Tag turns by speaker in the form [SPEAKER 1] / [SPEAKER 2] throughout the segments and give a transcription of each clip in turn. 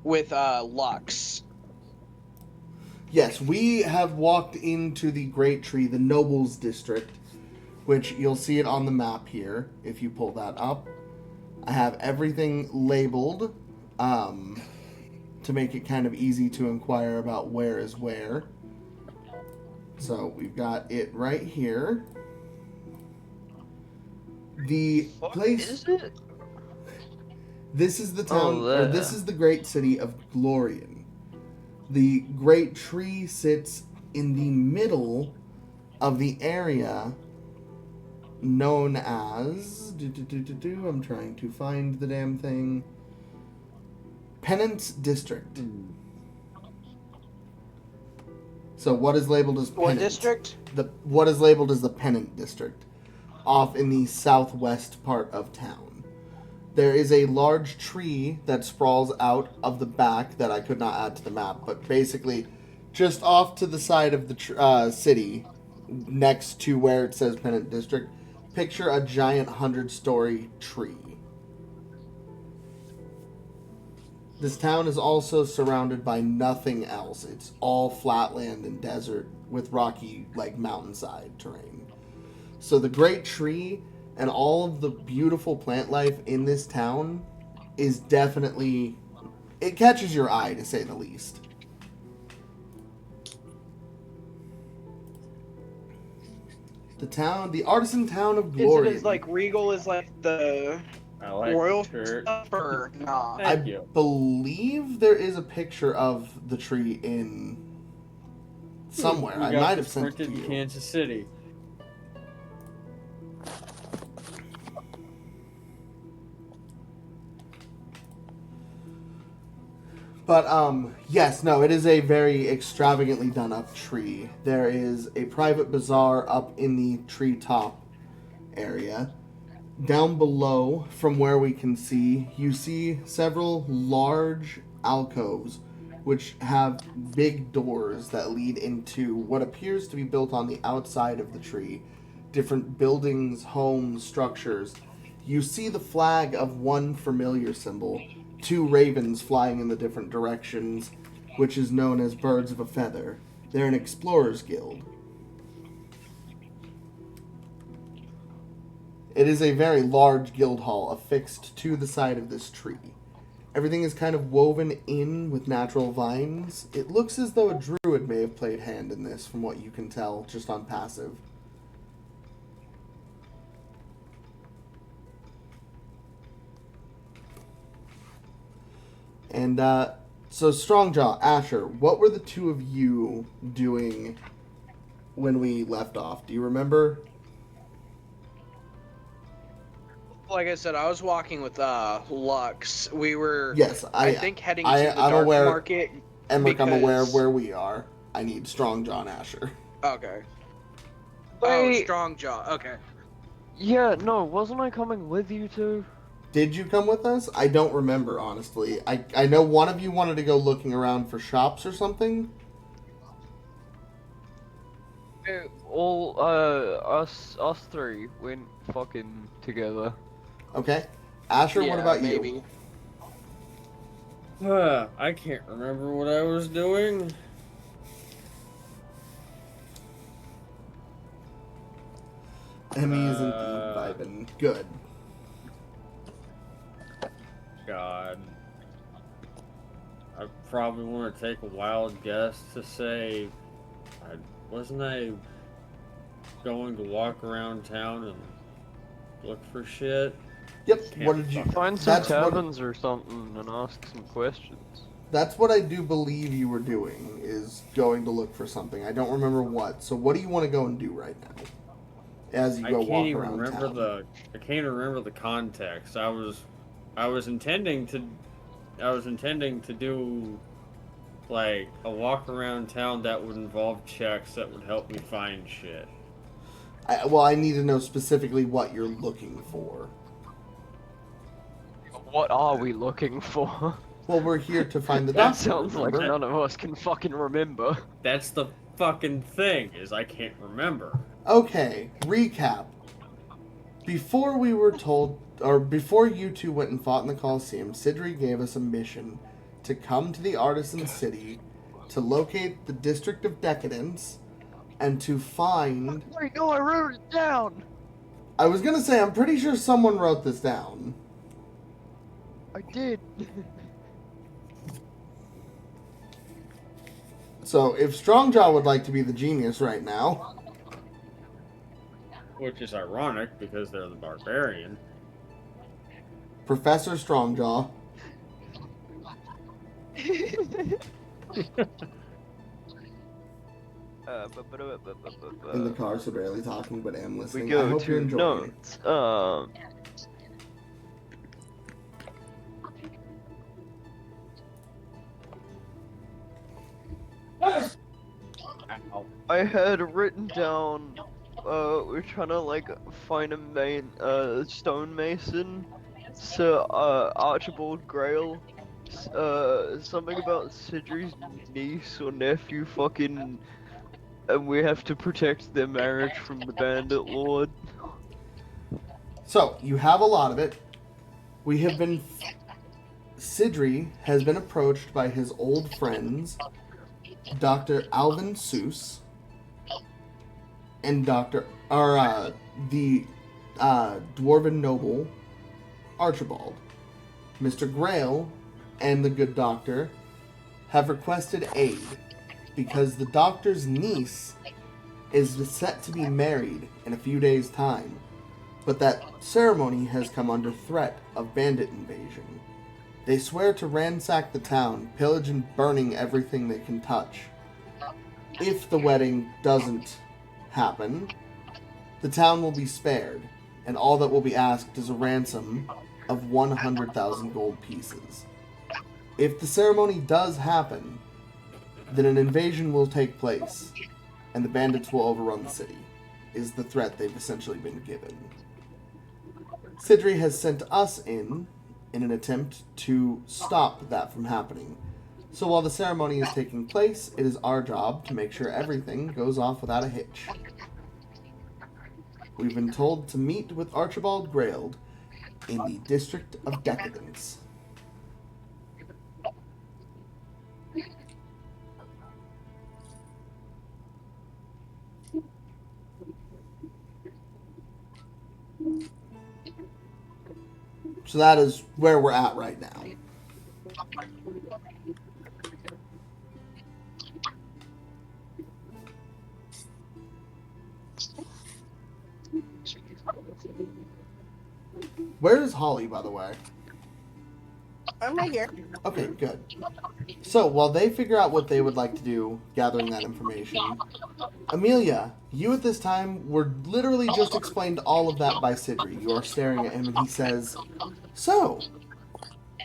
[SPEAKER 1] with Lux.
[SPEAKER 2] Yes, we have walked into the Great Tree, the Nobles District, which you'll see it on the map here if you pull that up. I have everything labeled to make it kind of easy to inquire about where is where. So we've got it right here. The
[SPEAKER 3] What
[SPEAKER 2] place.
[SPEAKER 3] is it?
[SPEAKER 2] This is the town,
[SPEAKER 3] Oh,
[SPEAKER 2] or this is the great city of Glorian. The Great Tree sits in the middle of the area known as... I'm trying to find the damn thing. Penance District. So what is labeled as Penance?
[SPEAKER 1] What district?
[SPEAKER 2] What is labeled as the Pennant District, off in the southwest part of town. There is a large tree that sprawls out of the back that I could not add to the map, but basically just off to the side of the city, next to where it says Pennant District, picture a giant 100-story tree. This town is also surrounded by nothing else. It's all flatland and desert with rocky, like, mountainside terrain. So the Great Tree and all of the beautiful plant life in this town is definitely... it catches your eye, to say the least. The artisan town of Glory.
[SPEAKER 1] Is it as, like, regal as, like, the
[SPEAKER 4] I like
[SPEAKER 1] royal
[SPEAKER 4] the shirt.
[SPEAKER 1] stuff, or not?
[SPEAKER 2] I
[SPEAKER 4] Thank you.
[SPEAKER 2] believe there is a picture of the tree in somewhere.
[SPEAKER 4] We
[SPEAKER 2] I
[SPEAKER 4] got
[SPEAKER 2] might
[SPEAKER 4] this
[SPEAKER 2] have sent it to
[SPEAKER 4] printed in
[SPEAKER 2] you.
[SPEAKER 4] Kansas City.
[SPEAKER 2] But, yes, no, it is a very extravagantly done up tree. There is a private bazaar up in the treetop area. Down below, from where we can see, you see several large alcoves which have big doors that lead into what appears to be built on the outside of the tree. Different buildings, homes, structures. You see the flag of one familiar symbol, 2 ravens flying in the different directions, which is known as birds of a feather. They're an explorers guild. It is a very large guild hall affixed to the side of this tree. Everything is kind of woven in with natural vines. It looks as though a druid may have played hand in this, from what you can tell, just on passive. And, so Strongjaw, Ascher, what were the two of you doing when we left off? Do you remember?
[SPEAKER 1] Like I said, I was walking with Lux. We were,
[SPEAKER 2] Yes,
[SPEAKER 1] I think, heading to the
[SPEAKER 2] I'm
[SPEAKER 1] dark
[SPEAKER 2] aware,
[SPEAKER 1] market.
[SPEAKER 2] Emrick, I'm aware of
[SPEAKER 1] because-
[SPEAKER 2] where we are. I need Strongjaw and Ascher.
[SPEAKER 1] Okay.
[SPEAKER 3] Wait.
[SPEAKER 1] Oh, strong jaw. Okay.
[SPEAKER 3] Yeah, no, wasn't I coming with you two?
[SPEAKER 2] Did you come with us? I don't remember, honestly. I know one of you wanted to go looking around for shops or something.
[SPEAKER 3] All, us three went fucking together.
[SPEAKER 2] Okay. Asher,
[SPEAKER 1] Yeah,
[SPEAKER 2] what about
[SPEAKER 1] maybe.
[SPEAKER 2] you?
[SPEAKER 4] I can't remember what I was doing.
[SPEAKER 2] Emmy is indeed vibing. Good.
[SPEAKER 4] God. I probably want to take a wild guess to say, wasn't I going to walk around town and look for shit?
[SPEAKER 2] Yep.
[SPEAKER 4] Can't
[SPEAKER 2] What did you?
[SPEAKER 3] Find some
[SPEAKER 2] That's what-
[SPEAKER 3] taverns or something and ask some questions.
[SPEAKER 2] That's what I do believe you were doing, is going to look for something. I don't remember what. So what do you want to go and do right now? As you
[SPEAKER 4] I
[SPEAKER 2] go
[SPEAKER 4] can't
[SPEAKER 2] walk
[SPEAKER 4] even
[SPEAKER 2] around
[SPEAKER 4] remember
[SPEAKER 2] town.
[SPEAKER 4] I can't remember the context. I was intending to do like a walk around town that would involve checks that would help me find shit.
[SPEAKER 2] I need to know specifically what you're looking for.
[SPEAKER 3] What are we looking for?
[SPEAKER 2] Well, we're here to find the
[SPEAKER 3] That
[SPEAKER 2] doctor.
[SPEAKER 3] sounds like
[SPEAKER 2] remember?
[SPEAKER 3] none of us can fucking remember.
[SPEAKER 4] That's the fucking thing, is I can't remember.
[SPEAKER 2] Okay, recap. Before we were told, or before you two went and fought in the Coliseum, Sidri gave us a mission to come to the Artisan City to locate the District of Decadence and to find...
[SPEAKER 3] Wait, no, I wrote it down!
[SPEAKER 2] I was going to say, I'm pretty sure someone wrote this down.
[SPEAKER 3] I did.
[SPEAKER 2] So, if Strongjaw would like to be the genius right now...
[SPEAKER 4] Which is ironic because they're the barbarian.
[SPEAKER 2] Professor Strongjaw. In the car, so barely talking, but am listening.
[SPEAKER 3] We
[SPEAKER 2] I
[SPEAKER 3] go
[SPEAKER 2] hope you're
[SPEAKER 3] to
[SPEAKER 2] enjoying it.
[SPEAKER 3] notes. I had written down, we're trying to like find a stonemason, so Archibald Grail, something about Sidri's niece or nephew fucking, and we have to protect their marriage from the bandit lord.
[SPEAKER 2] So, you have a lot of it. We have been... Sidri has been approached by his old friends, Dr. Alvin Seuss, and the dwarven noble, Archibald. Mr. Grail and the good doctor have requested aid because the doctor's niece is set to be married in a few days' time, but that ceremony has come under threat of bandit invasion. They swear to ransack the town, pillage and burning everything they can touch. If the wedding doesn't happen, the town will be spared, and all that will be asked is a ransom of 100,000 gold pieces. If the ceremony does happen, then an invasion will take place, and the bandits will overrun the city, is the threat they've essentially been given. Sidri has sent us in an attempt to stop that from happening. So while the ceremony is taking place, it is our job to make sure everything goes off without a hitch. We've been told to meet with Archibald Grail in the District of Decadence. So that is where we're at right now. Where is Holly, by the way?
[SPEAKER 5] I'm right here.
[SPEAKER 2] Okay, good. So, while they figure out what they would like to do, gathering that information, Amelia, you at this time were literally just explained all of that by Sidri. You are staring at him and he says, "So,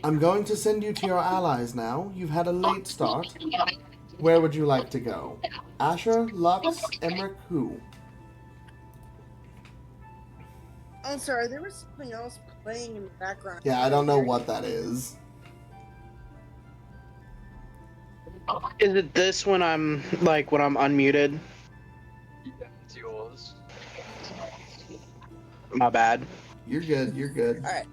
[SPEAKER 2] I'm going to send you to your allies now. You've had a late start. Where would you like to go? Ascher, Lux, Emrick, who?"
[SPEAKER 5] I'm sorry, there was something else playing in the background.
[SPEAKER 2] Yeah, I don't know what that is.
[SPEAKER 1] Is it this when I'm unmuted?
[SPEAKER 3] Yeah, it's yours.
[SPEAKER 1] My bad.
[SPEAKER 2] You're good, you're good.
[SPEAKER 5] Alright.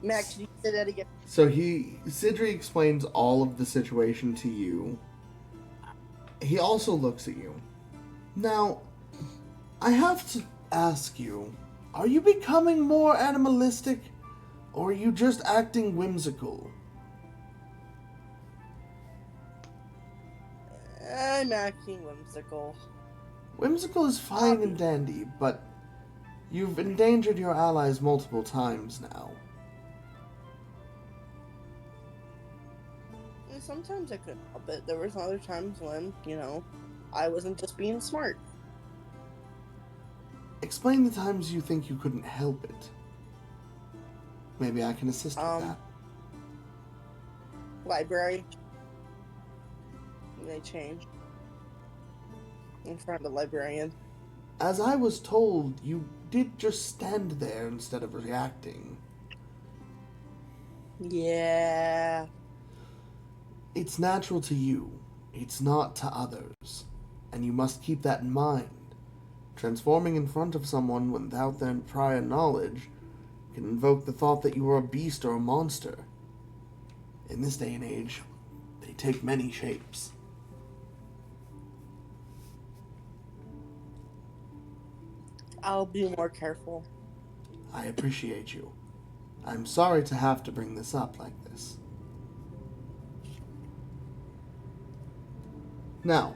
[SPEAKER 5] Mac, can you say that again?
[SPEAKER 2] So Sidri explains all of the situation to you. He also looks at you. Now, I have to ask you, are you becoming more animalistic, or are you just acting whimsical?
[SPEAKER 5] I'm acting whimsical.
[SPEAKER 2] Whimsical is fine and dandy, but you've endangered your allies multiple times now.
[SPEAKER 5] And sometimes I couldn't help it. There was other times when, I wasn't just being smart.
[SPEAKER 2] Explain the times you think you couldn't help it. Maybe I can assist with that.
[SPEAKER 5] Library. They changed. In front of the librarian.
[SPEAKER 2] As I was told, you did just stand there instead of reacting.
[SPEAKER 5] Yeah.
[SPEAKER 2] It's natural to you. It's not to others. And you must keep that in mind. Transforming in front of someone without their prior knowledge can invoke the thought that you are a beast or a monster. in this day and age, they take many shapes.
[SPEAKER 5] I'll be more careful.
[SPEAKER 2] I appreciate you. I'm sorry to have to bring this up like this. Now,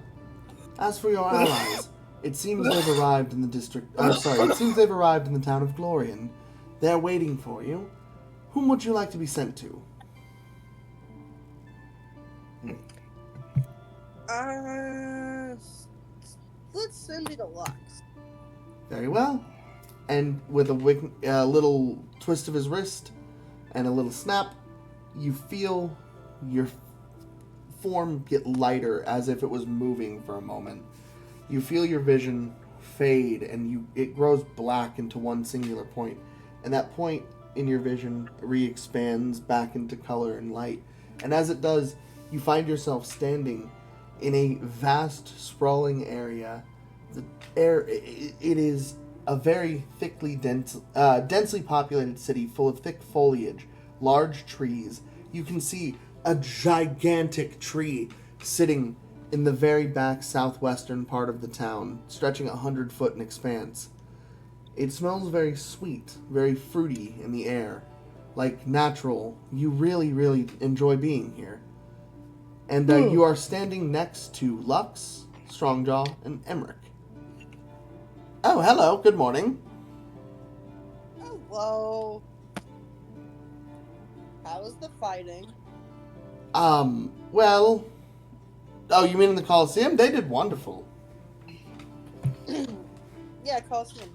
[SPEAKER 2] as for your allies, it seems they've arrived in the district. It seems they've arrived in the town of Glorian. They're waiting for you. Whom would you like to be sent to?
[SPEAKER 5] Let's send it to Lux.
[SPEAKER 2] Very well. And with a little twist of his wrist and a little snap, you feel your form get lighter as if it was moving for a moment. You feel your vision fade and it grows black into one singular point. And that point in your vision re-expands back into color and light. And as it does, you find yourself standing in a vast, sprawling area. The air, it is a very densely populated city full of thick foliage, large trees. You can see a gigantic tree sitting in the very back southwestern part of the town, stretching 100 foot in expanse. It smells very sweet, very fruity in the air, like natural. You really, really enjoy being here. And you are standing next to Lux, Strongjaw, and Emrick. Oh, hello. Good morning.
[SPEAKER 5] Hello. How was the fighting?
[SPEAKER 2] Well... Oh, you mean in the Coliseum? They did wonderful.
[SPEAKER 5] Yeah, Coliseum.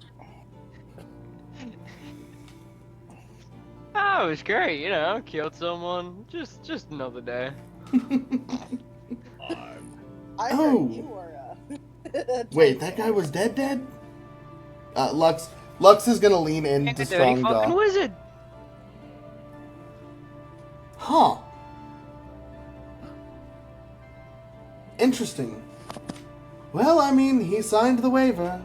[SPEAKER 3] Oh, it was great, you know, killed someone. Just another day.
[SPEAKER 5] I
[SPEAKER 2] Oh.
[SPEAKER 5] heard you were
[SPEAKER 2] Wait, that guy was dead? Lux is gonna lean into
[SPEAKER 3] Dirty fucking
[SPEAKER 2] Strongjaw.
[SPEAKER 3] wizard.
[SPEAKER 2] Huh. Interesting. Well, I mean, he signed the waiver.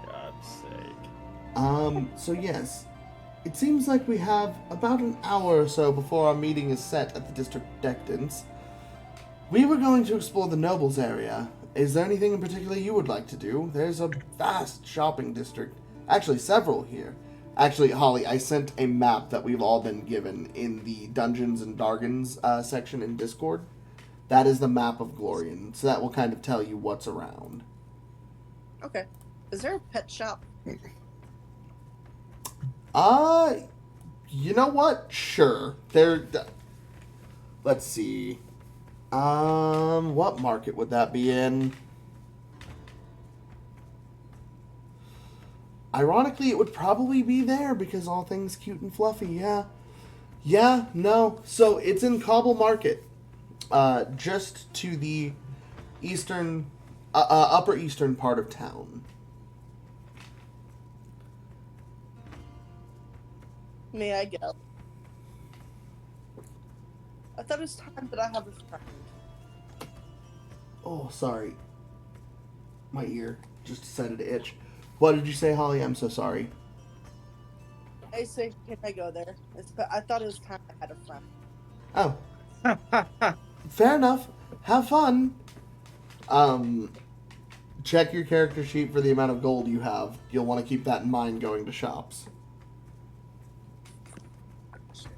[SPEAKER 4] God's sake.
[SPEAKER 2] So yes. It seems like we have about an hour or so before our meeting is set at the district dectance. We were going to explore the nobles area. Is there anything in particular you would like to do? There's a vast shopping district. Actually, several here. Actually, Holly, I sent a map that we've all been given in the Dungeons and Dargons section in Discord. That is the map of Glorian, so that will kind of tell you what's around.
[SPEAKER 5] Okay. Is there a pet shop?
[SPEAKER 2] You know what? Sure. Let's see. What market would that be in? Ironically, it would probably be there because all things cute and fluffy, yeah. Yeah, no. So it's in Cobble Market. Just to the eastern, upper eastern part of town.
[SPEAKER 5] May I go? I thought it was time that I have a friend.
[SPEAKER 2] Oh, sorry. My ear just decided to itch. What did you say, Holly? I'm so sorry.
[SPEAKER 5] I say, can I go there? I thought it was time I had a friend.
[SPEAKER 2] Oh. Fair enough. Have fun. Check your character sheet for the amount of gold you have. You'll want to keep that in mind going to shops.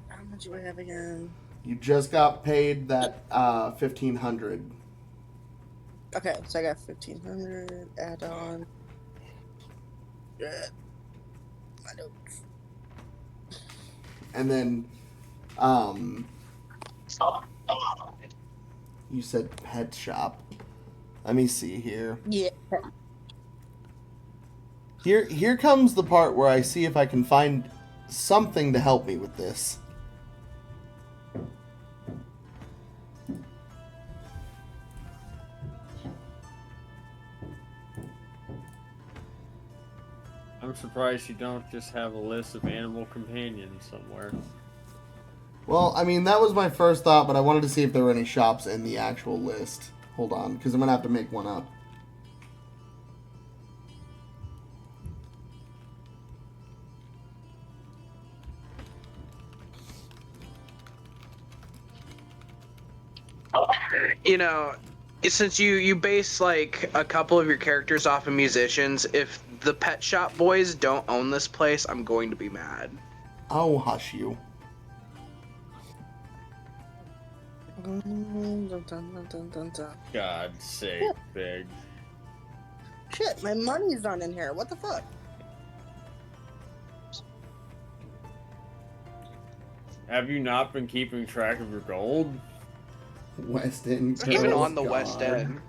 [SPEAKER 5] How much do I have again?
[SPEAKER 2] You just got paid that 1,500.
[SPEAKER 5] Okay, so I got 1,500 add on. I don't.
[SPEAKER 2] And then, you said pet shop. Let me see here.
[SPEAKER 5] Yeah.
[SPEAKER 2] Here comes the part where I see if I can find something to help me with this.
[SPEAKER 4] I'm surprised you don't just have a list of animal companions somewhere.
[SPEAKER 2] Well, I mean, that was my first thought, but I wanted to see if there were any shops in the actual list. Hold on, because I'm going to have to make one up.
[SPEAKER 1] you know, since you base like a couple of your characters off of musicians, if the Pet Shop Boys don't own this place, I'm going to be mad.
[SPEAKER 2] I'll hush you.
[SPEAKER 4] God's sake, Big.
[SPEAKER 5] Shit, my money's not in here. What the fuck?
[SPEAKER 2] Have
[SPEAKER 4] you not been keeping track of your gold?
[SPEAKER 2] West End.
[SPEAKER 1] Even
[SPEAKER 2] Coast
[SPEAKER 1] on the West
[SPEAKER 2] Guard.
[SPEAKER 1] End.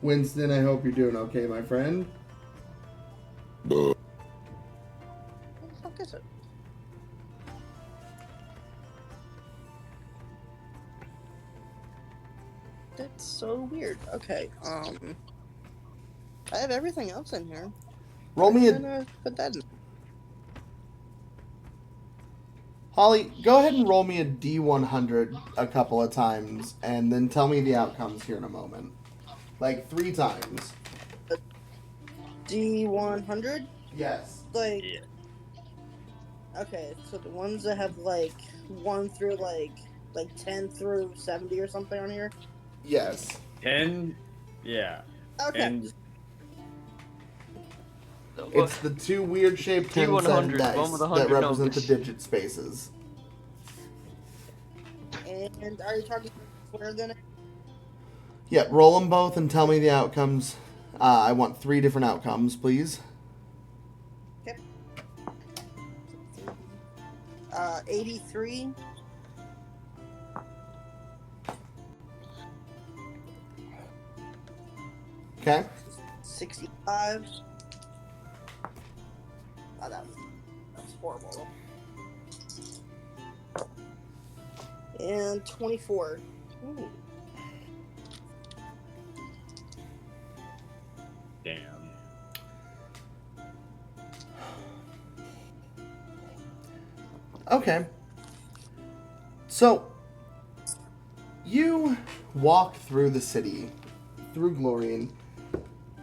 [SPEAKER 2] Winston, I hope you're doing okay, my friend.
[SPEAKER 5] What the fuck is it? That's so weird. Okay, I have everything else in here.
[SPEAKER 2] Roll me
[SPEAKER 5] I'm
[SPEAKER 2] a...
[SPEAKER 5] gonna put that in.
[SPEAKER 2] Holly, go ahead and roll me a D100 a couple of times, and then tell me the outcomes here in a moment. Like 3 times.
[SPEAKER 5] D100?
[SPEAKER 2] Yes.
[SPEAKER 5] Like,
[SPEAKER 4] Yeah.
[SPEAKER 5] okay, so the ones that have like 1 through like 10 through 70 or something on here?
[SPEAKER 2] Yes.
[SPEAKER 4] 10? Yeah.
[SPEAKER 5] Okay.
[SPEAKER 4] And
[SPEAKER 2] It's the 2 weird shaped 10
[SPEAKER 3] D100,
[SPEAKER 2] cent dice
[SPEAKER 3] one with
[SPEAKER 2] that
[SPEAKER 3] 100
[SPEAKER 2] represent the
[SPEAKER 3] numbers.
[SPEAKER 2] digit spaces.
[SPEAKER 5] And are you talking square then?
[SPEAKER 2] Yep, roll them both and tell me the outcomes. I want 3 different outcomes, please.
[SPEAKER 5] 83.
[SPEAKER 2] Okay?
[SPEAKER 5] 65. Oh, that was horrible. And 24. Ooh.
[SPEAKER 4] damn.
[SPEAKER 2] Okay. So, you walk through the city, through Glorian.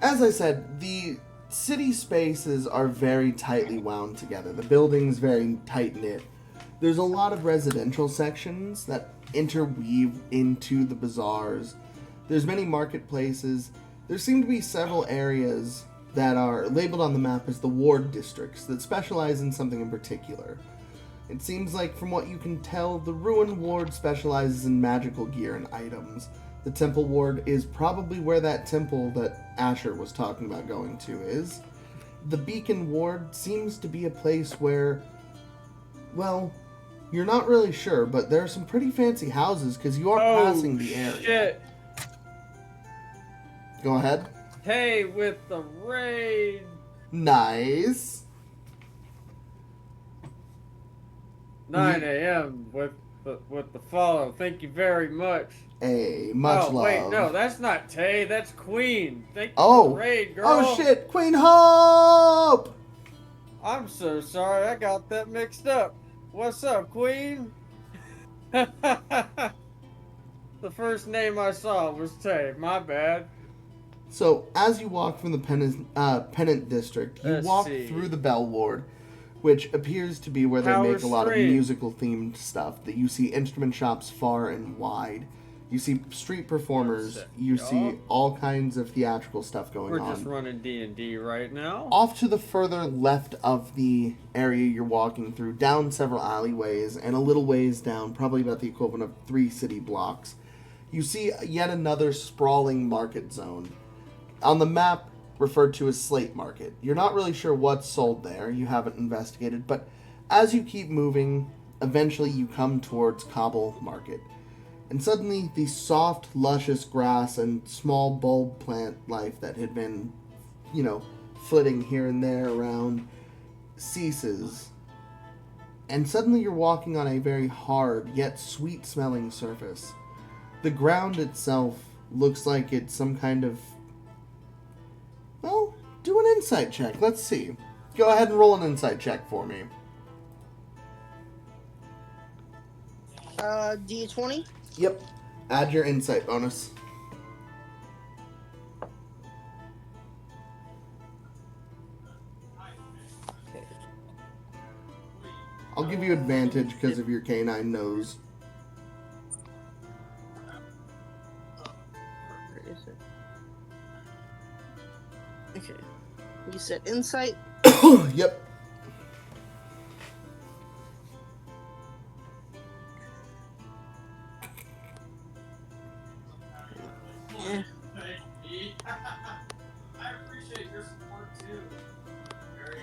[SPEAKER 2] As I said, the city spaces are very tightly wound together. The building's very tight-knit. There's a lot of residential sections that interweave into the bazaars. There's many marketplaces. There seem to be several areas that are labeled on the map as the ward districts that specialize in something in particular. It seems like, from what you can tell, the Ruin Ward specializes in magical gear and items. The Temple Ward is probably where that temple that Ascher was talking about going to is. The Beacon Ward seems to be a place where, well, you're not really sure, but there are some pretty fancy houses because you are passing the area.
[SPEAKER 4] Shit.
[SPEAKER 2] Go ahead.
[SPEAKER 4] Hey, with the raid.
[SPEAKER 2] Nice.
[SPEAKER 4] 9 a.m. with the follow. Thank you very much.
[SPEAKER 2] Hey, much love.
[SPEAKER 4] Wait, no, that's not Tay. That's Queen. Thank you
[SPEAKER 2] Oh.
[SPEAKER 4] for the raid, girl.
[SPEAKER 2] Oh shit, Queen Hope!
[SPEAKER 4] I'm so sorry. I got that mixed up. What's up, Queen? The first name I saw was Tay. My bad.
[SPEAKER 2] So, as you walk from the Pennant District, you
[SPEAKER 4] Let's
[SPEAKER 2] walk
[SPEAKER 4] see.
[SPEAKER 2] through the Bell Ward, which appears to be where they
[SPEAKER 4] Power
[SPEAKER 2] make a lot of
[SPEAKER 4] Street.
[SPEAKER 2] musical-themed stuff. That you see instrument shops far and wide. You see street performers.
[SPEAKER 4] That's it,
[SPEAKER 2] You
[SPEAKER 4] y'all.
[SPEAKER 2] see all kinds of theatrical stuff going
[SPEAKER 4] We're
[SPEAKER 2] on.
[SPEAKER 4] just running D&D right now.
[SPEAKER 2] Off to the further left of the area you're walking through, down several alleyways, and a little ways down, probably about the equivalent of 3 city blocks, you see yet another sprawling market zone. On the map, referred to as Slate Market. You're not really sure what's sold there, you haven't investigated, but as you keep moving, eventually you come towards Cobble Market. And suddenly, the soft, luscious grass and small bulb plant life that had been, flitting here and there around ceases. And suddenly you're walking on a very hard, yet sweet-smelling surface. The ground itself looks like it's some kind of... Well, do an insight check. Let's see. Go ahead and roll an insight check for me.
[SPEAKER 5] D20?
[SPEAKER 2] Yep. Add your insight bonus. I'll give you advantage because of your canine nose.
[SPEAKER 5] said insight.
[SPEAKER 2] Yep.
[SPEAKER 5] Eh,
[SPEAKER 4] I appreciate your support too. Very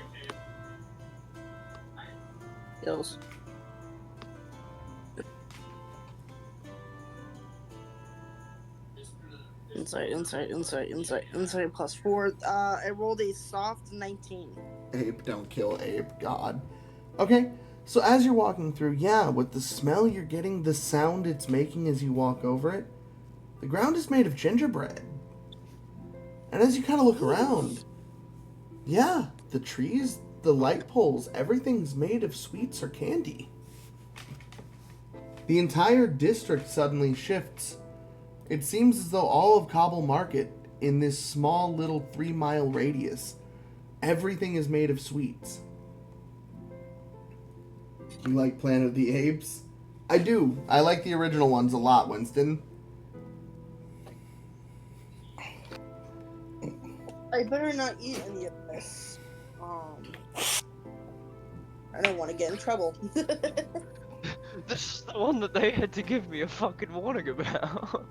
[SPEAKER 5] skills. Insight +4. I rolled a soft 19.
[SPEAKER 2] Ape, don't kill Ape. God. Okay, so as you're walking through, yeah, with the smell you're getting, the sound it's making as you walk over it, the ground is made of gingerbread. And as you kind of look around, yeah, the trees, the light poles, everything's made of sweets or candy. The entire district suddenly shifts. It seems as though all of Cobble Market, in this small little 3-mile radius, everything is made of sweets. You like Planet of the Apes? I do. I like the original ones a lot, Winston.
[SPEAKER 5] I better not eat any of this. I don't want to get in trouble.
[SPEAKER 3] This is the one that they had to give me a fucking warning about.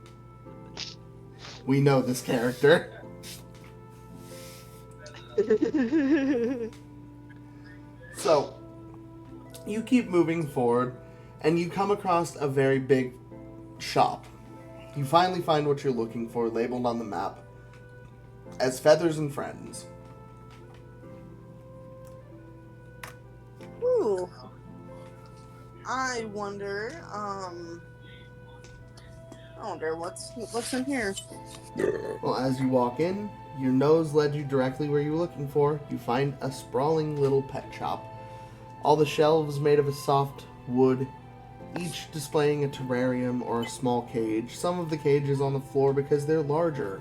[SPEAKER 2] We know this character. So, you keep moving forward, and you come across a very big shop. You finally find what you're looking for, labeled on the map as Feathers and Friends.
[SPEAKER 5] Ooh. I wonder what's in here.
[SPEAKER 2] Well, as you walk in, your nose led you directly where you were looking for. You find a sprawling little pet shop. All the shelves made of a soft wood, each displaying a terrarium or a small cage. Some of the cages on the floor because they're larger.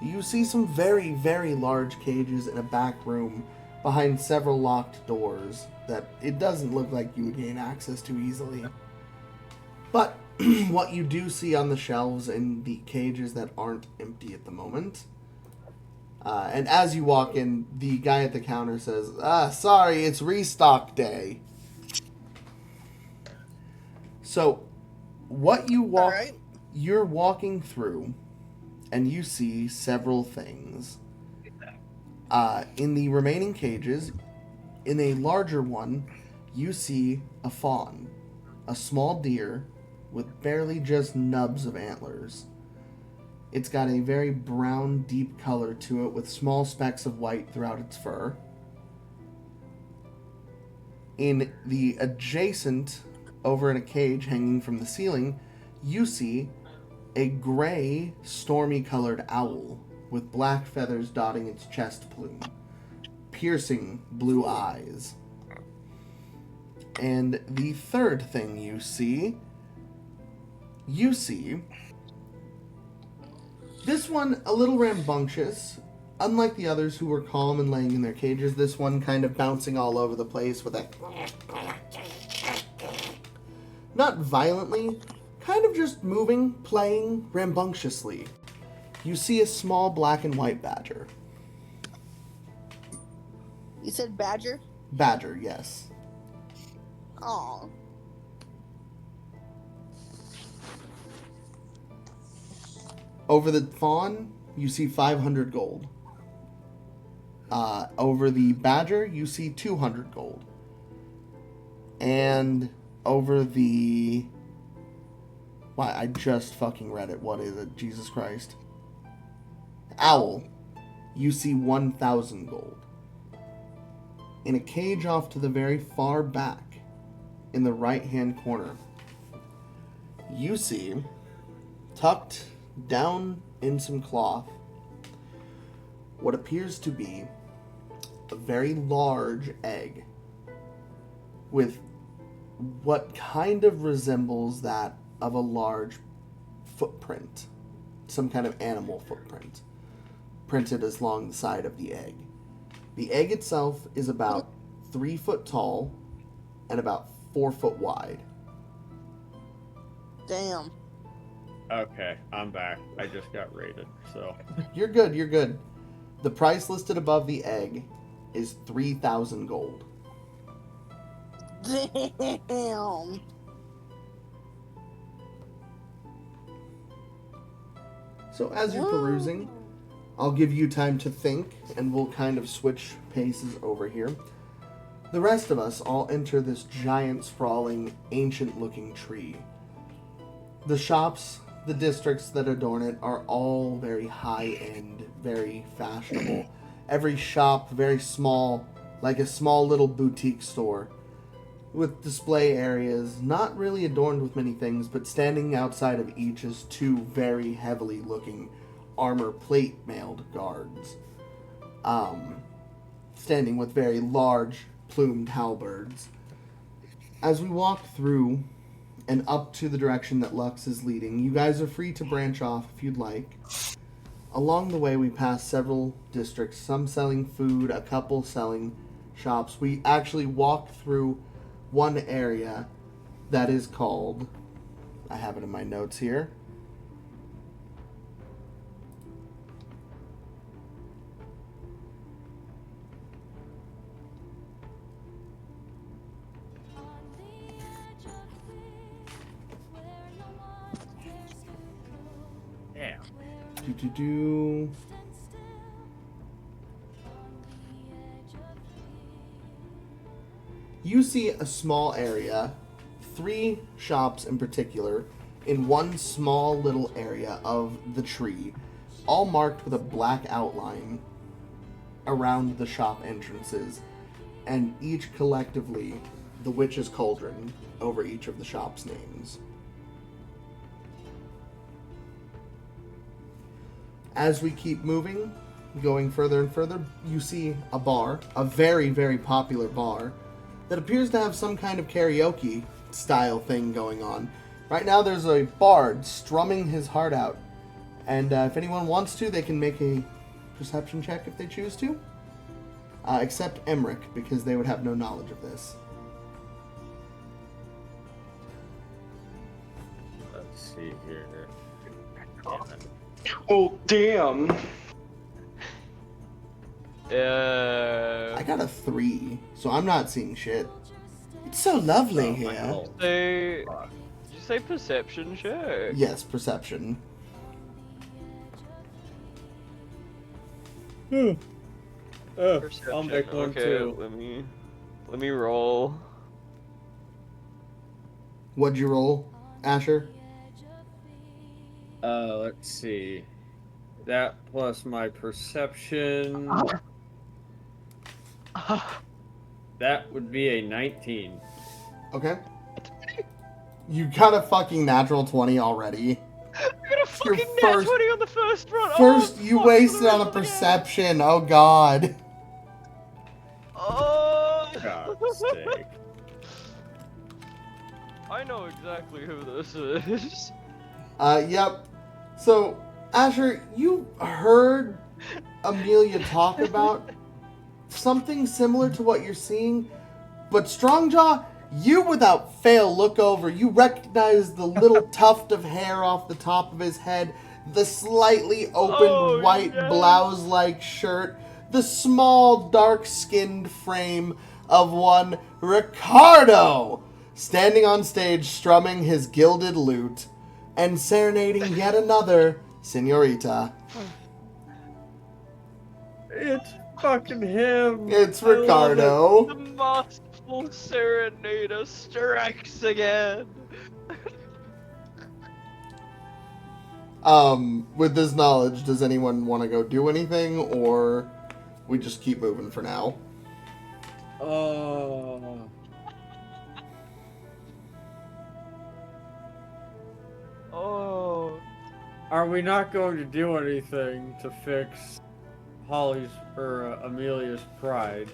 [SPEAKER 2] You see some very, very large cages in a back room behind several locked doors that it doesn't look like you would gain access to easily. But what you do see on the shelves in the cages that aren't empty at the moment. And as you walk in, the guy at the counter says, sorry, it's restock day. So, what you walk,
[SPEAKER 5] Alright.
[SPEAKER 2] you're walking through, and you see several things. In the remaining cages, in a larger one, you see a fawn, a small deer with barely just nubs of antlers. It's got a very brown, deep color to it with small specks of white throughout its fur. In the adjacent, over in a cage hanging from the ceiling, you see a gray, stormy-colored owl with black feathers dotting its chest plume, piercing blue eyes. And the third thing you see this one a little rambunctious. Unlike the others who were calm and laying in their cages, this one kind of bouncing all over the place with a... Not violently, kind of just moving, playing rambunctiously. You see a small black and white badger.
[SPEAKER 5] You said badger?
[SPEAKER 2] Badger, yes.
[SPEAKER 5] Aw.
[SPEAKER 2] Over the fawn, you see 500 gold. Over the badger, you see 200 gold. And over the... Why, I just fucking read it. What is it? Jesus Christ. Owl, you see 1,000 gold. In a cage off to the very far back, in the right-hand corner, you see, tucked down in some cloth, what appears to be a very large egg with what kind of resembles that of a large footprint, some kind of animal footprint, printed along the side of the egg. The egg itself is about 3 foot tall and about 4 foot wide.
[SPEAKER 5] Damn.
[SPEAKER 4] Okay, I'm back. I just got raided, so.
[SPEAKER 2] You're good, you're good. The price listed above the egg is 3,000 gold.
[SPEAKER 5] Damn.
[SPEAKER 2] So as you're perusing, I'll give you time to think, and we'll kind of switch paces over here. The rest of us all enter this giant, sprawling, ancient-looking tree. The shops, the districts that adorn it are all very high-end, very fashionable. Every shop very small, like a small little boutique store, with display areas not really adorned with many things, but standing outside of each is two very heavily looking armor plate mailed guards, standing with very large plumed halberds. As we walk through and up to the direction that Lux is leading, you guys are free to branch off if you'd like. Along the way we pass several districts, some selling food, a couple selling shops. We actually walk through one area that is called, I have it in my notes here,
[SPEAKER 4] Damn.
[SPEAKER 2] You see a small area, 3 shops in particular, in one small little area of the tree, all marked with a black outline around the shop entrances, and each collectively the witch's cauldron over each of the shop's names. As we keep moving, going further and further, you see a bar, a very, very popular bar, that appears to have some kind of karaoke style thing going on. Right now there's a bard strumming his heart out, and if anyone wants to, they can make a perception check if they choose to, except Emrick, because they would have no knowledge of this.
[SPEAKER 4] Let's see here.
[SPEAKER 1] Oh, damn.
[SPEAKER 2] I got a 3, so I'm not seeing shit. It's so lovely here.
[SPEAKER 3] Did you say perception check?
[SPEAKER 2] Yes, perception.
[SPEAKER 3] Perception.
[SPEAKER 4] I'll make one
[SPEAKER 3] okay,
[SPEAKER 4] too.
[SPEAKER 3] Let me roll.
[SPEAKER 2] What'd you roll, Asher?
[SPEAKER 4] Let's see. That plus my perception. That would be a 19.
[SPEAKER 2] Okay. You got a fucking natural 20 already.
[SPEAKER 3] I got a fucking nat
[SPEAKER 2] first-
[SPEAKER 3] 20 on the first run.
[SPEAKER 2] First,
[SPEAKER 3] oh,
[SPEAKER 2] you
[SPEAKER 3] fuck,
[SPEAKER 2] wasted on a
[SPEAKER 3] again.
[SPEAKER 2] perception. Oh, God.
[SPEAKER 3] Oh.
[SPEAKER 4] God's sake.
[SPEAKER 3] I know exactly who this is.
[SPEAKER 2] Yep. So, Asher, you heard Amelia talk about something similar to what you're seeing, but Strongjaw, you without fail look over. You recognize the little tuft of hair off the top of his head, the slightly opened white
[SPEAKER 3] yes.
[SPEAKER 2] blouse-like shirt, the small dark-skinned frame of one Ricardo, standing on stage strumming his gilded lute and serenading yet another senorita.
[SPEAKER 4] It's fucking him.
[SPEAKER 2] It's
[SPEAKER 4] I love
[SPEAKER 2] Ricardo.
[SPEAKER 3] The masterful serenader strikes again.
[SPEAKER 2] With this knowledge, does anyone want to go do anything, or we just keep moving for now?
[SPEAKER 4] Oh.
[SPEAKER 3] Oh.
[SPEAKER 4] Are we not going to do anything to fix Holly's or Amelia's pride?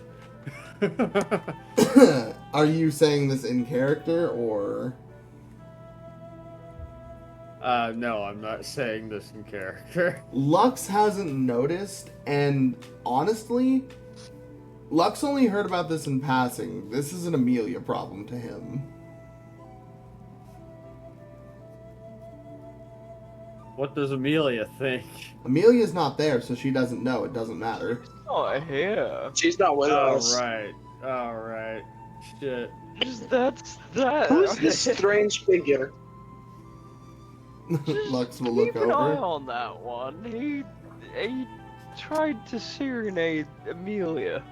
[SPEAKER 2] Are you saying this in character, or?
[SPEAKER 4] No, I'm not saying this in character.
[SPEAKER 2] Lux hasn't noticed, and honestly, Lux only heard about this in passing. This is an Amelia problem to him.
[SPEAKER 4] What does Amelia think?
[SPEAKER 2] Amelia's not there, so she doesn't know. It doesn't matter.
[SPEAKER 3] Oh, here.
[SPEAKER 1] She's not with us.
[SPEAKER 4] All right. Shit.
[SPEAKER 3] That's that.
[SPEAKER 1] Who's this strange figure?
[SPEAKER 2] Lux will look
[SPEAKER 3] Keep an eye
[SPEAKER 2] over.
[SPEAKER 3] on that one. He tried to serenade Amelia.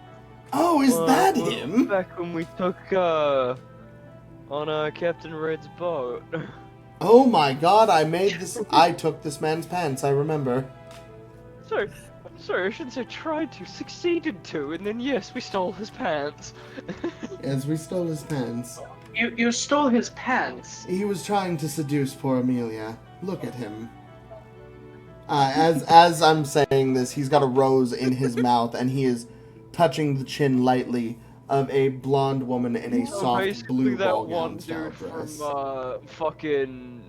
[SPEAKER 2] Oh, is that
[SPEAKER 3] Well,
[SPEAKER 2] him?
[SPEAKER 3] Back when we took on Captain Red's boat.
[SPEAKER 2] Oh my god, I took this man's pants, I remember.
[SPEAKER 3] Sorry, I shouldn't say tried to, succeeded to, and then yes, we stole his pants.
[SPEAKER 2] As we stole his pants.
[SPEAKER 1] You stole his pants.
[SPEAKER 2] He was trying to seduce poor Amelia. Look at him. As I'm saying this, he's got a rose in his mouth, and he is touching the chin lightly of a blonde woman in a
[SPEAKER 3] So
[SPEAKER 2] soft
[SPEAKER 3] basically
[SPEAKER 2] blue
[SPEAKER 3] that
[SPEAKER 2] ball
[SPEAKER 3] one
[SPEAKER 2] gown style
[SPEAKER 3] dude from
[SPEAKER 2] dress.
[SPEAKER 3] fucking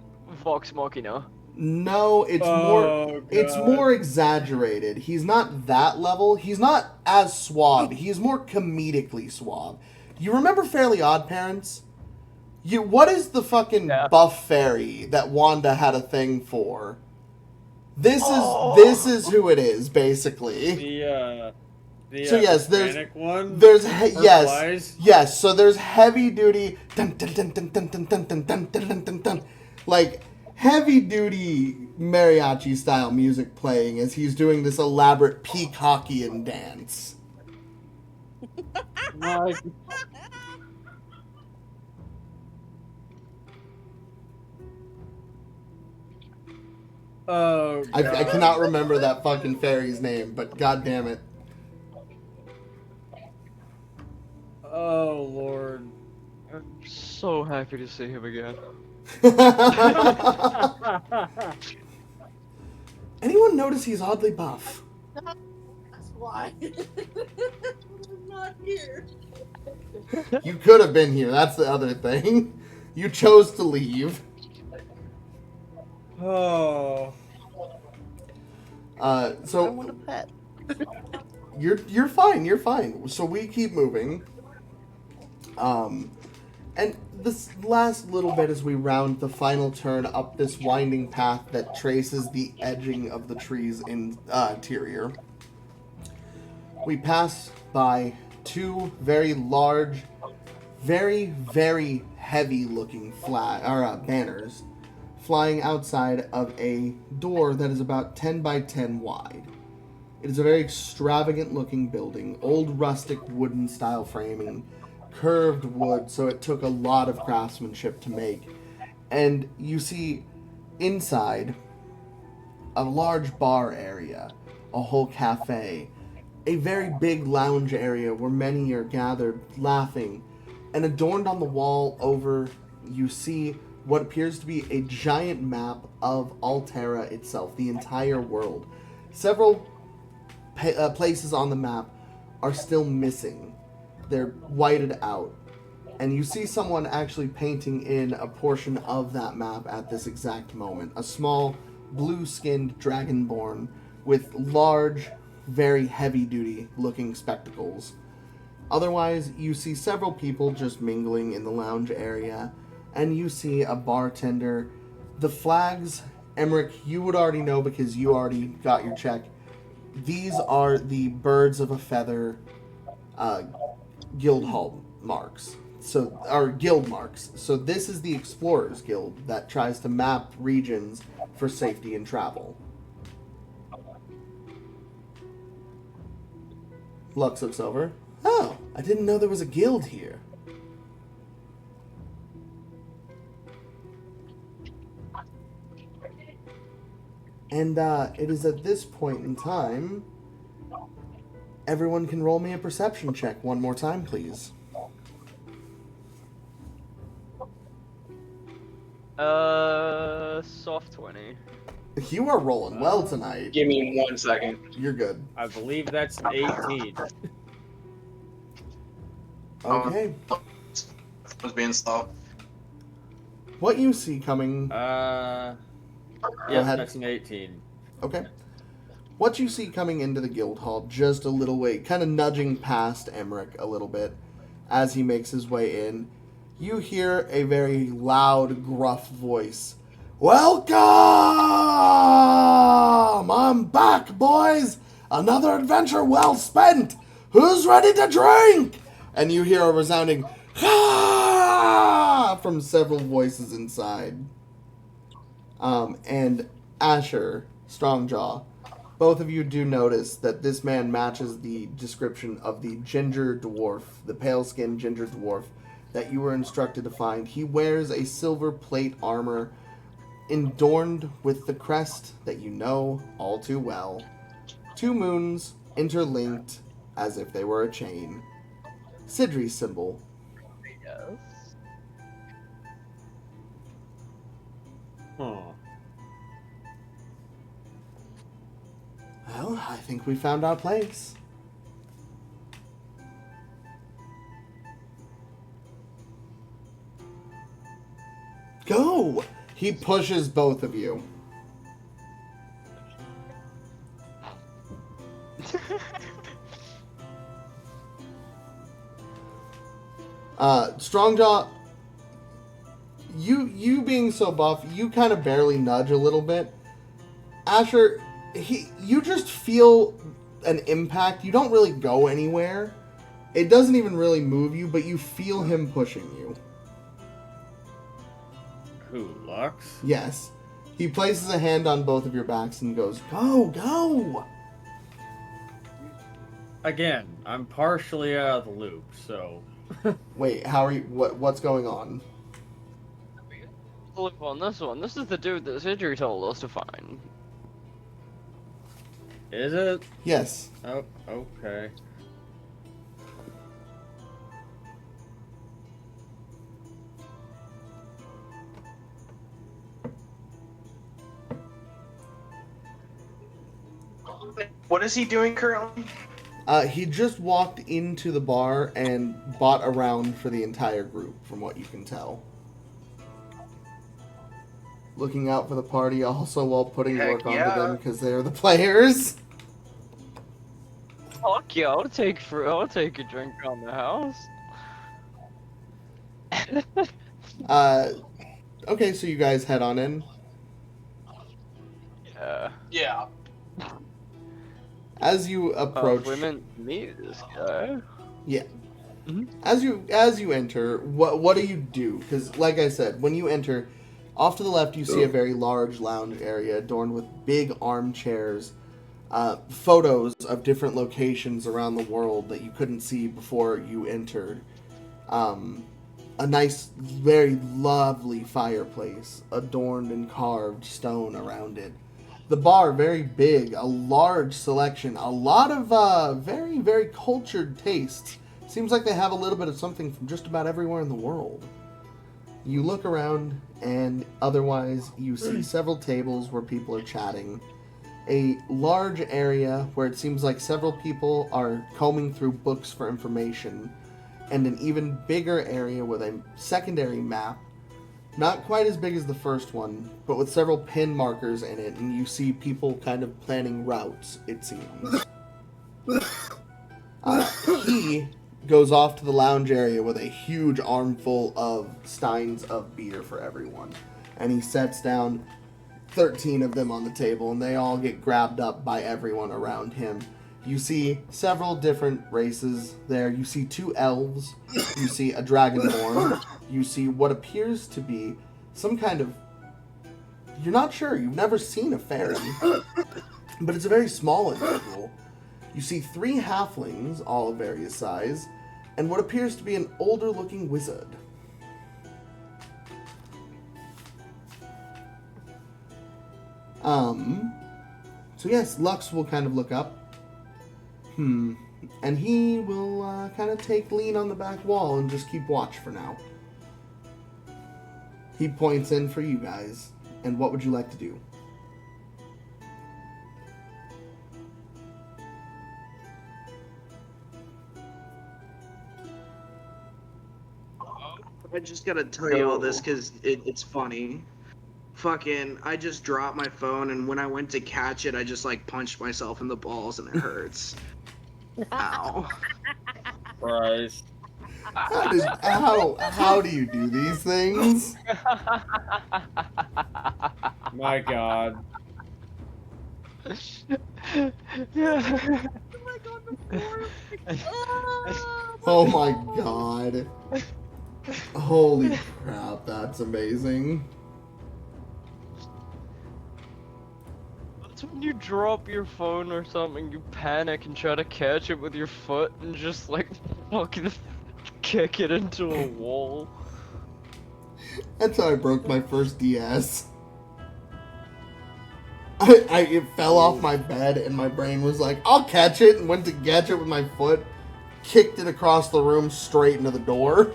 [SPEAKER 3] Vox Machina.
[SPEAKER 2] No, it's more exaggerated. He's not that level. He's not as suave. He's more comedically suave. You remember Fairly Odd Parents? What is the fucking buff fairy that Wanda had a thing for? This is who it is, basically.
[SPEAKER 4] The
[SPEAKER 2] So yes,
[SPEAKER 4] Hispanic one.
[SPEAKER 2] Yes. So there's heavy duty, dun, dun, dun, dun, dun, dun, dun, dun, dun, dun, dun, dun, like heavy duty mariachi style music playing as he's doing this elaborate peacockian dance.
[SPEAKER 4] Oh,
[SPEAKER 2] I cannot remember that fucking fairy's name, but god damn it.
[SPEAKER 4] Oh Lord.
[SPEAKER 3] I'm so happy to see him again.
[SPEAKER 2] Anyone notice he's oddly buff?
[SPEAKER 5] That's why. I'm not here.
[SPEAKER 2] You could have been here, that's the other thing. You chose to leave.
[SPEAKER 4] Oh.
[SPEAKER 5] I
[SPEAKER 2] So
[SPEAKER 5] want a pet.
[SPEAKER 2] you're fine. So we keep moving. And this last little bit as we round the final turn up this winding path that traces the edging of the tree's interior. We pass by two very large, very, very heavy looking banners flying outside of a door that is about 10 by 10 wide. It is a very extravagant looking building, old rustic wooden style framing, curved wood, so it took a lot of craftsmanship to make. And you see inside a large bar area, a whole cafe, a very big lounge area where many are gathered laughing, and adorned on the wall over you see what appears to be a giant map of Altera itself, the entire world. Several places on the map are still missing. They're whited out. And you see someone actually painting in a portion of that map at this exact moment. A small, blue-skinned dragonborn with large, very heavy-duty looking spectacles. Otherwise, you see several people just mingling in the lounge area. And you see a bartender. The flags, Emrick, you would already know because you already got your check. These are the Birds of a Feather guild hall marks. Guild marks. So this is the Explorers Guild that tries to map regions for safety and travel. Lux looks over. Oh, I didn't know there was a guild here. And it is at this point in time, everyone can roll me a perception check one more time, please.
[SPEAKER 3] Soft 20.
[SPEAKER 2] You are rolling well tonight.
[SPEAKER 1] Give me 1 second.
[SPEAKER 2] You're good.
[SPEAKER 4] I believe that's 18.
[SPEAKER 2] Okay.
[SPEAKER 1] Was being slow.
[SPEAKER 2] What you see coming...
[SPEAKER 4] Yeah,
[SPEAKER 2] ahead.
[SPEAKER 4] that's an 18.
[SPEAKER 2] Okay. What you see coming into the guild hall just a little way, kind of nudging past Emrick a little bit as he makes his way in, you hear a very loud, gruff voice Welcome! I'm back, boys! Another adventure well spent! Who's ready to drink? And you hear a resounding "Ha!" from several voices inside. And Ascher, Strongjaw, both of you do notice that this man matches the description of the ginger dwarf, the pale-skinned ginger dwarf that you were instructed to find. He wears a silver plate armor adorned with the crest that you know all too well. 2 moons interlinked as if they were a chain. Sidri's symbol.
[SPEAKER 3] Yes.
[SPEAKER 4] Huh.
[SPEAKER 2] Well, I think we found our place. Go! He pushes both of you. Strongjaw, you being so buff, you kind of barely nudge a little bit. Ascher, you just feel an impact. You don't really go anywhere. It doesn't even really move you, but you feel him pushing you.
[SPEAKER 4] Who, Lux?
[SPEAKER 2] Yes. He places a hand on both of your backs and goes, "Go, go!"
[SPEAKER 4] Again, I'm partially out of the loop, so...
[SPEAKER 2] Wait, how are you? What's going on?
[SPEAKER 3] Look on this one. This is the dude that Sidri told us to find.
[SPEAKER 4] Is it?
[SPEAKER 2] Yes.
[SPEAKER 4] Oh, okay.
[SPEAKER 1] What is he doing currently?
[SPEAKER 2] He just walked into the bar and bought a round for the entire group, from what you can tell. Looking out for the party also while putting
[SPEAKER 1] Heck
[SPEAKER 2] work onto
[SPEAKER 1] yeah.
[SPEAKER 2] them because they're the players.
[SPEAKER 3] Fuck yeah, I'll take a drink on the house.
[SPEAKER 2] Okay, so you guys head on in.
[SPEAKER 3] Yeah.
[SPEAKER 1] Yeah.
[SPEAKER 2] As you approach,
[SPEAKER 3] We meant to meet this guy.
[SPEAKER 2] yeah.
[SPEAKER 3] Mhm.
[SPEAKER 2] As you enter, what do you do? Because, like I said, when you enter, off to the left you see a very large lounge area adorned with big armchairs, photos of different locations around the world that you couldn't see before you entered. A nice, very lovely fireplace adorned and carved stone around it. The bar, very big, a large selection, a lot of very, very cultured tastes. Seems like they have a little bit of something from just about everywhere in the world. You look around, and otherwise, you see several tables where people are chatting. A large area where it seems like several people are combing through books for information. And an even bigger area with a secondary map. Not quite as big as the first one, but with several pin markers in it, and you see people kind of planning routes, it seems. He goes off to the lounge area with a huge armful of steins of beer for everyone. And he sets down 13 of them on the table, and they all get grabbed up by everyone around him. You see several different races there. You see 2 elves. You see a dragonborn. You see what appears to be some kind of... You're not sure. You've never seen a fairy. But it's a very small individual. You see 3 halflings, all of various size, and what appears to be an older-looking wizard. So yes, Lux will kind of look up. And he will kind of take lean on the back wall and just keep watch for now. He points in for you guys. And what would you like to do?
[SPEAKER 1] I just gotta tell you all this because it's funny. Fucking, I just dropped my phone, and when I went to catch it, I just like punched myself in the balls, and it hurts. Ow.
[SPEAKER 4] Christ.
[SPEAKER 2] How do you do these things?
[SPEAKER 4] My God.
[SPEAKER 2] Oh my god. Holy crap, that's amazing.
[SPEAKER 3] That's when you drop your phone or something, you panic and try to catch it with your foot and just like fucking kick it into a wall.
[SPEAKER 2] That's how I broke my first DS. It fell off my bed and my brain was like, I'll catch it, and went to catch it with my foot, kicked it across the room straight into the door.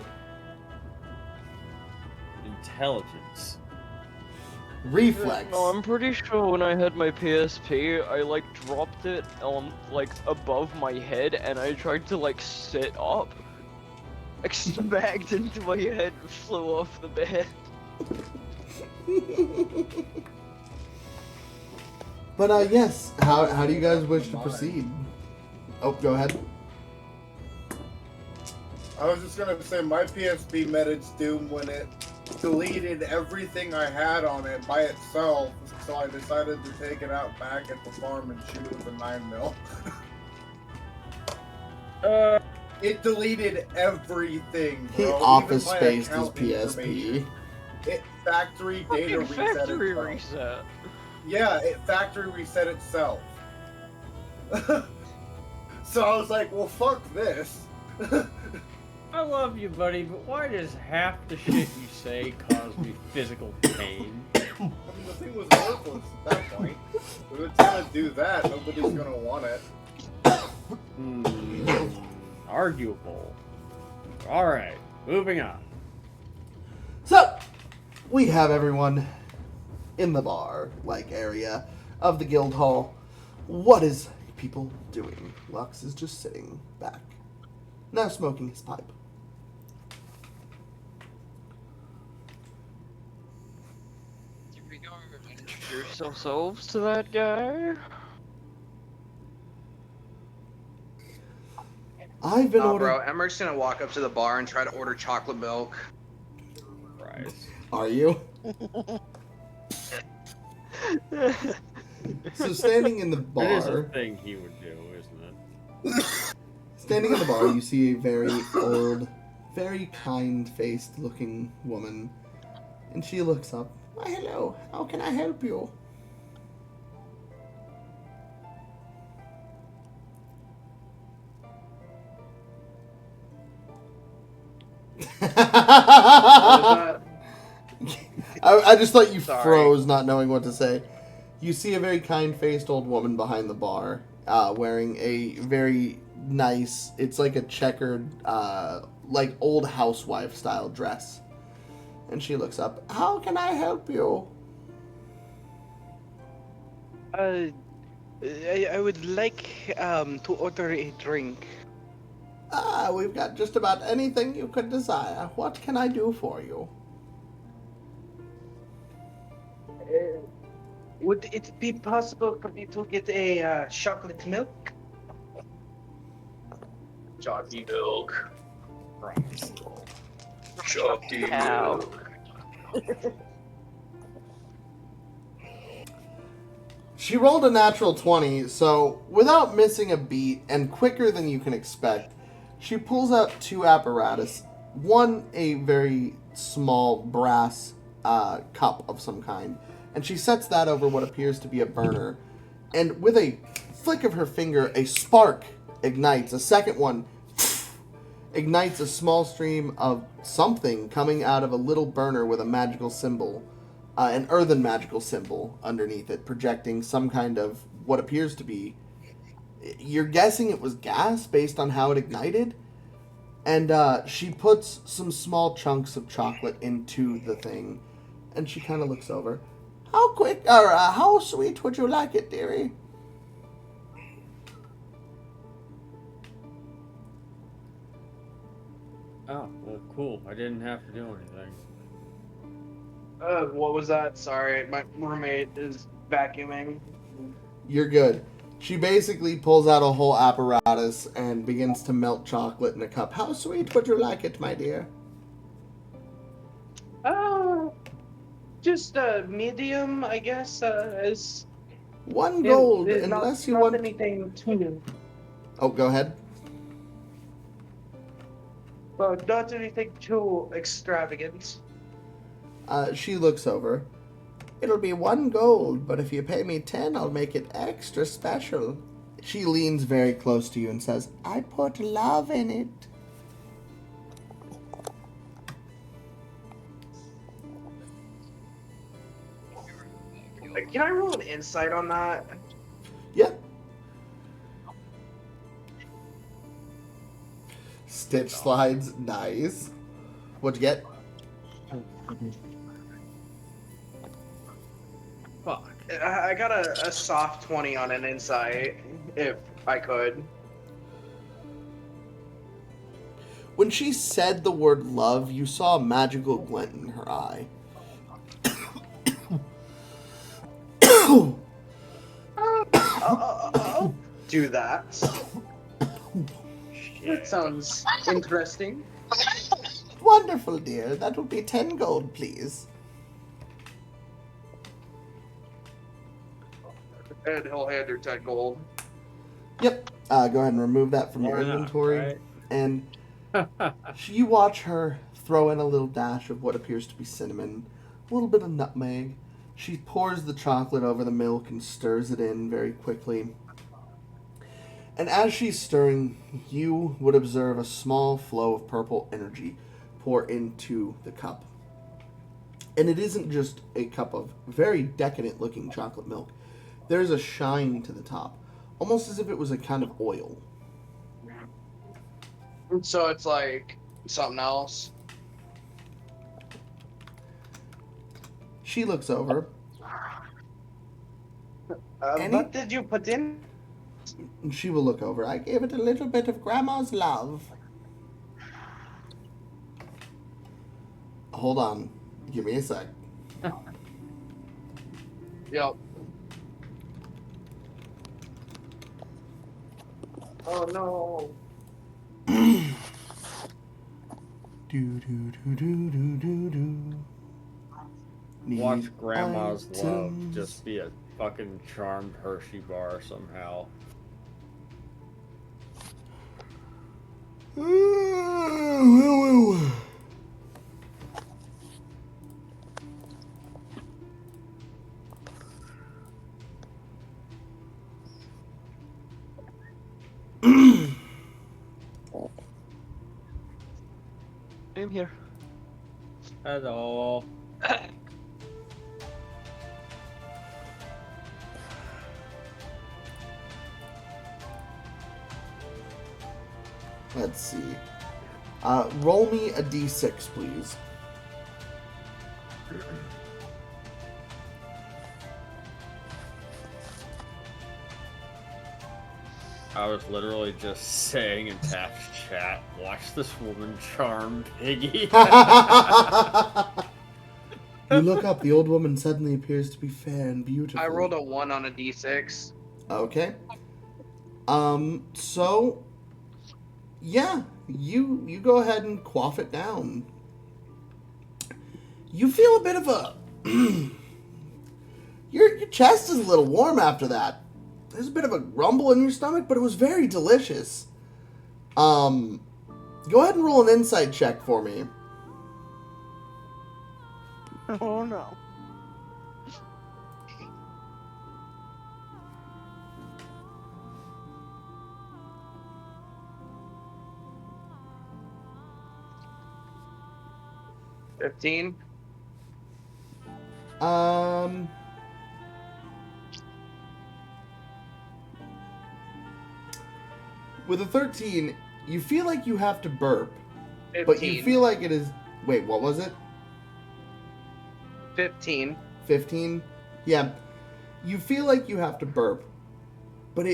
[SPEAKER 4] Intelligence.
[SPEAKER 2] Reflex.
[SPEAKER 3] No, I'm pretty sure when I had my PSP, I like dropped it on like above my head and I tried to like sit up. Like smacked into my head and flew off the bed.
[SPEAKER 2] But yes, how do you guys wish to proceed? Oh, go ahead.
[SPEAKER 6] I was just gonna say my PSP met its doom when it deleted everything I had on it by itself, so I decided to take it out back at the farm and shoot with a 9mm. It deleted everything, bro.
[SPEAKER 2] He
[SPEAKER 6] Even
[SPEAKER 2] office
[SPEAKER 6] my
[SPEAKER 2] spaced his
[SPEAKER 6] account information.
[SPEAKER 2] PSP.
[SPEAKER 6] It factory data
[SPEAKER 3] Fucking
[SPEAKER 6] reset
[SPEAKER 3] factory
[SPEAKER 6] itself.
[SPEAKER 3] reset.
[SPEAKER 6] Yeah, it factory reset itself. So I was like, well, fuck this.
[SPEAKER 4] I love you, buddy, but why does half the shit you say cause me physical pain?
[SPEAKER 6] I mean, the thing was worthless at that point. If it's gonna do that, nobody's gonna want it.
[SPEAKER 4] Arguable. Alright, moving on.
[SPEAKER 2] So, we have everyone in the bar-like area of the guild hall. What is people doing? Lux is just sitting back, now smoking his pipe.
[SPEAKER 3] Did we go introduce ourselves to that guy?
[SPEAKER 2] I've been
[SPEAKER 1] Bro,
[SPEAKER 2] ordering...
[SPEAKER 1] Emrick's gonna walk up to the bar and try to order chocolate milk.
[SPEAKER 4] Christ.
[SPEAKER 2] Are you? So standing in the
[SPEAKER 4] It is a
[SPEAKER 2] bar...
[SPEAKER 4] thing he would do, isn't it?
[SPEAKER 2] Standing in the bar, you see a very old, very kind-faced looking woman. And she looks up. Why, hello, how can I help you? I just thought you
[SPEAKER 1] Sorry.
[SPEAKER 2] froze, not knowing what to say. You see a very kind-faced old woman behind the bar, wearing a very nice, it's like a checkered, like old housewife style dress. And she looks up. How can I help you?
[SPEAKER 7] I would like to order a drink.
[SPEAKER 2] We've got just about anything you could desire. What can I do for you?
[SPEAKER 7] Would it be possible for me to get a chocolate milk?
[SPEAKER 1] Jockey milk.
[SPEAKER 4] Christ.
[SPEAKER 1] Jockey
[SPEAKER 3] Ow.
[SPEAKER 1] milk.
[SPEAKER 2] She rolled a natural 20, so without missing a beat and quicker than you can expect, she pulls out two apparatus. One, a very small brass cup of some kind, and she sets that over what appears to be a burner. And with a flick of her finger, a spark ignites. A second one ignites a small stream of something coming out of a little burner with a magical symbol. An earthen magical symbol underneath it, projecting some kind of what appears to be... You're guessing it was gas based on how it ignited? And she puts some small chunks of chocolate into the thing. And she kind of looks over. How quick, or how sweet would you like it, dearie?
[SPEAKER 4] Oh, well, cool. I didn't have to do anything.
[SPEAKER 1] What was that? Sorry, my roommate is vacuuming.
[SPEAKER 2] You're good. She basically pulls out a whole apparatus and begins to melt chocolate in a cup. How sweet would you like it, my dear?
[SPEAKER 7] Just medium, I guess. Is
[SPEAKER 2] 1 gold,
[SPEAKER 7] not
[SPEAKER 2] unless you
[SPEAKER 7] not
[SPEAKER 2] want.
[SPEAKER 7] anything too.
[SPEAKER 2] Oh, go ahead.
[SPEAKER 7] Well, not anything too extravagant.
[SPEAKER 2] She looks over. It'll be 1 gold, but if you pay me 10, I'll make it extra special. She leans very close to you and says, I put love in it.
[SPEAKER 1] Can I roll an insight on that?
[SPEAKER 2] Yeah. Stitch slides, nice. What'd you get?
[SPEAKER 4] Fuck.
[SPEAKER 1] I got a soft 20 on an insight, if I could.
[SPEAKER 2] When she said the word love, you saw a magical glint in her eye.
[SPEAKER 1] I'll do that. That sounds interesting.
[SPEAKER 2] Wonderful, dear. That will be 10 gold, please.
[SPEAKER 1] And he'll hand her 10 gold.
[SPEAKER 2] Yep. Go ahead and remove that from your
[SPEAKER 4] Why not,
[SPEAKER 2] inventory.
[SPEAKER 4] right?
[SPEAKER 2] And you watch her throw in a little dash of what appears to be cinnamon, a little bit of nutmeg. She pours the chocolate over the milk and stirs it in very quickly. And as she's stirring, you would observe a small flow of purple energy pour into the cup. And it isn't just a cup of very decadent looking chocolate milk. There's a shine to the top, almost as if it was a kind of oil.
[SPEAKER 1] So it's like something else.
[SPEAKER 2] She looks over. Any-
[SPEAKER 1] What did you put in?
[SPEAKER 2] And she will look over. I gave it a little bit of Grandma's love. Hold on. Give me a sec.
[SPEAKER 1] Yep. Oh no.
[SPEAKER 2] Do do do do do do do.
[SPEAKER 4] Watch
[SPEAKER 2] Need
[SPEAKER 4] Grandma's love
[SPEAKER 2] items.
[SPEAKER 4] just be a fucking charmed Hershey bar somehow.
[SPEAKER 3] I'm here.
[SPEAKER 4] Hello.
[SPEAKER 2] Let's see. Roll me a d6, please.
[SPEAKER 4] I was literally just saying in Tap's chat, watch this woman charm Piggy.
[SPEAKER 2] You look up, the old woman suddenly appears to be fair and beautiful.
[SPEAKER 1] I rolled a 1 on a d6.
[SPEAKER 2] Okay. So yeah, you go ahead and quaff it down. You feel a bit of a your chest is a little warm after that. There's a bit of a rumble in your stomach, but it was very delicious. Go ahead and roll an insight check for me.
[SPEAKER 5] Oh no.
[SPEAKER 1] $15.
[SPEAKER 2] With a 13, you feel like you have to burp,
[SPEAKER 1] 15.
[SPEAKER 2] but you feel like it is. Wait, what was it?
[SPEAKER 1] 15.
[SPEAKER 2] 15? Yeah. You feel like you have to burp, but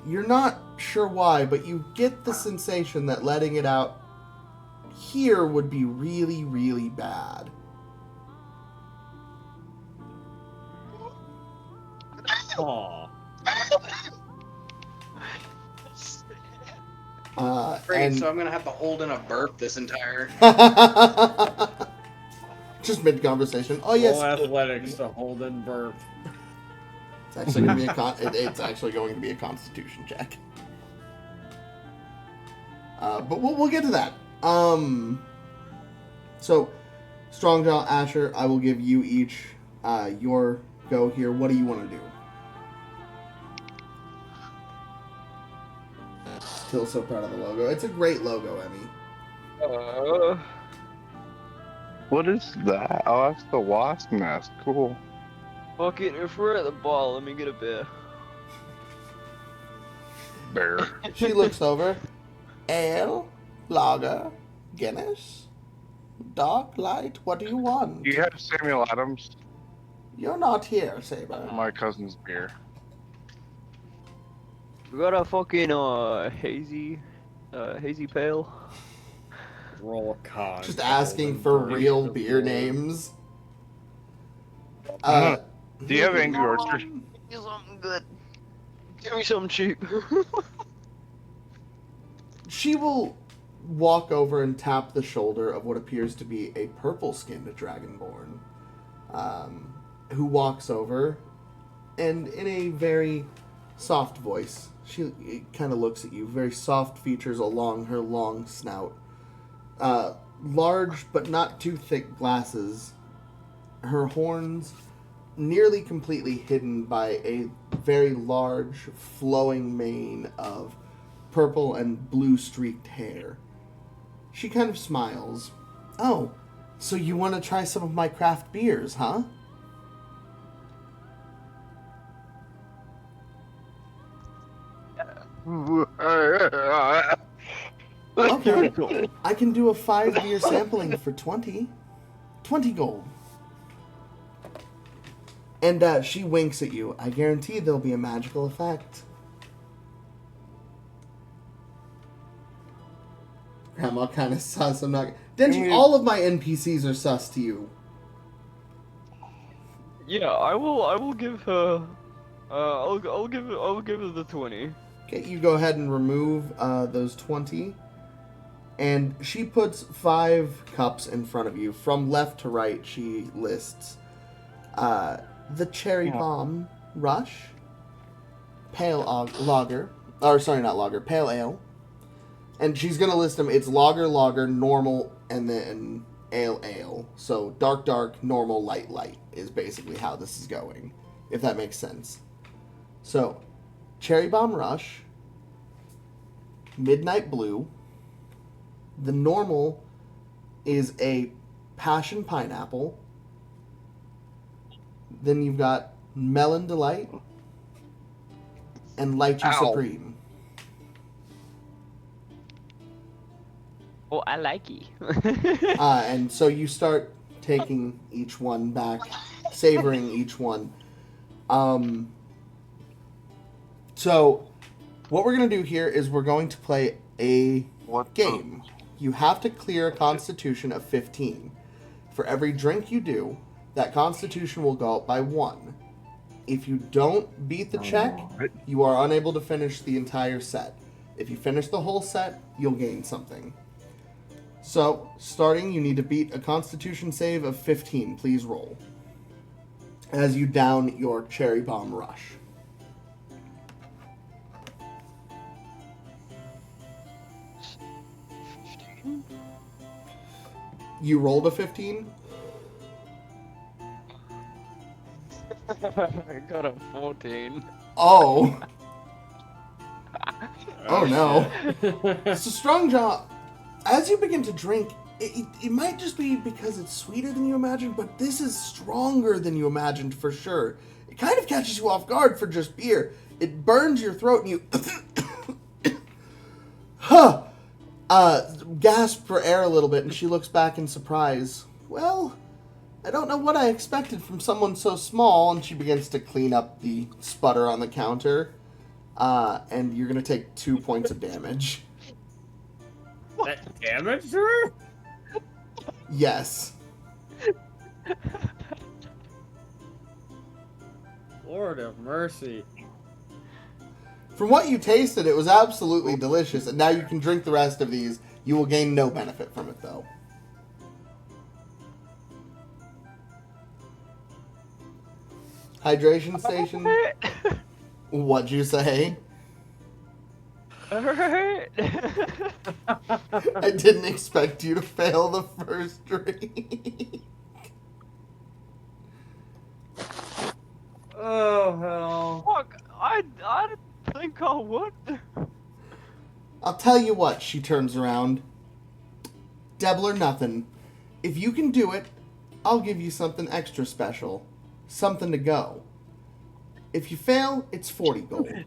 [SPEAKER 2] you're not sure why, but you get the sensation that letting it out here would be really, really bad.
[SPEAKER 4] Aw.
[SPEAKER 1] Great,
[SPEAKER 2] And
[SPEAKER 1] so I'm gonna have to hold in a burp this entire.
[SPEAKER 2] Just mid-conversation. Oh, yes.
[SPEAKER 4] Roll athletics to hold and burp.
[SPEAKER 2] It's actually going to be it's actually going to be a Constitution check. But we'll get to that. So, Strongjaw, Ascher, I will give you each your go here. What do you want to do? Still so proud of the logo. It's a great logo, Emmy.
[SPEAKER 8] What is that? Oh, that's the wasp nest. Cool.
[SPEAKER 3] Fuck it, if we're at the bar, let me get a beer.
[SPEAKER 8] Bear.
[SPEAKER 2] She looks over. Ale, lager, Guinness, dark, light, what do you want?
[SPEAKER 8] Do you have Samuel Adams?
[SPEAKER 2] You're not here, Saber.
[SPEAKER 8] My cousin's beer.
[SPEAKER 3] We got a fucking hazy pale.
[SPEAKER 4] Roll a con.
[SPEAKER 2] Just
[SPEAKER 4] to
[SPEAKER 2] asking
[SPEAKER 4] hold and
[SPEAKER 2] for
[SPEAKER 4] burp.
[SPEAKER 2] real beer names.
[SPEAKER 8] Do you have Angry Orchard?
[SPEAKER 3] Give me something good. Give me something cheap.
[SPEAKER 2] She will walk over and tap the shoulder of what appears to be a purple-skinned dragonborn, who walks over, and in a very soft voice, she kind of looks at you, very soft features along her long snout, large but not too thick glasses, her horns nearly completely hidden by a very large flowing mane of purple and blue streaked hair. She kind of smiles. Oh, so you want to try some of my craft beers, huh? Okay, I can do a 5-beer sampling for 20 gold. And she winks at you. I guarantee there'll be a magical effect. Grandma kind of sus. I'm not. Denji, all of my NPCs are sus to you.
[SPEAKER 3] Yeah, I will give her. I'll give her the 20.
[SPEAKER 2] Okay, you go ahead and remove those 20. And she puts 5 cups in front of you. From left to right, she lists the Cherry Bomb Rush, Pale Lager, or sorry, not Lager, Pale Ale. And she's going to list them. It's Lager, Normal, and then Ale. So dark, normal, light is basically how this is going, if that makes sense. So, Cherry Bomb Rush, Midnight Blue. The normal is a Passion Pineapple. Then you've got Melon Delight and Lychee Supreme.
[SPEAKER 3] Oh, I like it.
[SPEAKER 2] And so you start taking each one back, savoring each one. So what we're going to do here is we're going to play a game. You have to clear a constitution of 15. For every drink you do, that constitution will go up by 1. If you don't beat the check, you are unable to finish the entire set. If you finish the whole set, you'll gain something. So, starting, you need to beat a constitution save of 15. Please roll. As you down your Cherry Bomb Rush. You rolled a 15?
[SPEAKER 3] I got a 14.
[SPEAKER 2] Oh. Oh no. So Strongjaw, as you begin to drink, it might just be because it's sweeter than you imagined, but this is stronger than you imagined for sure. It kind of catches you off guard for just beer. It burns your throat and you gasp for air a little bit, and she looks back in surprise. Well, I don't know what I expected from someone so small, and she begins to clean up the sputter on the counter. And you're going to take 2 points of damage.
[SPEAKER 4] That damaged her?
[SPEAKER 2] Yes.
[SPEAKER 4] Lord of mercy.
[SPEAKER 2] From what you tasted, it was absolutely delicious, and now you can drink the rest of these. You will gain no benefit from it, though. Hydration station? What'd you say?
[SPEAKER 3] Alright.
[SPEAKER 2] I didn't expect you to fail the first drink.
[SPEAKER 4] Oh hell.
[SPEAKER 3] Fuck, I didn't think I would.
[SPEAKER 2] I'll tell you what, she turns around. Devil or nothing. If you can do it, I'll give you something extra special. Something to go. If you fail, it's 40 gold.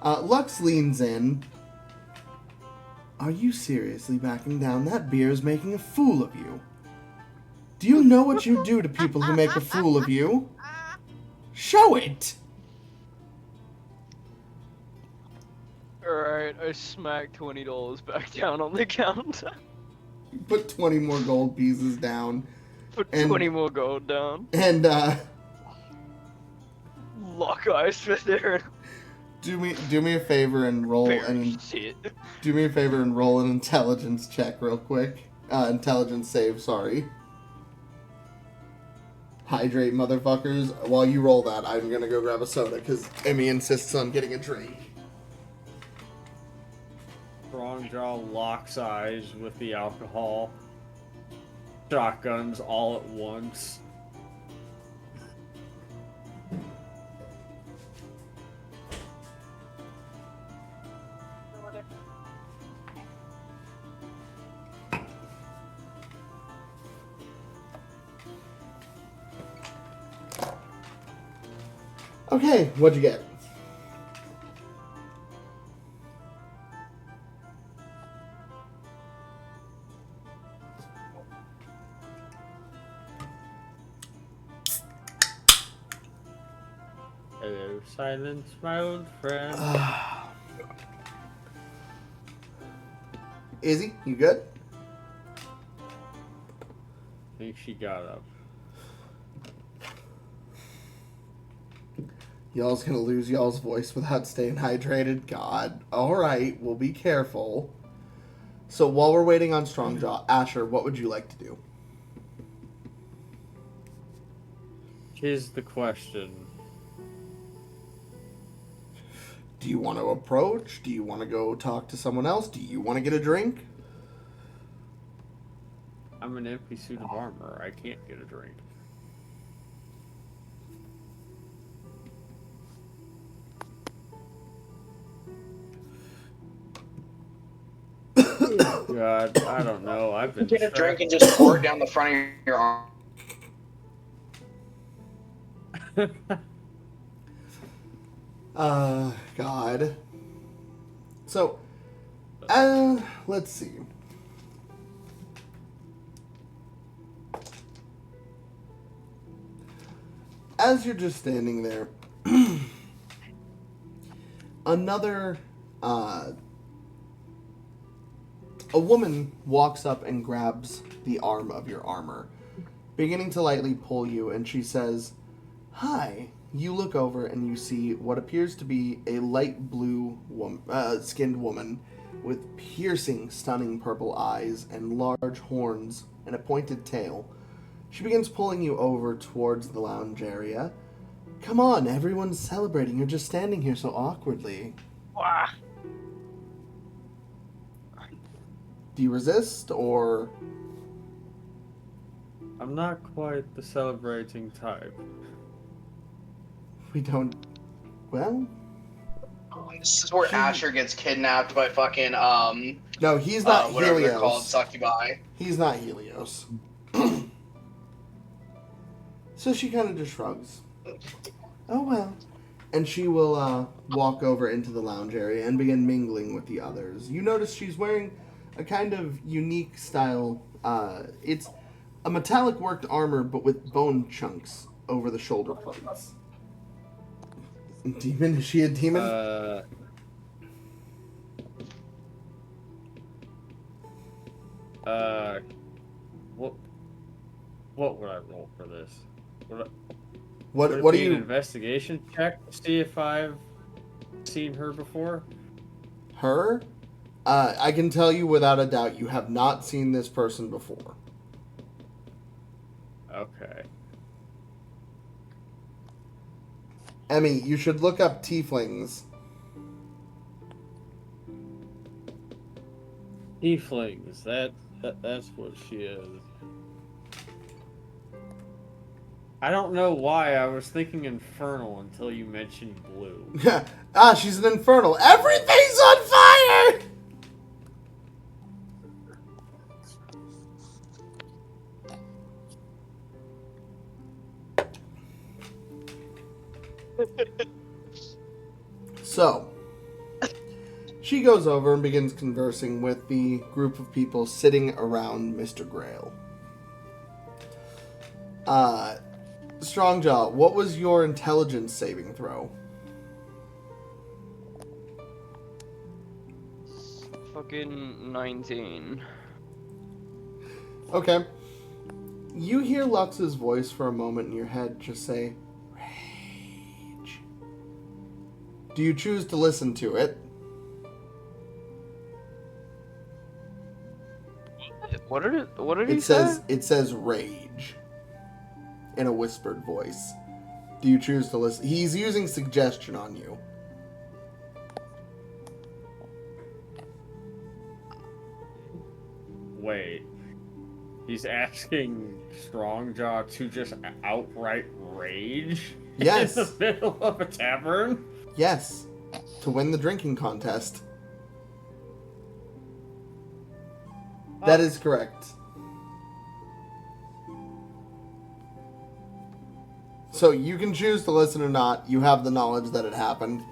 [SPEAKER 2] Lux leans in. Are you seriously backing down? That beer is making a fool of you. Do you know what you do to people who make a fool of you? Show it!
[SPEAKER 3] Alright, I smacked $20 back down on the counter.
[SPEAKER 2] You put 20 more gold pieces down.
[SPEAKER 3] Put
[SPEAKER 2] And-
[SPEAKER 3] 20 more gold down.
[SPEAKER 2] And,
[SPEAKER 3] Lock eyes for there.
[SPEAKER 2] do me a favor and roll an
[SPEAKER 3] Shit.
[SPEAKER 2] do me a favor and roll an intelligence check real quick. Intelligence save, sorry. Hydrate, motherfuckers. While you roll that, I'm gonna go grab a soda, because Emmy insists on getting a drink.
[SPEAKER 4] Strongjaw locks eyes with the alcohol. Shotguns all at once.
[SPEAKER 2] Okay, what'd you get?
[SPEAKER 4] Hello, silence, my old friend.
[SPEAKER 2] Izzy, you good?
[SPEAKER 4] I think she got up.
[SPEAKER 2] Y'all's gonna lose y'all's voice without staying hydrated. God. Alright, we'll be careful. So while we're waiting on Strongjaw, Ascher, what would you like to do?
[SPEAKER 4] Here's the question.
[SPEAKER 2] Do you want to approach? Do you want to go talk to someone else? Do you want to get a drink?
[SPEAKER 4] I'm an empty suit of armor. I can't get a drink. God, I don't know. I've been
[SPEAKER 1] Get a drink and just pour it down the front of your arm.
[SPEAKER 2] God. So, let's see. As you're just standing there, another, a woman walks up and grabs the arm of your armor, beginning to lightly pull you, and she says, "Hi." You look over and you see what appears to be a light blue skinned woman with piercing, stunning purple eyes and large horns and a pointed tail. She begins pulling you over towards the lounge area. Come on, everyone's celebrating. You're just standing here so awkwardly.
[SPEAKER 3] Wah.
[SPEAKER 2] Do you resist, or...
[SPEAKER 4] I'm not quite the celebrating type.
[SPEAKER 2] We don't... Well...
[SPEAKER 1] This is where Ascher gets kidnapped by fucking,
[SPEAKER 2] No, he's not
[SPEAKER 1] whatever
[SPEAKER 2] Helios.
[SPEAKER 1] they're called, succubi.
[SPEAKER 2] He's not Helios. So she kind of just shrugs. Oh well. And she will walk over into the lounge area and begin mingling with the others. You notice she's wearing a kind of unique style. It's a metallic worked armor, but with bone chunks over the shoulder plates. Demon? Is she a demon?
[SPEAKER 4] What would I roll for this?
[SPEAKER 2] What
[SPEAKER 4] Would
[SPEAKER 2] do
[SPEAKER 4] it be
[SPEAKER 2] you...
[SPEAKER 4] an investigation check to see if I've seen her before?
[SPEAKER 2] Her? I can tell you without a doubt you have not seen this person before.
[SPEAKER 4] Okay.
[SPEAKER 2] Emmy, you should look up tieflings.
[SPEAKER 4] Tieflings, that's what she is. I don't know why I was thinking infernal until you mentioned blue.
[SPEAKER 2] She's an infernal. Everything's on fire! So, she goes over and begins conversing with the group of people sitting around Mr. Grail. Strongjaw, what was your intelligence saving throw?
[SPEAKER 3] Fucking 19.
[SPEAKER 2] Okay. You hear Lux's voice for a moment in your head just say, rage. Do you choose to listen to it?
[SPEAKER 3] What did he say?
[SPEAKER 2] It says rage in a whispered voice. Do you choose to listen? He's using suggestion on you.
[SPEAKER 4] Wait. He's asking Strongjaw to just outright rage?
[SPEAKER 2] Yes.
[SPEAKER 4] In the middle of a tavern?
[SPEAKER 2] Yes. To win the drinking contest. That is correct. So you can choose to listen or not. You have the knowledge that it happened.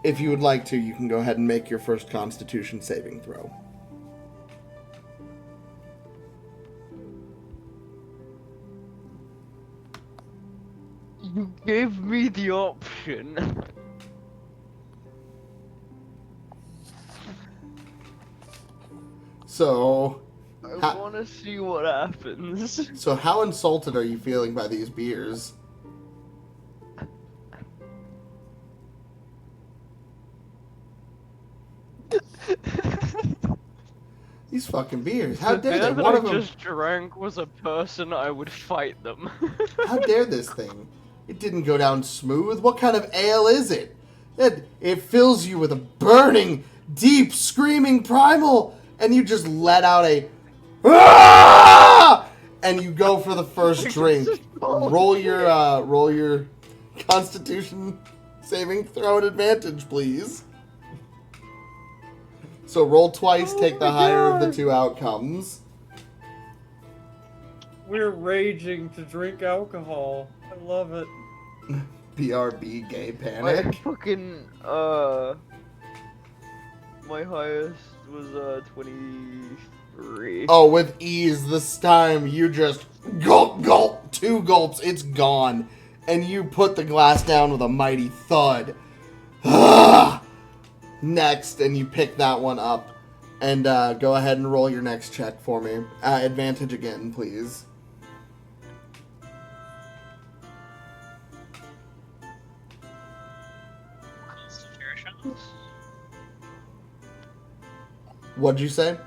[SPEAKER 2] If you would like to, you can go ahead and make your first Constitution saving throw.
[SPEAKER 3] You gave me the option.
[SPEAKER 2] So,
[SPEAKER 3] I want to see what happens.
[SPEAKER 2] so how insulted are you feeling by these beers? These fucking beers. How dare they?
[SPEAKER 3] The
[SPEAKER 2] One
[SPEAKER 3] beer
[SPEAKER 2] of
[SPEAKER 3] that I
[SPEAKER 2] them.
[SPEAKER 3] just drank was a person, I would fight them.
[SPEAKER 2] How dare this thing? It didn't go down smooth. What kind of ale is it? It fills you with a burning, deep, screaming primal, and you just let out a "Ah!" and you go for the first drink. Roll your Constitution saving throw at advantage, please. So roll twice, take the higher of the two outcomes.
[SPEAKER 4] We're raging to drink alcohol. I love it.
[SPEAKER 2] BRB gay
[SPEAKER 3] My
[SPEAKER 2] panic.
[SPEAKER 3] fucking, my highest was, 23.
[SPEAKER 2] Oh, with ease this time, you just gulp, gulp, 2 gulps, it's gone. And you put the glass down with a mighty thud. Ah! Next, and you pick that one up. And go ahead and roll your next check for me. Advantage again, please.
[SPEAKER 3] Constitution?
[SPEAKER 2] What'd you say?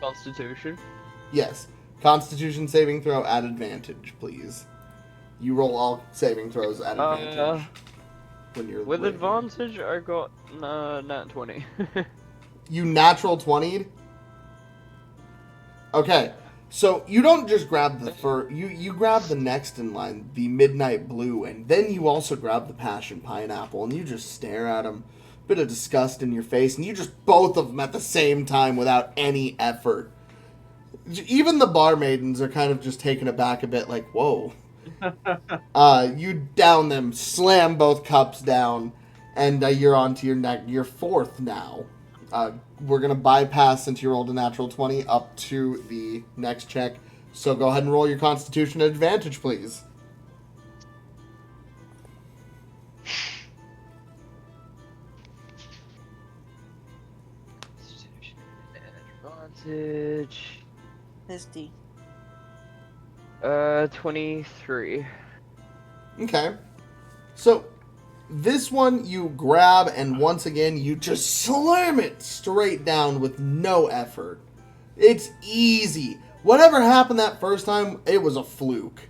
[SPEAKER 3] Constitution.
[SPEAKER 2] Yes. Constitution saving throw at advantage, please. You roll all saving throws at advantage. When you're
[SPEAKER 3] With
[SPEAKER 2] ready.
[SPEAKER 3] advantage, I got nat 20.
[SPEAKER 2] You natural 20'd? Okay. So you don't just grab the you grab the next in line, the midnight blue, and then you also grab the passion pineapple, and you just stare at them. Bit of disgust in your face, and you just both of them at the same time without any effort. Even the bar maidens are kind of just taken aback a bit, like, whoa. You down them, slam both cups down, and you're on to your fourth now. We're going to bypass, since you rolled a natural 20, up to the next check. So go ahead and roll your Constitution at advantage, please.
[SPEAKER 3] Advantage.
[SPEAKER 5] Misty.
[SPEAKER 3] 23.
[SPEAKER 2] Okay. So, this one you grab and once again you just slam it straight down with no effort. It's easy. Whatever happened that first time, it was a fluke.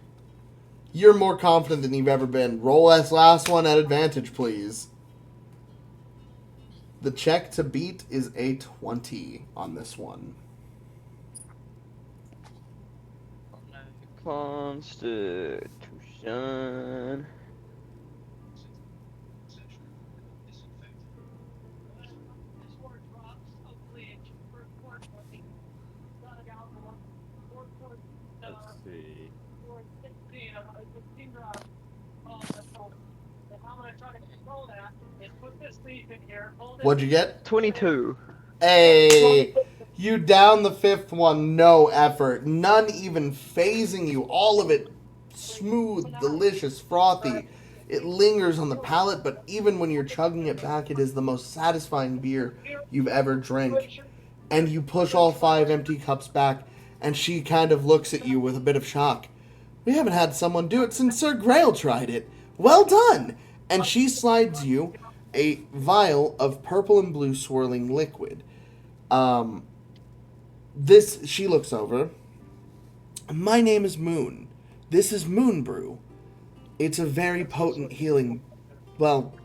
[SPEAKER 2] You're more confident than you've ever been. Roll this last one at advantage, please. The check to beat is a 20 on this one.
[SPEAKER 3] Constitution.
[SPEAKER 4] Let's see.
[SPEAKER 2] What'd you get?
[SPEAKER 3] 22.
[SPEAKER 2] Hey, you down the fifth one, no effort. None even phasing you. All of it smooth, delicious, frothy. It lingers on the palate, but even when you're chugging it back, it is the most satisfying beer you've ever drank. And you push all 5 empty cups back, and she kind of looks at you with a bit of shock. We haven't had someone do it since Sir Grail tried it. Well done! And she slides you a vial of purple and blue swirling liquid. She looks over. My name is Moon. This is Moon Brew. It's a very potent healing,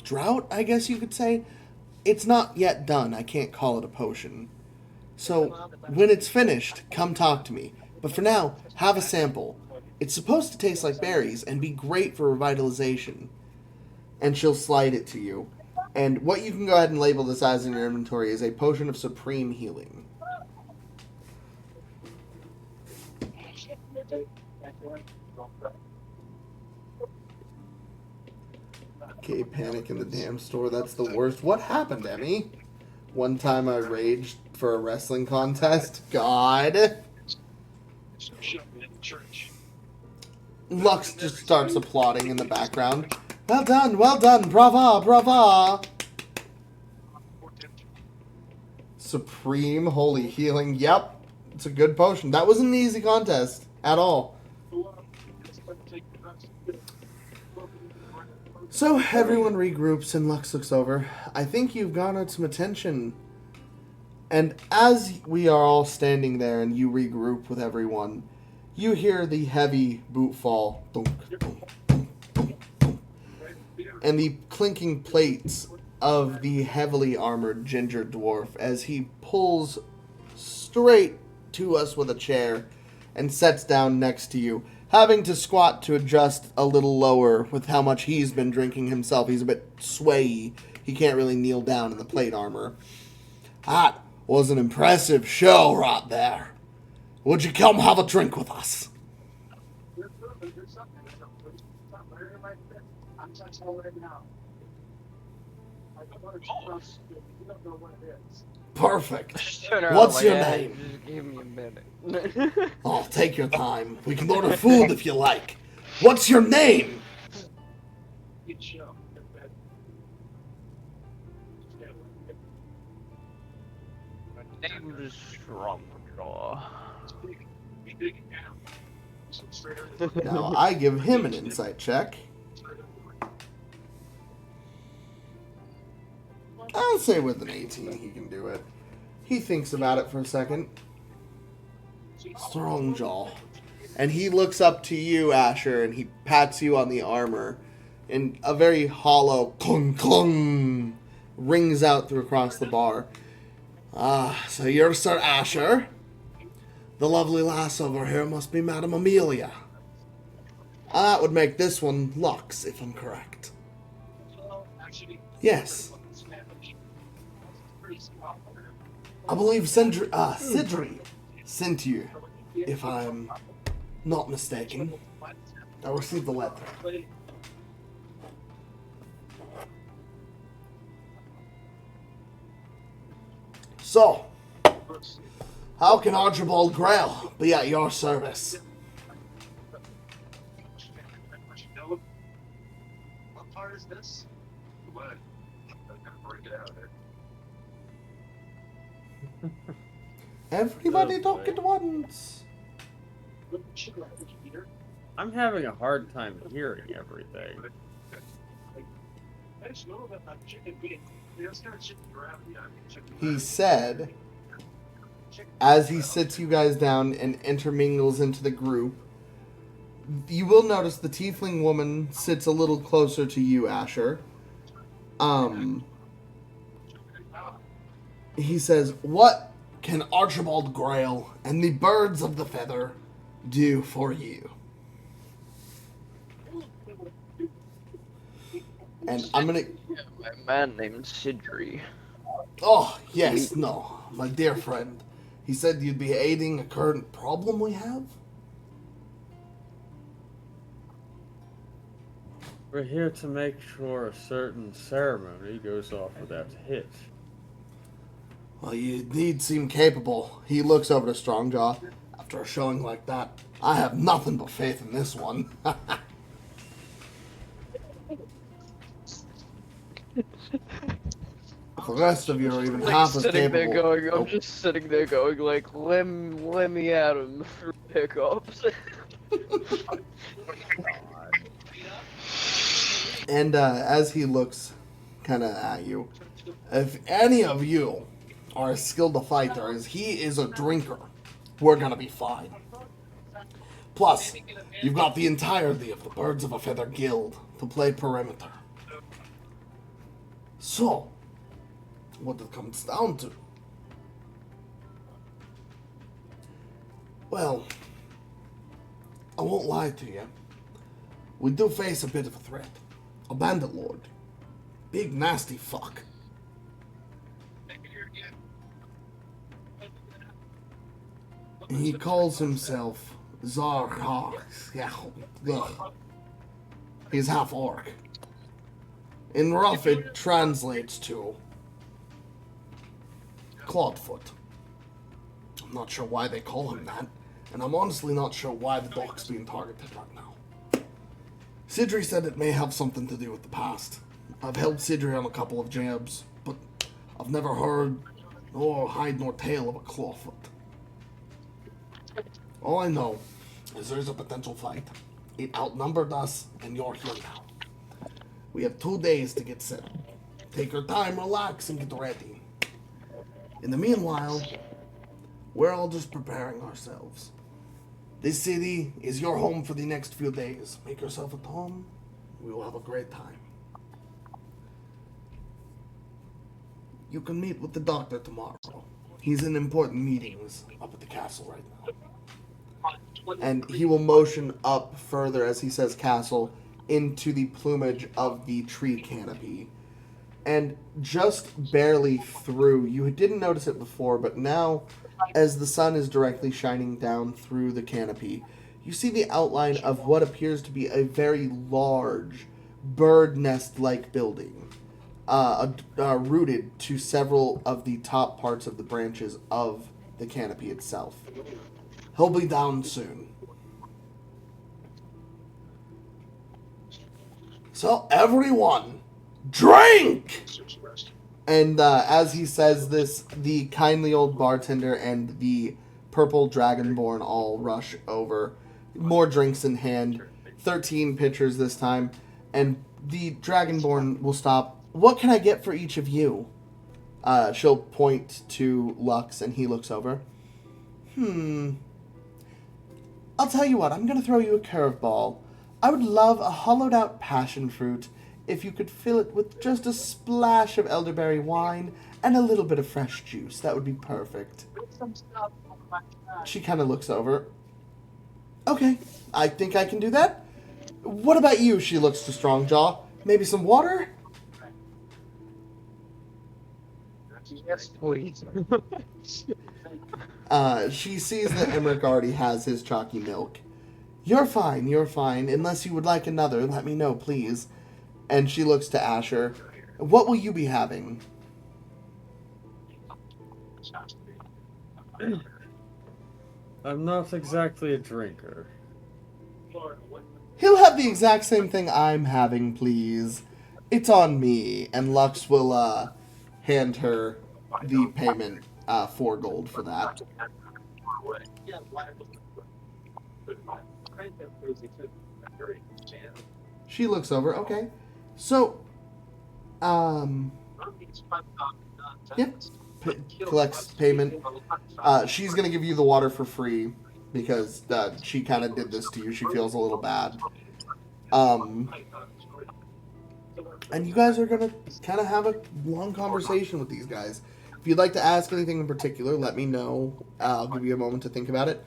[SPEAKER 2] drought, I guess you could say. It's not yet done. I can't call it a potion. So, when it's finished, come talk to me. But for now, have a sample. It's supposed to taste like berries and be great for revitalization. And she'll slide it to you. And what you can go ahead and label this as in your inventory is a potion of supreme healing. Okay, panic in the damn store. That's the worst. What happened, Emmy? One time I raged for a wrestling contest. God. Lux just starts applauding in the background. Well done, brava, brava. Supreme holy healing. Yep, it's a good potion. That wasn't an easy contest at all. So everyone regroups and Lux looks over. I think you've garnered some attention. And as we are all standing there and you regroup with everyone, you hear the heavy boot fall. Dunk, dunk, dunk, dunk, dunk, and the clinking plates of the heavily armored ginger dwarf as he pulls straight to us with a chair and sets down next to you, having to squat to adjust a little lower with how much he's been drinking himself. He's a bit swayy. He can't really kneel down in the plate armor. That was an impressive show right there. Would you come have a drink with us? Perfect. What's your name?
[SPEAKER 3] Just give me a minute.
[SPEAKER 2] Oh, take your time. We can order food if you like. What's your name?
[SPEAKER 3] Name is Strongjaw.
[SPEAKER 2] Now, I give him an insight check. I'll say with an 18 he can do it. He thinks about it for a second. Strongjaw. And he looks up to you, Ascher, and he pats you on the armor. And a very hollow clung clung rings out through across the bar. Ah, so you're Sir Ascher. The lovely lass over here must be Madame Amelia. That would make this one Lux, if I'm correct. Yes. I believe Sidri sent you, if I'm not mistaken. I received the letter. So, how can Archibald Grail be at your service?
[SPEAKER 9] What part is this? What? I'm gonna break it out there.
[SPEAKER 2] Everybody talk at once.
[SPEAKER 4] I'm having a hard time hearing everything.
[SPEAKER 2] He said, as he sits you guys down and intermingles into the group, you will notice the tiefling woman sits a little closer to you, Ascher. He says, "What can Archibald Grail and the birds of the feather do for you?" And I'm gonna...
[SPEAKER 3] My man named Sidri.
[SPEAKER 2] Oh, yes, no, my dear friend. He said you'd be aiding a current problem we have?
[SPEAKER 4] We're here to make sure a certain ceremony goes off without a hitch.
[SPEAKER 2] Well, you indeed seem capable. He looks over to Strongjaw. After a showing like that, I have nothing but faith in this one. The rest of you are even half as
[SPEAKER 3] sitting
[SPEAKER 2] capable.
[SPEAKER 3] there going, I'm just sitting there going like, let me at him through pickups.
[SPEAKER 2] And as he looks kind of at you, if any of you are as skilled a fighter as he is a drinker, we're gonna be fine. Plus, you've got the entirety of the Birds of a Feather Guild to play perimeter. So, what it comes down to? Well, I won't lie to you. We do face a bit of a threat. A bandit lord. Big nasty fuck. He calls himself Zarha. He's half orc. In rough, it translates to Clawfoot. I'm not sure why they call him that, and I'm honestly not sure why the dock's being targeted right now. Sidri said it may have something to do with the past. I've held Sidri on a couple of jabs, but I've never heard nor hide nor tail of a Clawfoot. All I know is there's a potential fight. It outnumbered us, and you're here now. We have 2 days to get set. Take your time, relax, and get ready. In the meanwhile, we're all just preparing ourselves. This city is your home for the next few days. Make yourself at home. We will have a great time. You can meet with the doctor tomorrow. He's in important meetings up at the castle right now. And he will motion up further as he says castle into the plumage of the tree canopy. And just barely through, you didn't notice it before, but now as the sun is directly shining down through the canopy, you see the outline of what appears to be a very large bird nest-like building, rooted to several of the top parts of the branches of the canopy itself. He'll be down soon. So everyone, drink! And as he says this, the kindly old bartender and the purple dragonborn all rush over. More drinks in hand. 13 pitchers this time. And the dragonborn will stop. What can I get for each of you? She'll point to Lux, and he looks over. I'll tell you what, I'm going to throw you a curveball. I would love a hollowed out passion fruit if you could fill it with just a splash of elderberry wine and a little bit of fresh juice. That would be perfect. She kind of looks over. Okay, I think I can do that. What about you? She looks to Strongjaw. Maybe some water?
[SPEAKER 3] Yes, please.
[SPEAKER 2] She sees that Emrick already has his chalky milk. You're fine. Unless you would like another, let me know, please. And she looks to Ascher. What will you be having?
[SPEAKER 4] I'm not exactly a drinker.
[SPEAKER 2] He'll have the exact same thing I'm having, please. It's on me. And Lux will, hand her the payment, 4 gold for that. She looks over. Okay. So, yeah, collects payment. She's gonna give you the water for free because she kind of did this to you. She feels a little bad. And you guys are gonna kind of have a long conversation with these guys. If you'd like to ask anything in particular, let me know. I'll give you a moment to think about it.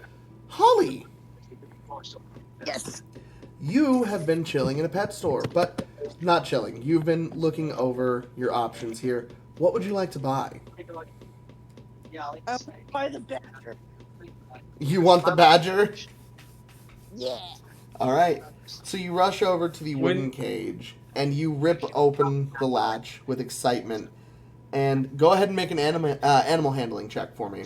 [SPEAKER 2] Holly,
[SPEAKER 5] Yes.
[SPEAKER 2] you have been chilling in a pet store, but not chilling. You've been looking over your options here. What would you like to buy?
[SPEAKER 5] Buy the badger.
[SPEAKER 2] You want the badger?
[SPEAKER 5] Yeah.
[SPEAKER 2] All right. So you rush over to the wooden cage and you rip open the latch with excitement. And go ahead and make an animal handling check for me.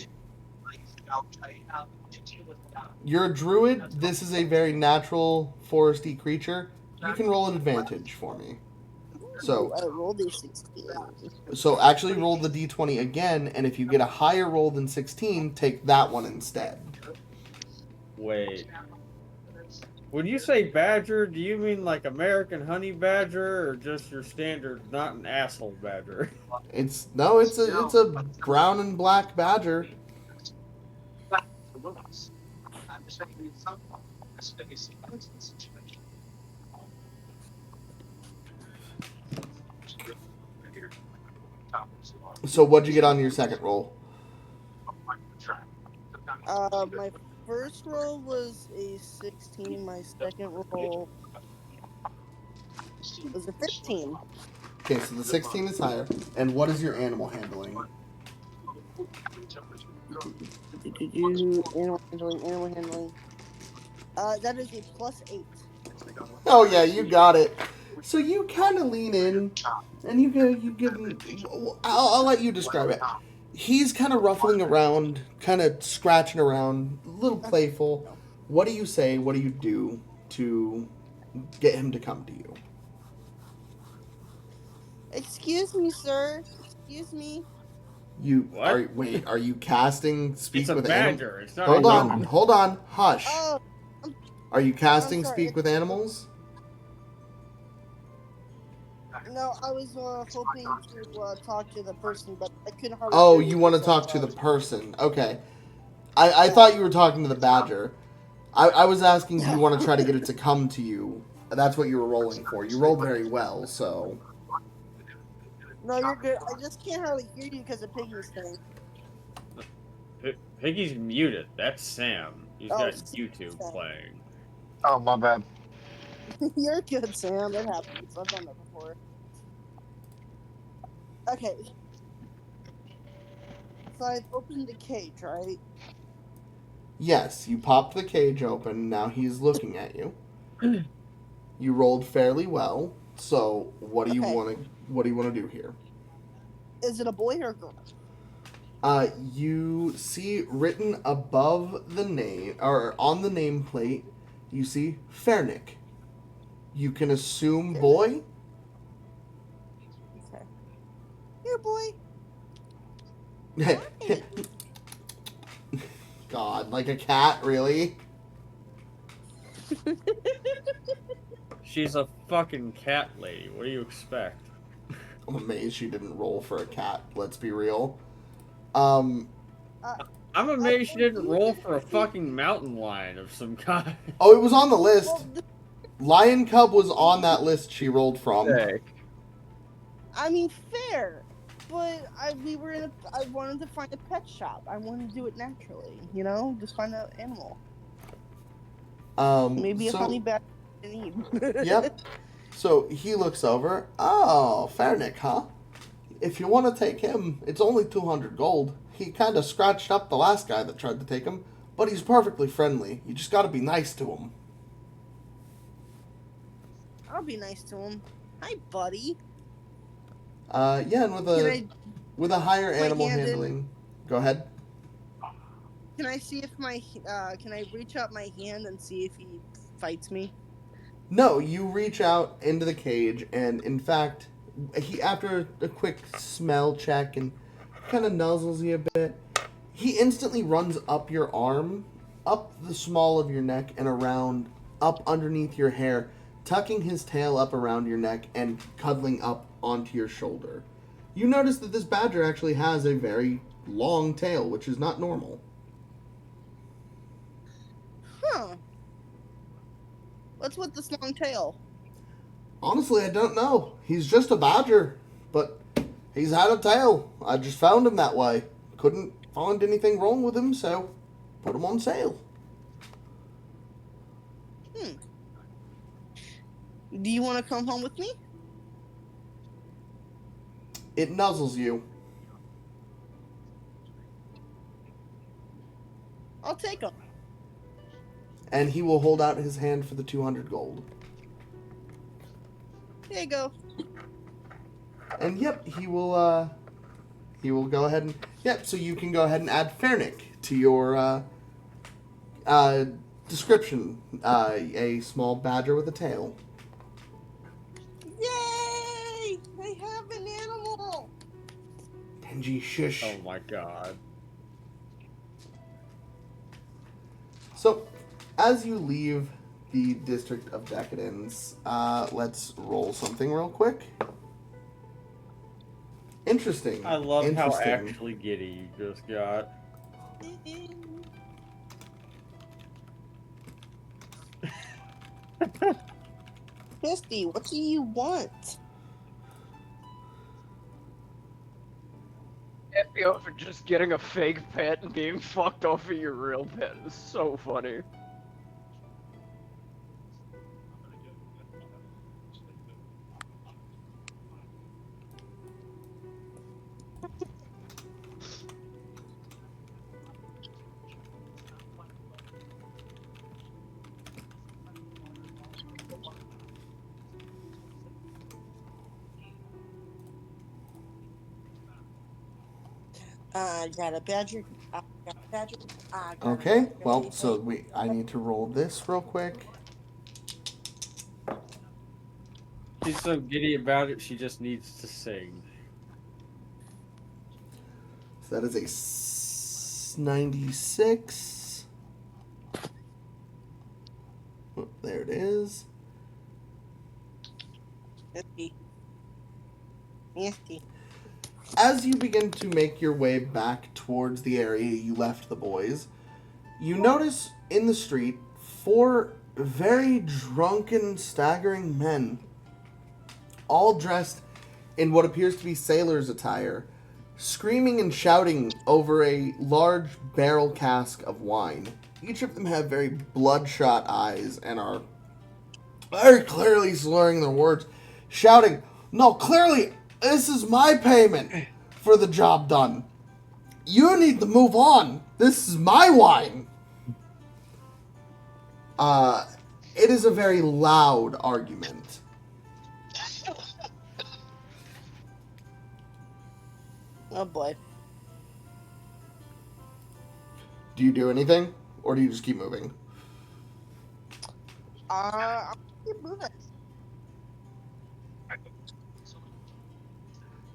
[SPEAKER 2] You're a druid. This is a very natural foresty creature. You can roll an advantage for me. So
[SPEAKER 5] I rolled a 16.
[SPEAKER 2] So actually roll the d20 again, and if you get a higher roll than 16, take that one instead.
[SPEAKER 4] Wait. When you say badger, do you mean like American honey badger, or just your standard, not an asshole badger?
[SPEAKER 2] It's a brown and black badger. So what'd you get on your second roll?
[SPEAKER 5] My first roll was a 16. My second roll was a 15.
[SPEAKER 2] Okay, so the 16 is higher. And what is your animal handling?
[SPEAKER 5] Animal handling. That is a +8.
[SPEAKER 2] Oh yeah, you got it. So you kind of lean in, and you give him. I'll let you describe it. He's kind of ruffling around, kind of scratching around, a little playful. What do you say? What do you do to get him to come to you?
[SPEAKER 5] Excuse me, sir. Excuse me.
[SPEAKER 2] Are you casting speak
[SPEAKER 4] It's a
[SPEAKER 2] with
[SPEAKER 4] badger.
[SPEAKER 2] animals?
[SPEAKER 4] It's not
[SPEAKER 2] Hold on, hush.
[SPEAKER 5] Oh,
[SPEAKER 2] Are you casting
[SPEAKER 5] sorry.
[SPEAKER 2] speak with animals?
[SPEAKER 5] no, I was hoping to talk to the person, but I couldn't hardly.
[SPEAKER 2] Oh,
[SPEAKER 5] hear
[SPEAKER 2] you want to talk to the person. Okay. I thought you were talking to the badger. I was asking, do you want to try to get it to come to you? That's what you were rolling for. You rolled very well, so.
[SPEAKER 5] No, you're good. I just can't hardly hear you because of Piggy's thing.
[SPEAKER 4] Piggy's muted. That's Sam. He's got YouTube
[SPEAKER 5] Sam.
[SPEAKER 4] playing.
[SPEAKER 8] Oh, my bad.
[SPEAKER 5] You're good, Sam. It happens. I've done that before. Okay. So I've opened the cage, right?
[SPEAKER 2] Yes, you popped the cage open. Now he's looking at you. You rolled fairly well. So what do you want to do here?
[SPEAKER 5] Is it a boy or a girl?
[SPEAKER 2] You see written above the name or on the nameplate, you see Fairnick. You can assume boy.
[SPEAKER 5] Okay. Here, boy.
[SPEAKER 2] God, like a cat, really?
[SPEAKER 4] She's a fucking cat lady. What do you expect?
[SPEAKER 2] I'm amazed she didn't roll for a cat. Let's be real.
[SPEAKER 4] I'm amazed she didn't roll for a fucking mountain lion of some kind.
[SPEAKER 2] Oh, it was on the list. Lion Cub was on that list she rolled from.
[SPEAKER 5] I mean, fair. But I wanted to find a pet shop. I wanted to do it naturally, you know? Just find an animal. Maybe a honey badger I need.
[SPEAKER 2] Yep. So he looks over. Oh, Fairnick, huh? If you want to take him, it's only 200 gold. He kind of scratched up the last guy that tried to take him, but he's perfectly friendly. You just got to be nice to him.
[SPEAKER 5] I'll be nice to him. Hi, buddy.
[SPEAKER 2] Yeah, and with a higher animal handling. Go ahead.
[SPEAKER 5] Can I see if can I reach out my hand and see if he fights me?
[SPEAKER 2] No, you reach out into the cage, and in fact, he after a quick smell check and kind of nuzzles you a bit, he instantly runs up your arm, up the small of your neck, and around up underneath your hair, tucking his tail up around your neck and cuddling up onto your shoulder. You notice that this badger actually has a very long tail, which is not normal.
[SPEAKER 5] Huh. What's with this long tail?
[SPEAKER 2] Honestly, I don't know. He's just a badger, but he's had a tail. I just found him that way. Couldn't find anything wrong with him, so put him on sale.
[SPEAKER 5] Do you want to come home with me?
[SPEAKER 2] It nuzzles you.
[SPEAKER 5] I'll take him.
[SPEAKER 2] And he will hold out his hand for the 200 gold.
[SPEAKER 5] There you go.
[SPEAKER 2] And yep, he will go ahead and... Yep, so you can go ahead and add Fernick to your description. A small badger with a tail.
[SPEAKER 5] Yay! I have an animal!
[SPEAKER 2] Benji, shush.
[SPEAKER 4] Oh my god.
[SPEAKER 2] So, as you leave the District of Decadence, let's roll something real quick. Interesting.
[SPEAKER 4] I love how
[SPEAKER 2] Interesting.
[SPEAKER 4] actually giddy you just got.
[SPEAKER 5] Misty, what do you want?
[SPEAKER 3] Happy for just getting a fake pet and being fucked off of your real pet is so funny.
[SPEAKER 5] I got a badger. I got a badger.
[SPEAKER 2] Okay, well, so I need to roll this real quick.
[SPEAKER 4] She's so giddy about it, she just needs to sing.
[SPEAKER 2] So that is a 96. Oh, there it is.
[SPEAKER 5] Misty. Misty.
[SPEAKER 2] As you begin to make your way back towards the area you left the boys, you notice in the street 4 very drunken, staggering men, all dressed in what appears to be sailor's attire, screaming and shouting over a large barrel cask of wine. Each of them have very bloodshot eyes and are very clearly slurring their words, shouting, "No, clearly, this is my payment for the job done. You need to move on. This is my wine." It is a very loud argument.
[SPEAKER 5] Oh boy.
[SPEAKER 2] Do you do anything, or do you just keep moving?
[SPEAKER 5] I'll keep moving.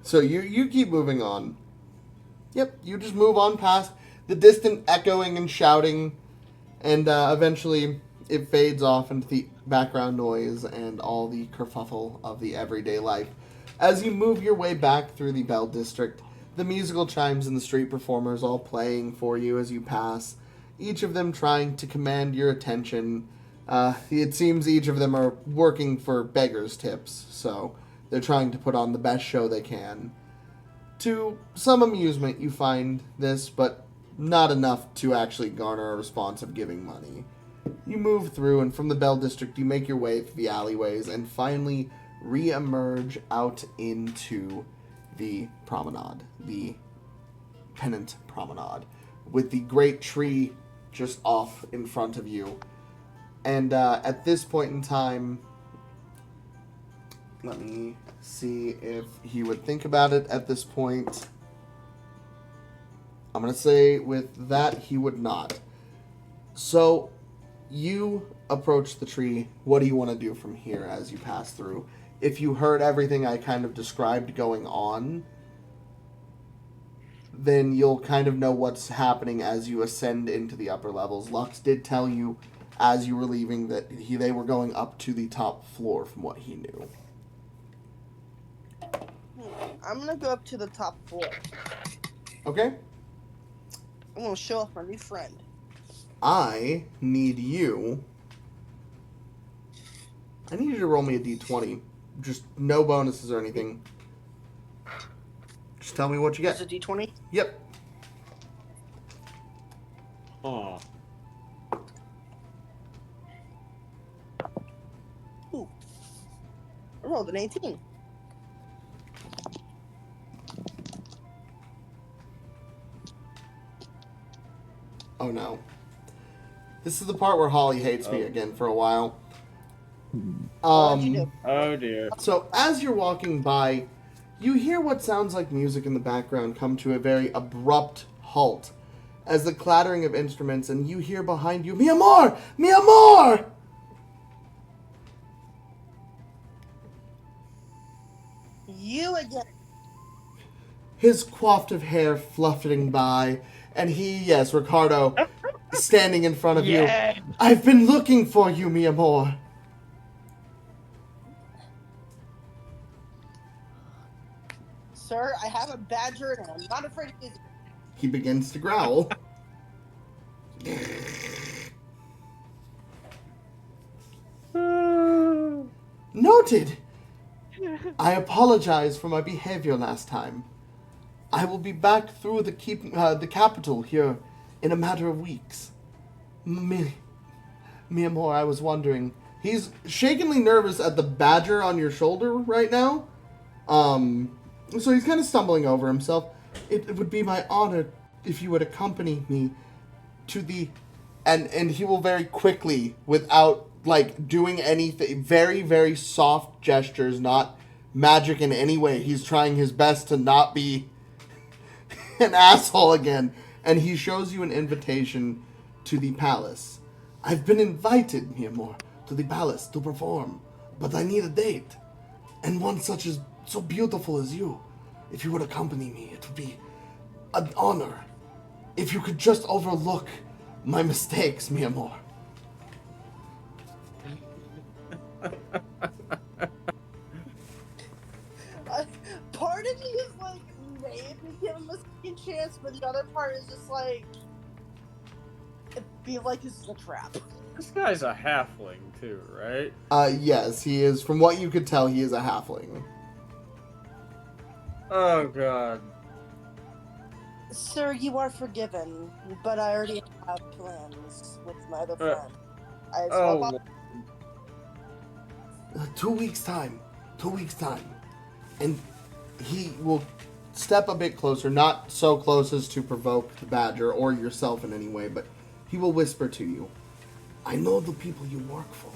[SPEAKER 2] So you keep moving on. Yep, you just move on past the distant echoing and shouting, and eventually it fades off into the background noise and all the kerfuffle of the everyday life. As you move your way back through the Bell District, the musical chimes and the street performers all playing for you as you pass, each of them trying to command your attention. It seems each of them are working for beggars' tips, so they're trying to put on the best show they can. To some amusement, you find this, but not enough to actually garner a response of giving money. You move through, and from the Bell District, you make your way through the alleyways and finally re-emerge out into the promenade, the pennant promenade, with the great tree just off in front of you. And at this point in time, let me see if he would think about it at this point. I'm going to say with that, he would not. So, you approach the tree. What do you want to do from here as you pass through? If you heard everything I kind of described going on, then you'll kind of know what's happening as you ascend into the upper levels. Lux did tell you as you were leaving that they were going up to the top floor from what he knew.
[SPEAKER 5] I'm gonna go up to the top floor.
[SPEAKER 2] Okay?
[SPEAKER 5] I'm gonna show off my new friend.
[SPEAKER 2] I need you to roll me a d20. Just no bonuses or anything. Just tell me what you get.
[SPEAKER 5] It's a d20?
[SPEAKER 2] Yep.
[SPEAKER 4] Huh.
[SPEAKER 5] Ooh. I rolled an 18.
[SPEAKER 2] Oh no. This is the part where Holly hates me again for a while.
[SPEAKER 5] What'd you do?
[SPEAKER 4] Oh dear.
[SPEAKER 2] So as you're walking by, you hear what sounds like music in the background come to a very abrupt halt as the clattering of instruments, and you hear behind you, "Mi amor! Mi amor!"
[SPEAKER 5] You again.
[SPEAKER 2] His coiffed of hair fluttering by, and he, yes, Ricardo, standing in front of you. "I've been looking for you, mi amor."
[SPEAKER 5] Sir, I have a badger and I'm not afraid to use it.
[SPEAKER 2] He begins to growl. Noted. I apologize for my behavior last time. I will be back through the capital here in a matter of weeks. Mi amor, I was wondering. He's shakenly nervous at the badger on your shoulder right now. So he's kind of stumbling over himself. It would be my honor if you would accompany me to the... And he will very quickly, without, like, doing anything, very, very soft gestures, not magic in any way. He's trying his best to not be an asshole again. And he shows you an invitation to the palace. I've been invited, mi amor, to the palace to perform, but I need a date. And one such as so beautiful as you. If you would accompany me, it would be an honor. If you could just overlook my mistakes, mi amor.
[SPEAKER 5] Part of me is like, maybe give him a second chance, but the other part is just like, it feels like this is a trap.
[SPEAKER 4] This guy's a halfling too, right?
[SPEAKER 2] Yes, he is. From what you could tell, he is a halfling.
[SPEAKER 4] Oh god.
[SPEAKER 5] Sir, you are forgiven, but I already have plans with my other friend. I
[SPEAKER 4] Oh.
[SPEAKER 2] 2 weeks' time. 2 weeks' time. And he will step a bit closer, not so close as to provoke the badger or yourself in any way, but he will whisper to you, I know the people you work for.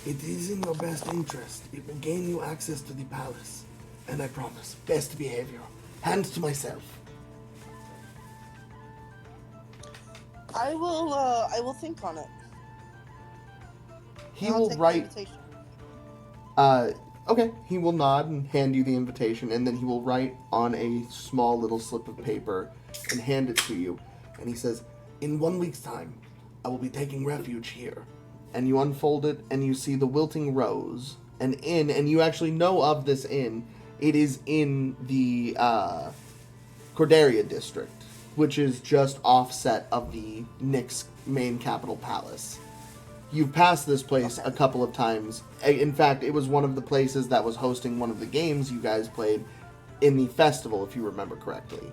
[SPEAKER 2] It is in your best interest. It will gain you access to the palace. And I promise, best behavior. Hand to myself.
[SPEAKER 5] I will think on it.
[SPEAKER 2] He
[SPEAKER 5] And I'll
[SPEAKER 2] will
[SPEAKER 5] take the
[SPEAKER 2] write...
[SPEAKER 5] invitation.
[SPEAKER 2] Okay, he will nod and hand you the invitation, and then he will write on a small little slip of paper and hand it to you. And he says, in 1 week's time, I will be taking refuge here. And you unfold it, and you see the Wilting Rose, an inn, and you actually know of this inn. It is in the Corderia district, which is just offset of the Nyx main capital palace. You've passed this place a couple of times. In fact, it was one of the places that was hosting one of the games you guys played in the festival, if you remember correctly.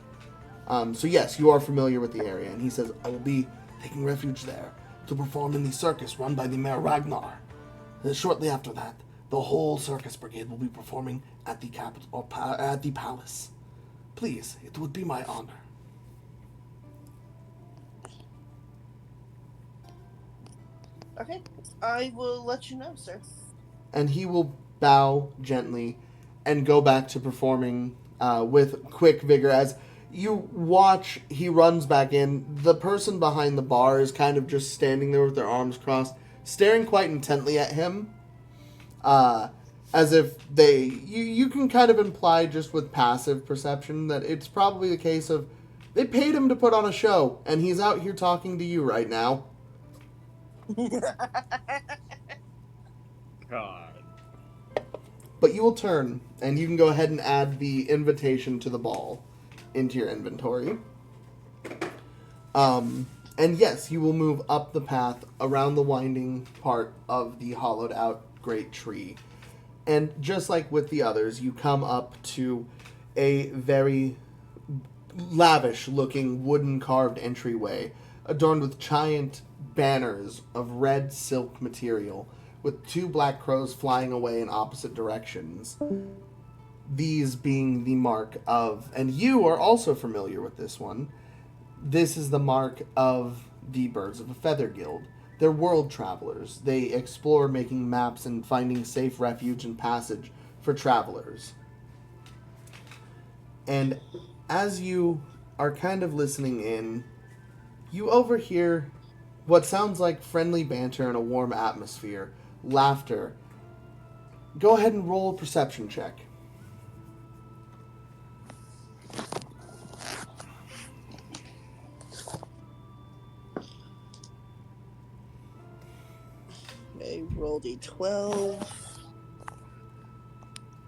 [SPEAKER 2] So yes, you are familiar with the area. And he says, I will be taking refuge there to perform in the circus run by the Mayor Ragnar. Shortly after that, the whole circus brigade will be performing at the capital, or at the palace. Please, it would be my honor.
[SPEAKER 5] Okay, I will let you know, sir.
[SPEAKER 2] And he will bow gently and go back to performing with quick vigor. As you watch, he runs back in. The person behind the bar is kind of just standing there with their arms crossed, staring quite intently at him. As if you can kind of imply just with passive perception that it's probably the case of they paid him to put on a show, and he's out here talking to you right now.
[SPEAKER 4] God.
[SPEAKER 2] But you will turn, and you can go ahead and add the invitation to the ball into your inventory. And yes, you will move up the path around the winding part of the hollowed out great tree. And just like with the others, you come up to a very lavish looking wooden carved entryway adorned with giant banners of red silk material with two black crows flying away in opposite directions. These being the mark of, and you are also familiar with this one, this is the mark of the Birds of a Feather Guild. They're world travelers. They explore making maps and finding safe refuge and passage for travelers. And as you are kind of listening in, you overhear what sounds like friendly banter and a warm atmosphere, laughter. Go ahead and roll a perception check.
[SPEAKER 5] I rolled a 12.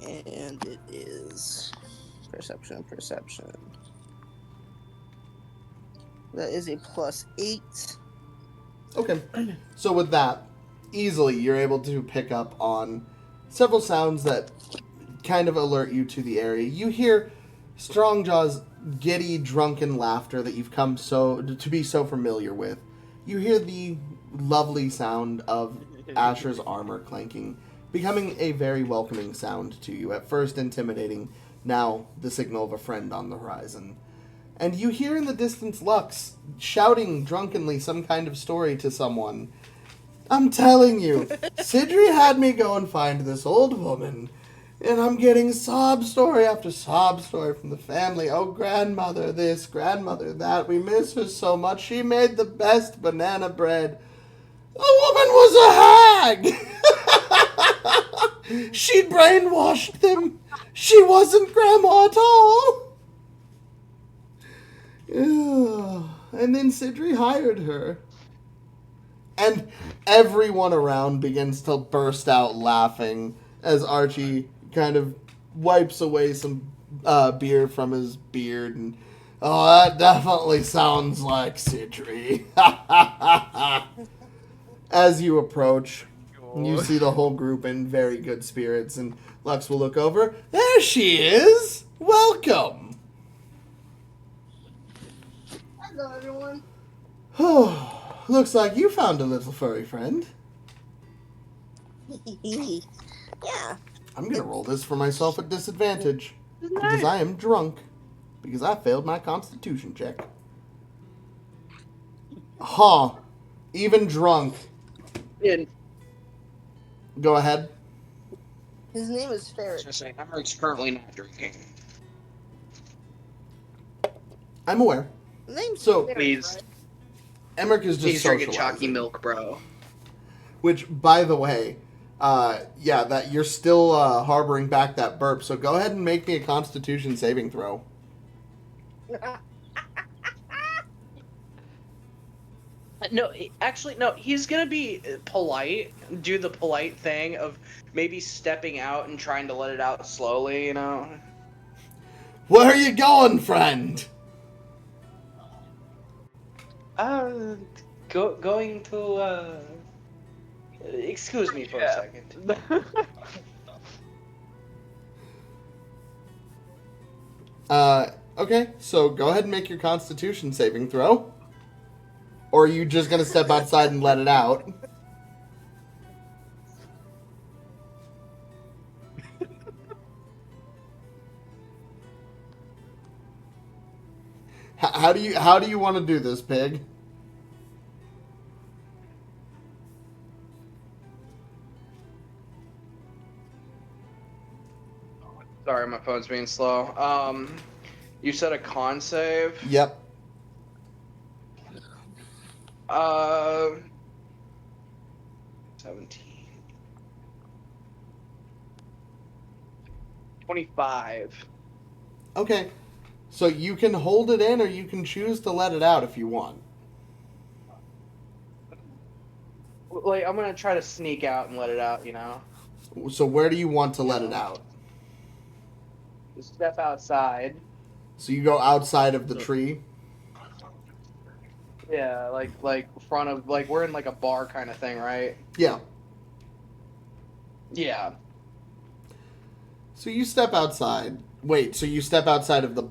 [SPEAKER 5] And it is perception. That is a +8.
[SPEAKER 2] Okay. So with that, easily you're able to pick up on several sounds that kind of alert you to the area. You hear Strongjaw's giddy, drunken laughter that you've come to be so familiar with. You hear the lovely sound of Ascher's armor clanking, becoming a very welcoming sound to you. At first intimidating, now the signal of a friend on the horizon. And you hear in the distance Lux shouting drunkenly some kind of story to someone. I'm telling you, Sidri had me go and find this old woman, and I'm getting sob story after sob story from the family. Oh, grandmother this, grandmother that. We miss her so much. She made the best banana bread. The woman was a hag! She brainwashed them. She wasn't grandma at all. And then Sidri hired her. And everyone around begins to burst out laughing as Archie kind of wipes away some beer from his beard. And, oh, that definitely sounds like Sidri. As you approach, you see the whole group in very good spirits, and Lux will look over. There she is! Welcome!
[SPEAKER 5] Hello, everyone.
[SPEAKER 2] Oh, looks like you found a little furry friend.
[SPEAKER 5] Yeah.
[SPEAKER 2] I'm gonna roll this for myself at disadvantage, because I am drunk, because I failed my constitution check. Huh. Even drunk. Go ahead.
[SPEAKER 5] His name is
[SPEAKER 1] I was
[SPEAKER 5] Ferret.
[SPEAKER 1] gonna say, Emrick's currently not drinking.
[SPEAKER 2] I'm aware.
[SPEAKER 5] His name's
[SPEAKER 2] So,
[SPEAKER 5] Ferret,
[SPEAKER 1] Please.
[SPEAKER 5] right?
[SPEAKER 2] Emrick is just
[SPEAKER 1] He's drinking
[SPEAKER 2] socializing.
[SPEAKER 1] chalky milk, bro.
[SPEAKER 2] Which, by the way, yeah, that you're still harboring back that burp, so go ahead and make me a constitution saving throw.
[SPEAKER 1] No, actually, no. He's gonna be polite, do the polite thing of maybe stepping out and trying to let it out slowly, you know?
[SPEAKER 2] Where are you going, friend?
[SPEAKER 1] Going to, excuse me for a second.
[SPEAKER 2] Okay, so go ahead and make your constitution saving throw. Or are you just going to step outside and let it out? How do you want to do this, pig?
[SPEAKER 1] Sorry, my phone's being slow. You said a con save?
[SPEAKER 2] Yep.
[SPEAKER 1] 17. 25.
[SPEAKER 2] Okay. So you can hold it in or you can choose to let it out if you want.
[SPEAKER 1] like I'm gonna try to sneak out and let it out.
[SPEAKER 2] So where do you want to let it out?
[SPEAKER 1] Just step outside.
[SPEAKER 2] So you go outside of the tree?
[SPEAKER 1] Yeah, like front of we're in like a bar kind of thing, right?
[SPEAKER 2] Yeah.
[SPEAKER 1] Yeah.
[SPEAKER 2] So you step outside. Wait, so you step outside of the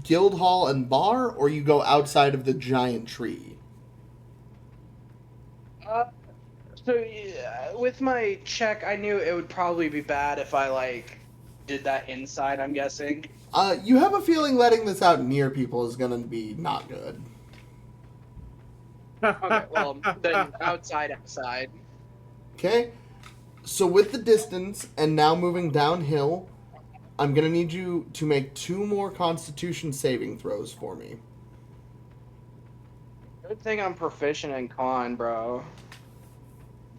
[SPEAKER 2] guild hall and bar, or you go outside of the giant tree?
[SPEAKER 1] So with my check, I knew it would probably be bad if I did that inside. I'm guessing.
[SPEAKER 2] You have a feeling letting this out near people is gonna be not good.
[SPEAKER 1] Okay, well then outside.
[SPEAKER 2] Okay? So with the distance and now moving downhill, I'm gonna need you to make 2 more Constitution saving throws for me.
[SPEAKER 1] Good thing I'm proficient in con, bro.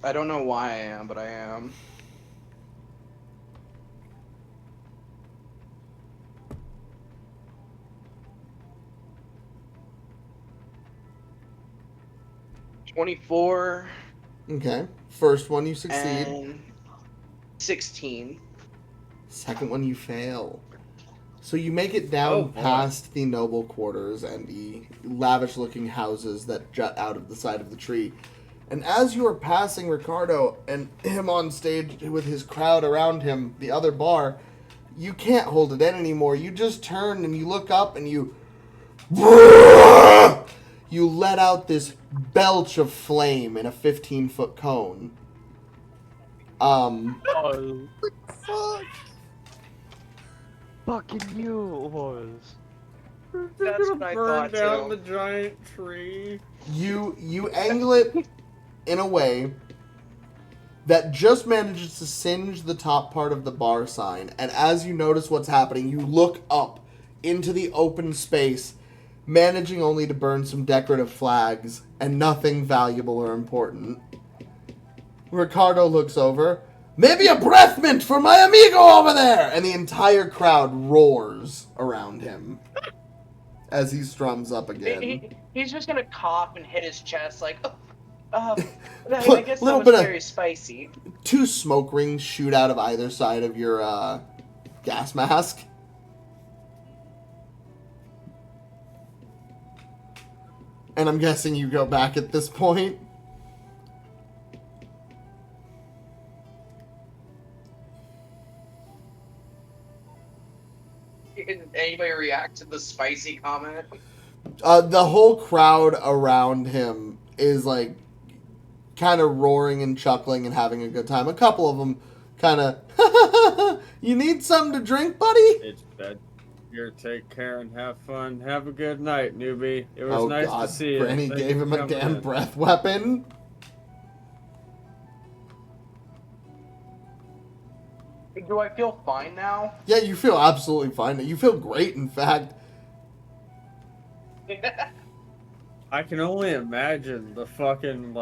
[SPEAKER 1] I don't know why I am, but I am. $24
[SPEAKER 2] Okay. First one you succeed.
[SPEAKER 1] and 16.
[SPEAKER 2] Second one you fail. So you make it down past the noble quarters and the lavish-looking houses that jut out of the side of the tree. And as you are passing Ricardo and him on stage with his crowd around him, the other bar, you can't hold it in anymore. You just turn and you look up and you let out this belch of flame in a 15-foot cone.
[SPEAKER 3] Oh. Fucking you it was.
[SPEAKER 1] That's what I
[SPEAKER 4] Burn
[SPEAKER 1] thought
[SPEAKER 4] down
[SPEAKER 1] too.
[SPEAKER 4] the giant tree.
[SPEAKER 2] You angle it in a way that just manages to singe the top part of the bar sign, and as you notice what's happening, you look up into the open space, managing only to burn some decorative flags and nothing valuable or important. Ricardo looks over. Maybe a breath mint for my amigo over there! And the entire crowd roars around him as he strums up again.
[SPEAKER 1] He's just gonna cough and hit his chest like, I guess
[SPEAKER 2] Little
[SPEAKER 1] that
[SPEAKER 2] bit
[SPEAKER 1] was
[SPEAKER 2] of-
[SPEAKER 1] very spicy.
[SPEAKER 2] 2 smoke rings shoot out of either side of your gas mask. And I'm guessing you go back at this point.
[SPEAKER 1] Did anybody react to the spicy comment?
[SPEAKER 2] The whole crowd around him is like kind of roaring and chuckling and having a good time. A couple of them kind of, you need something to drink, buddy?
[SPEAKER 4] It's bed. Here, take care and have fun. Have a good night, newbie. It was nice to see you.
[SPEAKER 2] Granny
[SPEAKER 4] Thank
[SPEAKER 2] gave
[SPEAKER 4] you
[SPEAKER 2] him
[SPEAKER 4] for
[SPEAKER 2] a
[SPEAKER 4] coming
[SPEAKER 2] damn
[SPEAKER 4] in.
[SPEAKER 2] breath weapon.
[SPEAKER 1] Do I feel fine now?
[SPEAKER 2] Yeah, you feel absolutely fine. You feel great, in fact.
[SPEAKER 4] I can only imagine the fucking,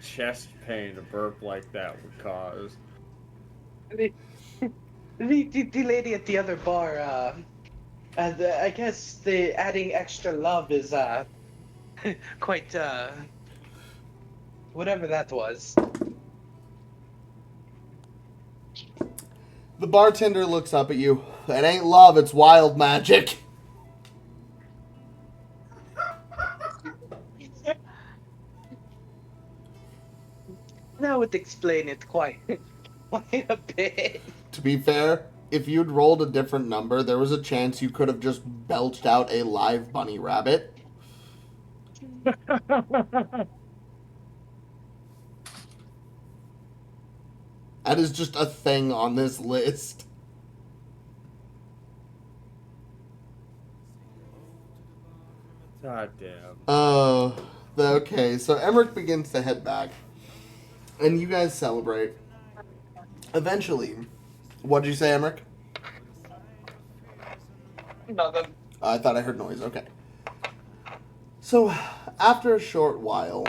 [SPEAKER 4] chest pain a burp like that would cause.
[SPEAKER 1] The lady at the other bar, I guess the adding extra love is, quite, whatever that was.
[SPEAKER 2] The bartender looks up at you. It ain't love, it's wild magic.
[SPEAKER 1] That would explain it quite a bit.
[SPEAKER 2] To be fair, if you'd rolled a different number, there was a chance you could have just belched out a live bunny rabbit. That is just a thing on this list.
[SPEAKER 4] God damn.
[SPEAKER 2] Okay, so Emrick begins to head back. And you guys celebrate. Eventually, what did you say, Emrick?
[SPEAKER 1] Nothing.
[SPEAKER 2] I thought I heard noise, okay. So, after a short while,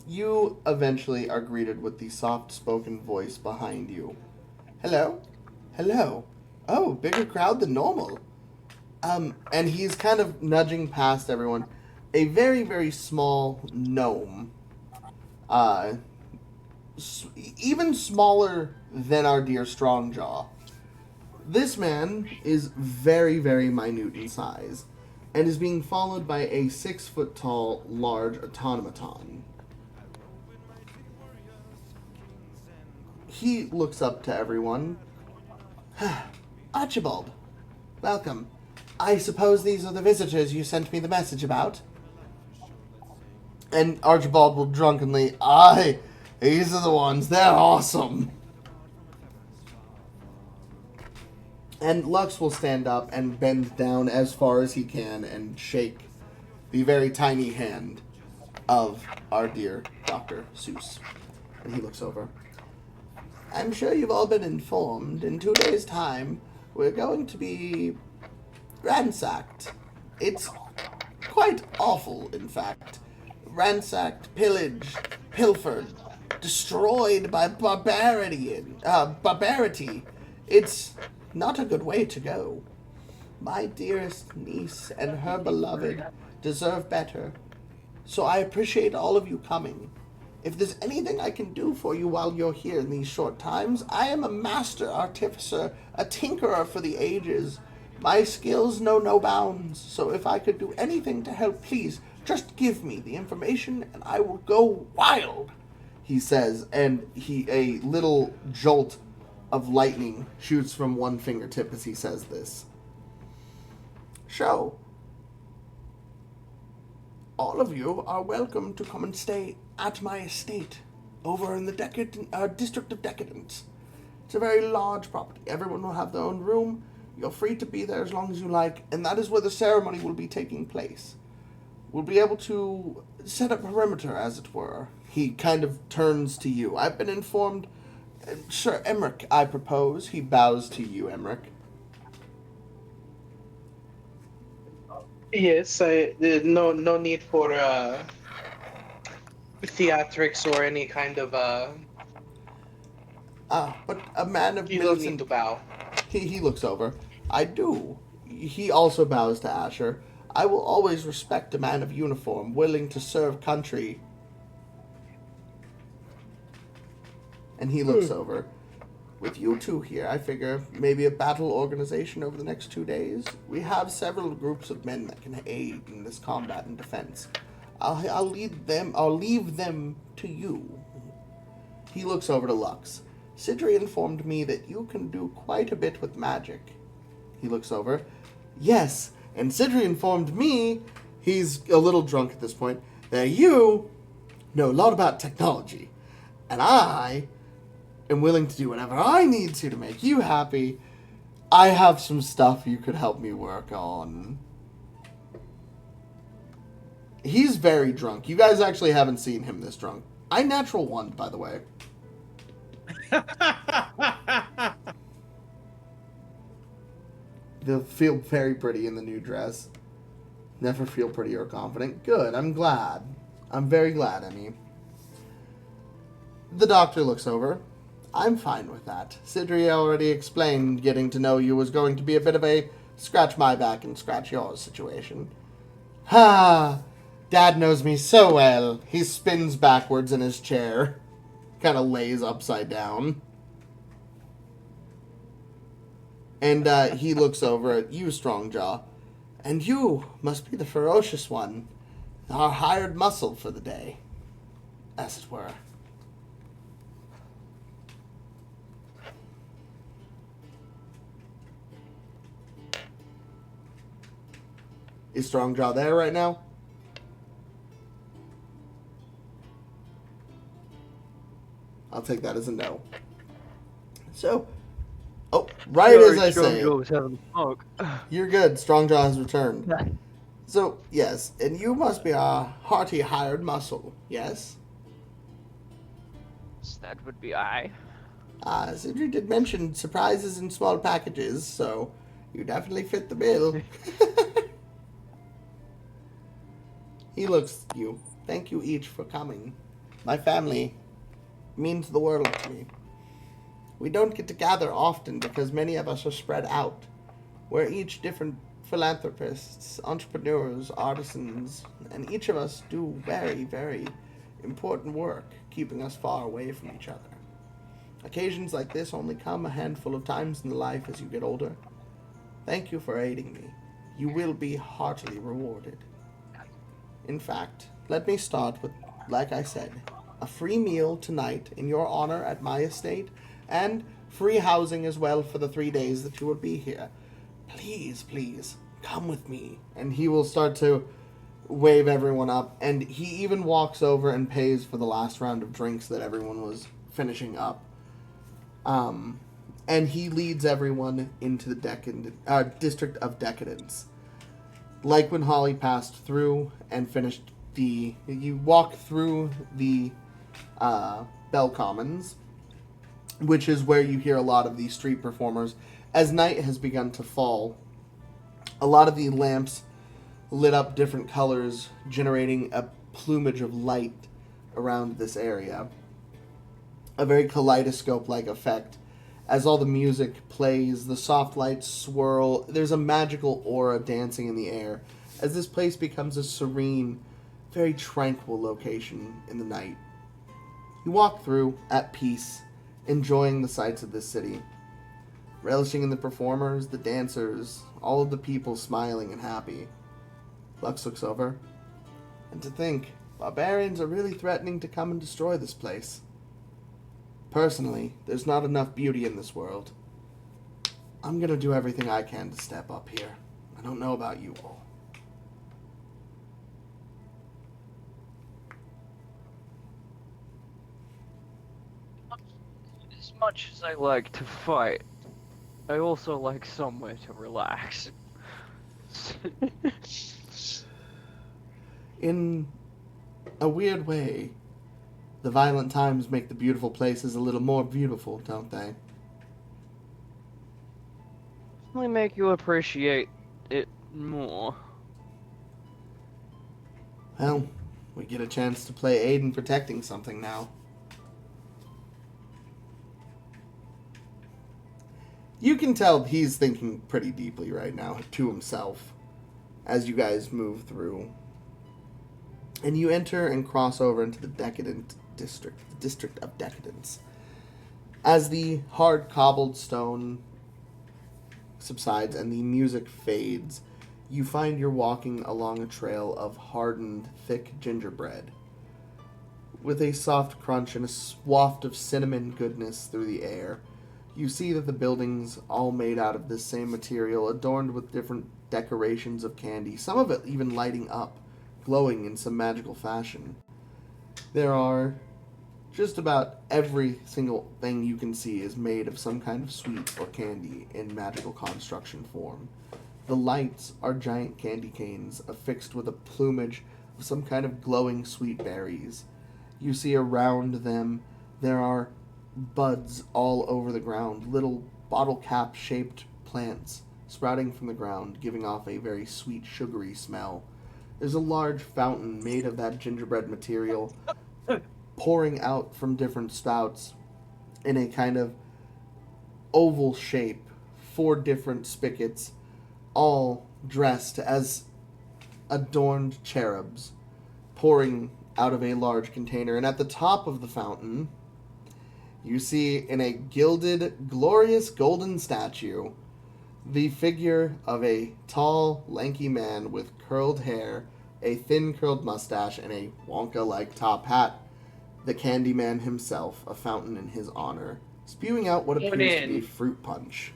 [SPEAKER 2] you eventually are greeted with the soft-spoken voice behind you. Hello? Hello? Oh, bigger crowd than normal. And he's kind of nudging past everyone. A very, very small gnome even smaller than our dear Strongjaw. This man is very, very minute in size, and is being followed by a 6-foot-tall, large automaton. He looks up to everyone. Archibald, welcome. I suppose these are the visitors you sent me the message about? And Archibald will drunkenly, aye, these are the ones, they're awesome. And Lux will stand up and bend down as far as he can and shake the very tiny hand of our dear Dr. Seuss. And he looks over. I'm sure you've all been informed. In 2 days' time, we're going to be ransacked. It's quite awful, in fact. Ransacked, pillaged, pilfered, destroyed by barbarity. It's not a good way to go. My dearest niece and her beloved deserve better. So I appreciate all of you coming. If there's anything I can do for you while you're here in these short times, I am a master artificer, a tinkerer for the ages. My skills know no bounds, so if I could do anything to help, please, just give me the information and I will go wild, he says, and a little jolt of lightning shoots from one fingertip as he says this. So, all of you are welcome to come and stay at my estate over in the District of Decadence. It's a very large property. Everyone will have their own room. You're free to be there as long as you like, and that is where the ceremony will be taking place. We'll be able to set a perimeter, as it were. He kind of turns to you. I've been informed, Sir Emrick, I propose. He bows to you, Emrick.
[SPEAKER 7] Yes, no need for theatrics or any kind of
[SPEAKER 2] But a man of
[SPEAKER 7] you don't need to bow.
[SPEAKER 2] He looks over. I do. He also bows to Ascher. I will always respect a man of uniform, willing to serve country. And he looks over. With you two here, I figure maybe a battle organization over the next 2 days. We have several groups of men that can aid in this combat and defense. I'll leave them to you. He looks over to Lux. Sidri informed me that you can do quite a bit with magic. He looks over. Yes, and Sidri informed me, he's a little drunk at this point, that you know a lot about technology. And I am willing to do whatever I need to make you happy. I have some stuff you could help me work on. He's very drunk. You guys actually haven't seen him this drunk. I natural one, by the way. They'll feel very pretty in the new dress. Never feel pretty or confident. Good, I'm glad. I'm very glad, Emmy. The doctor looks over. I'm fine with that. Sidri already explained getting to know you was going to be a bit of a scratch my back and scratch yours situation. Ha! Dad knows me so well. He spins backwards in his chair. Kind of lays upside down. And he looks over at you, Strongjaw. And you must be the ferocious one. Our hired muscle for the day, as it were. Is Strongjaw there right now? I'll take that as a no. So, right as I say, you're good. Strongjaw has returned. So, yes, and you must be our hearty hired muscle, yes?
[SPEAKER 3] That would be I.
[SPEAKER 2] Sidri did mention surprises in small packages, so you definitely fit the bill. He looks at you. Thank you each for coming. My family means the world to me. We don't get to gather often because many of us are spread out. We're each different philanthropists, entrepreneurs, artisans, and each of us do very, very important work. keeping us far away from each other. Occasions like this only come a handful of times in life as you get older. Thank you for aiding me. You will be heartily rewarded. In fact, let me start with, like I said, a free meal tonight in your honor at my estate, and free housing as well for the 3 days that you will be here. Please, please, come with me. And he will start to wave everyone up, and he even walks over and pays for the last round of drinks that everyone was finishing up. And he leads everyone into the District of Decadence. Like when Holly passed through and finished you walk through the Bell Commons, which is where you hear a lot of these street performers. As night has begun to fall, a lot of the lamps lit up different colors, generating a plumage of light around this area. A very kaleidoscope-like effect. As all the music plays, the soft lights swirl. There's a magical aura dancing in the air as this place becomes a serene, very tranquil location in the night. You walk through at peace, enjoying the sights of this city, relishing in the performers, the dancers, all of the people smiling and happy. Lux looks over. And to think, barbarians are really threatening to come and destroy this place. Personally, there's not enough beauty in this world. I'm gonna do everything I can to step up here. I don't know about you all.
[SPEAKER 3] As much as I like to fight, I also like somewhere to relax.
[SPEAKER 2] In a weird way, the violent times make the beautiful places a little more beautiful, don't they?
[SPEAKER 3] Only make you appreciate it more.
[SPEAKER 2] Well, we get a chance to play aid in protecting something now. You can tell he's thinking pretty deeply right now to himself as you guys move through. And you enter and cross over into the Decadent District, the District of Decadence. As the hard cobbled stone subsides and the music fades, you find you're walking along a trail of hardened, thick gingerbread, with a soft crunch and a waft of cinnamon goodness through the air. You see that the buildings, all made out of this same material, adorned with different decorations of candy, some of it even lighting up, glowing in some magical fashion. There are just about every single thing you can see is made of some kind of sweet or candy in magical construction form. The lights are giant candy canes affixed with a plumage of some kind of glowing sweet berries. You see around them there are buds all over the ground, little bottle cap shaped plants sprouting from the ground, giving off a very sweet, sugary smell. There's a large fountain made of that gingerbread material pouring out from different spouts in a kind of oval shape, 4 different spigots, all dressed as adorned cherubs, pouring out of a large container. And at the top of the fountain, you see in a gilded, glorious golden statue, the figure of a tall, lanky man with curled hair, a thin curled mustache, and a Wonka-like top hat. The Candyman himself, a fountain in his honor, spewing out what appears to be fruit punch.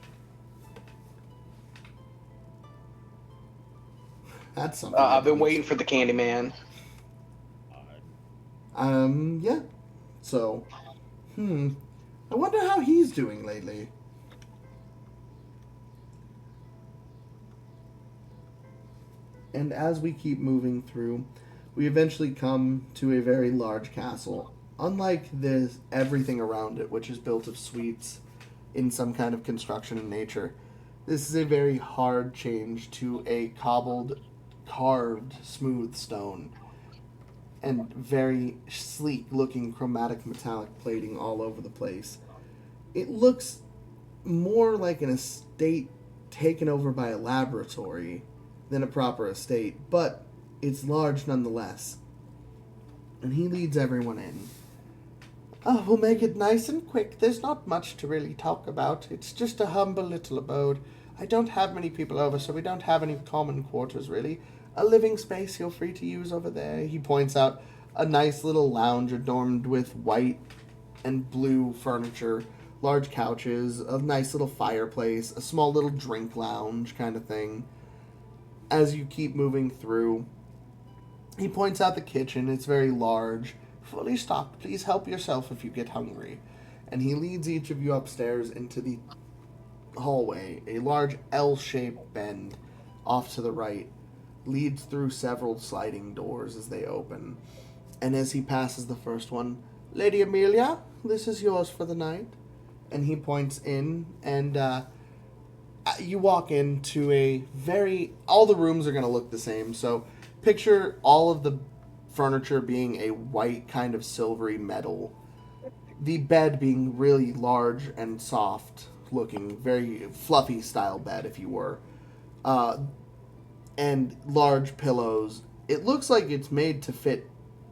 [SPEAKER 2] That's something.
[SPEAKER 1] I've been waiting for the Candyman.
[SPEAKER 2] Yeah. So, I wonder how he's doing lately. And as we keep moving through, we eventually come to a very large castle. Unlike this, everything around it, which is built of sweets in some kind of construction in nature, this is a very hard change to a cobbled, carved, smooth stone. And very sleek-looking chromatic metallic plating all over the place. It looks more like an estate taken over by a laboratory than a proper estate, but it's large nonetheless. And he leads everyone in. Oh, we'll make it nice and quick. There's not much to really talk about. It's just a humble little abode. I don't have many people over, so we don't have any common quarters, really. A living space you're free to use over there. He points out a nice little lounge adorned with white and blue furniture, large couches, a nice little fireplace, a small little drink lounge kind of thing. As you keep moving through, he points out the kitchen. It's very large, fully stocked. Please help yourself if you get hungry. And he leads each of you upstairs into the hallway. A large L-shaped bend off to the right leads through several sliding doors as they open. And as he passes the first one, Lady Amelia, this is yours for the night. And he points in, and you walk into all the rooms are going to look the same. So picture all of the furniture being a white kind of silvery metal. The bed being really large and soft looking, very fluffy style bed if you were. And large pillows. It looks like it's made to fit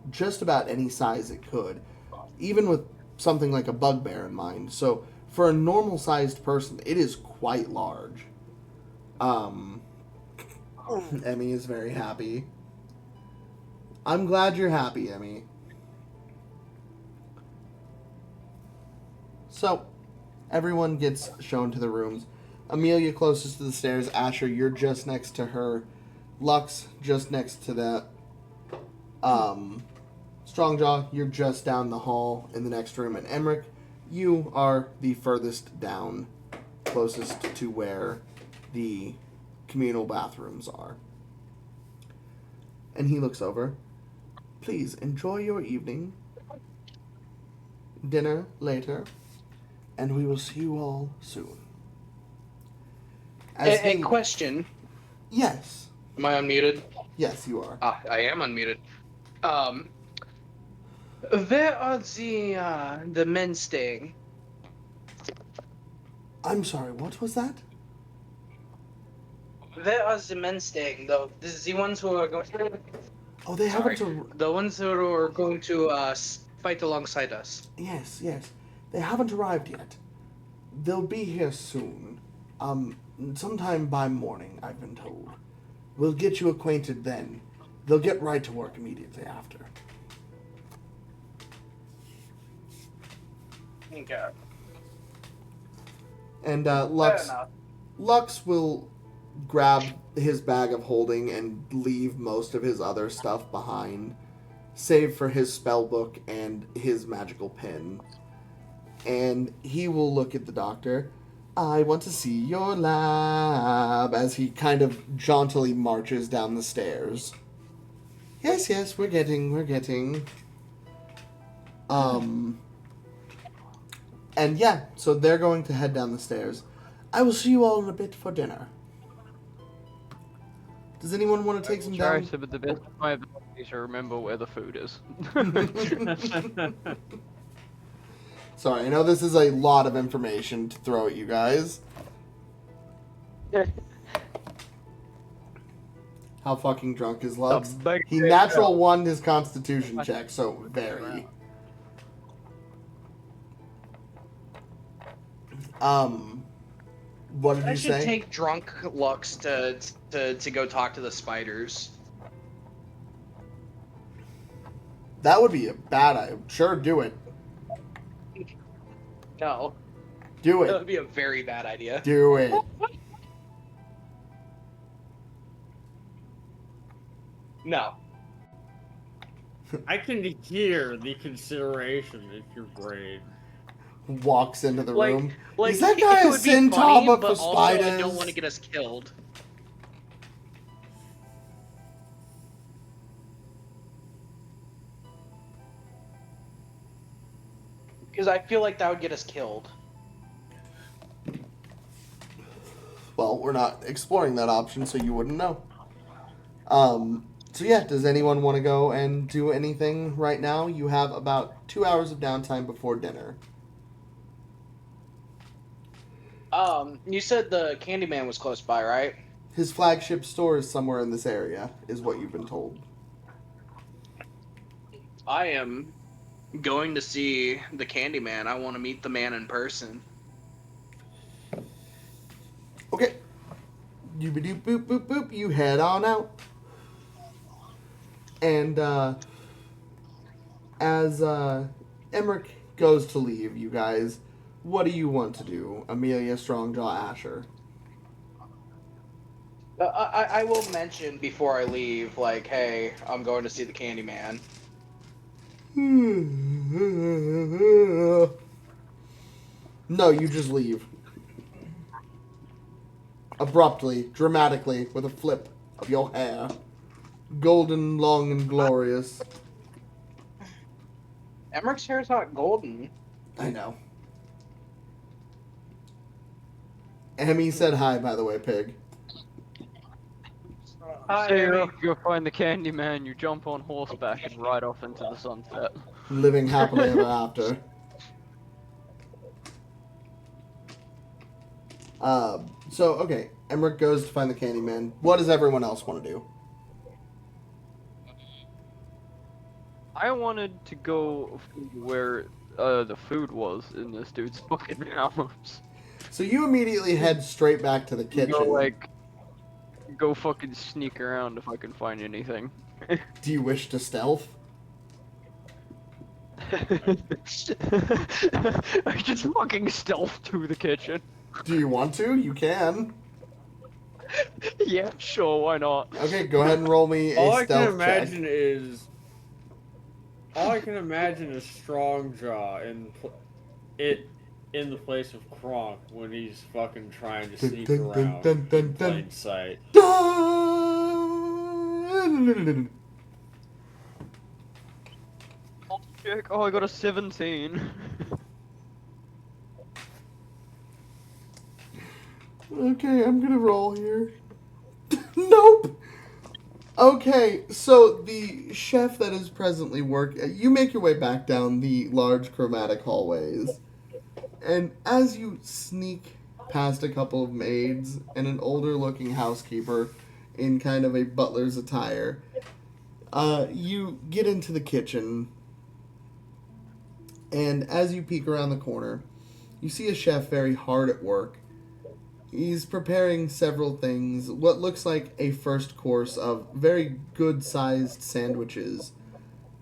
[SPEAKER 2] just about any size it could, even with something like a bugbear in mind. So for a normal sized person, it is quite large. Emmy is very happy. I'm glad you're happy, Emmy. So, everyone gets shown to the rooms. Amelia closest to the stairs. Ascher, you're just next to her. Lux, just next to that. Strongjaw, you're just down the hall in the next room. And Emrick, you are the furthest down, closest to where the communal bathrooms are. And he looks over. Please enjoy your evening. Dinner later. And we will see you all soon.
[SPEAKER 1] A question.
[SPEAKER 2] Yes.
[SPEAKER 1] Am I unmuted?
[SPEAKER 2] Yes, you are.
[SPEAKER 1] I am unmuted. Where are the men staying?
[SPEAKER 2] I'm sorry, what was that?
[SPEAKER 1] Where are the men staying, though? This is the ones who are going to...
[SPEAKER 2] Oh, they haven't...
[SPEAKER 1] The ones who are going to fight alongside us.
[SPEAKER 2] Yes. They haven't arrived yet. They'll be here soon. Sometime by morning, I've been told. We'll get you acquainted then. They'll get right to work immediately after.
[SPEAKER 1] Okay.
[SPEAKER 2] And Lux will grab his bag of holding and leave most of his other stuff behind, save for his spell book and his magical pin. And he will look at the doctor. I want to see your lab, as he kind of jauntily marches down the stairs. Yes, we're getting. And yeah, so they're going to head down the stairs. I will see you all in a bit for dinner. Does anyone want to take some down?
[SPEAKER 3] But the best of my ability is to remember where the food is.
[SPEAKER 2] Sorry, I know this is a lot of information to throw at you guys. How fucking drunk is Lux? He natural won his constitution check, so very. What did you say?
[SPEAKER 1] I should take drunk Lux to go talk to the spiders.
[SPEAKER 2] That would be a bad idea. Sure, do it.
[SPEAKER 1] No.
[SPEAKER 2] Do it.
[SPEAKER 1] That would be a very bad idea.
[SPEAKER 2] Do it.
[SPEAKER 1] No.
[SPEAKER 4] I can hear the consideration in your brain.
[SPEAKER 2] Walks into the room.
[SPEAKER 1] Like,
[SPEAKER 2] is that guy a centauba for spiders?
[SPEAKER 1] I don't want to get us killed. Because I feel like that would get us killed.
[SPEAKER 2] Well, we're not exploring that option, so you wouldn't know. So yeah, does anyone want to go and do anything right now? You have about 2 hours of downtime before dinner.
[SPEAKER 1] You said the Candyman was close by, right?
[SPEAKER 2] His flagship store is somewhere in this area, is what you've been told.
[SPEAKER 1] I am Going to see the Candyman. I want to meet the man in person.
[SPEAKER 2] Okay. Doobie-doop, boop, boop, boop. You head on out. And as Emrick goes to leave, you guys, what do you want to do? Amilia, Strongjaw, Ascher.
[SPEAKER 1] I will mention before I leave, like, hey, I'm going to see the Candyman.
[SPEAKER 2] No, you just leave. Abruptly, dramatically, with a flip of your hair. Golden, long, and glorious.
[SPEAKER 1] Emrick's hair is not golden.
[SPEAKER 2] I know. Emmy said hi, by the way, pig.
[SPEAKER 7] Hi,
[SPEAKER 3] So
[SPEAKER 7] Emmy.
[SPEAKER 3] you find the Candyman, you jump on horseback and ride off into the sunset.
[SPEAKER 2] Living happily ever after. So, okay. Emrick goes to find the Candyman. What does everyone else want to do?
[SPEAKER 3] I wanted to go where the food was in this dude's fucking house.
[SPEAKER 2] So you immediately head straight back to the kitchen.
[SPEAKER 3] Go fucking sneak around if I can find anything.
[SPEAKER 2] Do you wish to stealth?
[SPEAKER 3] I just fucking stealth to the kitchen.
[SPEAKER 2] Do you want to? You can.
[SPEAKER 3] Yeah, sure, why not?
[SPEAKER 2] Okay, go ahead and roll me a
[SPEAKER 4] All I
[SPEAKER 2] stealth
[SPEAKER 4] can imagine
[SPEAKER 2] check.
[SPEAKER 4] is. All I can imagine is Strongjaw in the place of Kronk when he's fucking trying to sneak around in plain sight.
[SPEAKER 3] Check. Oh, I got a 17.
[SPEAKER 2] Okay, I'm gonna roll here. Nope! Okay, so the chef that is presently you make your way back down the large chromatic hallways. And as you sneak past a couple of maids and an older looking housekeeper in kind of a butler's attire, you get into the kitchen. And as you peek around the corner, you see a chef very hard at work. He's preparing several things, what looks like a first course of very good-sized sandwiches,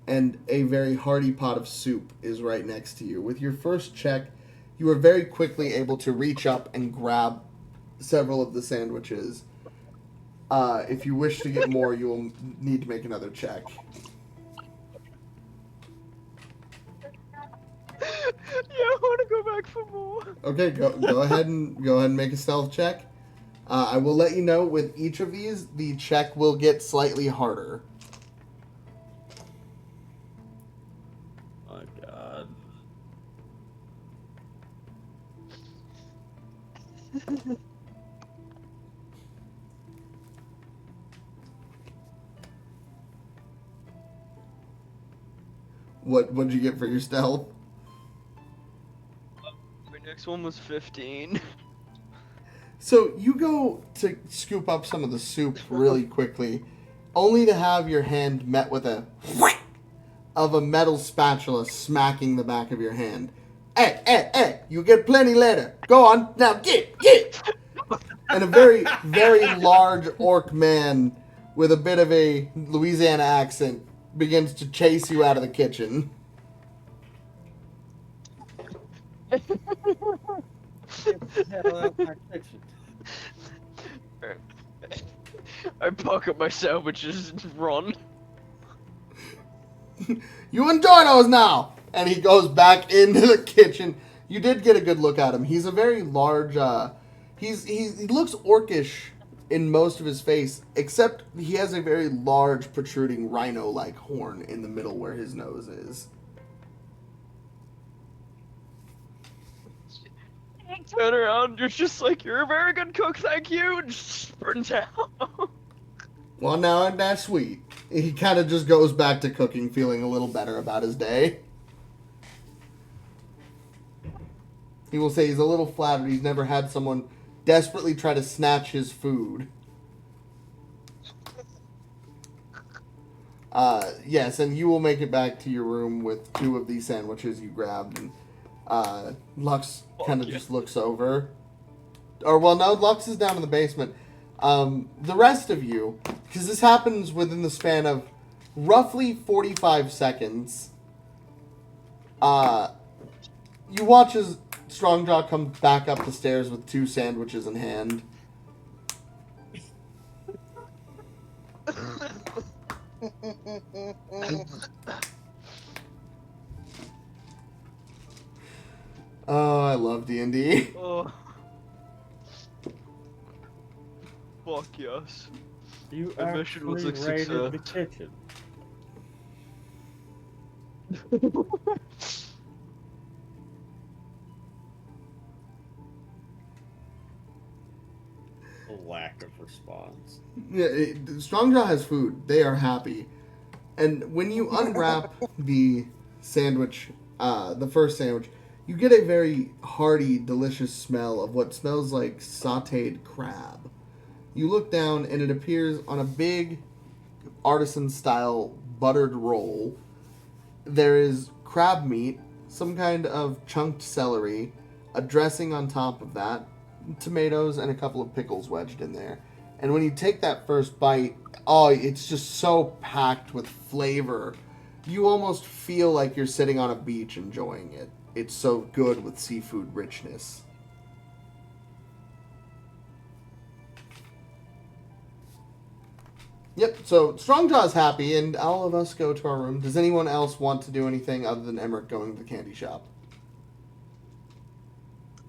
[SPEAKER 2] and a very hearty pot of soup is right next to you. With your first check, you are very quickly able to reach up and grab several of the sandwiches. If you wish to get more, you will need to make another check.
[SPEAKER 3] Yeah, I want to go back for more.
[SPEAKER 2] Okay, go ahead and make a stealth check. I will let you know with each of these, the check will get slightly harder.
[SPEAKER 4] My God.
[SPEAKER 2] What'd you get for your stealth?
[SPEAKER 3] My next one was 15.
[SPEAKER 2] So you go to scoop up some of the soup really quickly, only to have your hand met with a whack of a metal spatula smacking the back of your hand. Hey, you get plenty later. Go on, now get! And a very, very large orc man with a bit of a Louisiana accent begins to chase you out of the kitchen.
[SPEAKER 4] Get the hell out of my kitchen.
[SPEAKER 3] I pocket my sandwiches and run.
[SPEAKER 2] You enjoy those now! And he goes back into the kitchen. You did get a good look at him. He's a very large, he looks orcish in most of his face, except he has a very large protruding rhino-like horn in the middle where his nose is.
[SPEAKER 3] Turn around, you're just like, you're a very good cook, thank you, and just sprint out.
[SPEAKER 2] Well, now isn't that sweet? He kind of just goes back to cooking, feeling a little better about his day. He will say he's a little flattered. He's never had someone desperately try to snatch his food. Yes, and you will make it back to your room with 2 of these sandwiches you grabbed, and Lux kind of just looks over. Or, well, no, Lux is down in the basement. The rest of you, because this happens within the span of roughly 45 seconds, you watch as Strongjaw comes back up the stairs with 2 sandwiches in hand. Oh, I love D&D.
[SPEAKER 3] Oh. Fuck yes.
[SPEAKER 4] You
[SPEAKER 3] The mission was a
[SPEAKER 4] actually raided the
[SPEAKER 3] success.
[SPEAKER 4] kitchen. A lack of response.
[SPEAKER 2] Yeah, Strongjaw has food. They are happy. And when you unwrap the sandwich, the first sandwich, you get a very hearty, delicious smell of what smells like sautéed crab. You look down, and it appears on a big artisan-style buttered roll. There is crab meat, some kind of chunked celery, a dressing on top of that, tomatoes, and a couple of pickles wedged in there. And when you take that first bite, oh, it's just so packed with flavor. You almost feel like you're sitting on a beach enjoying it. It's so good with seafood richness. Yep, so Strongjaw's happy, and all of us go to our room. Does anyone else want to do anything other than Emrick going to the candy shop?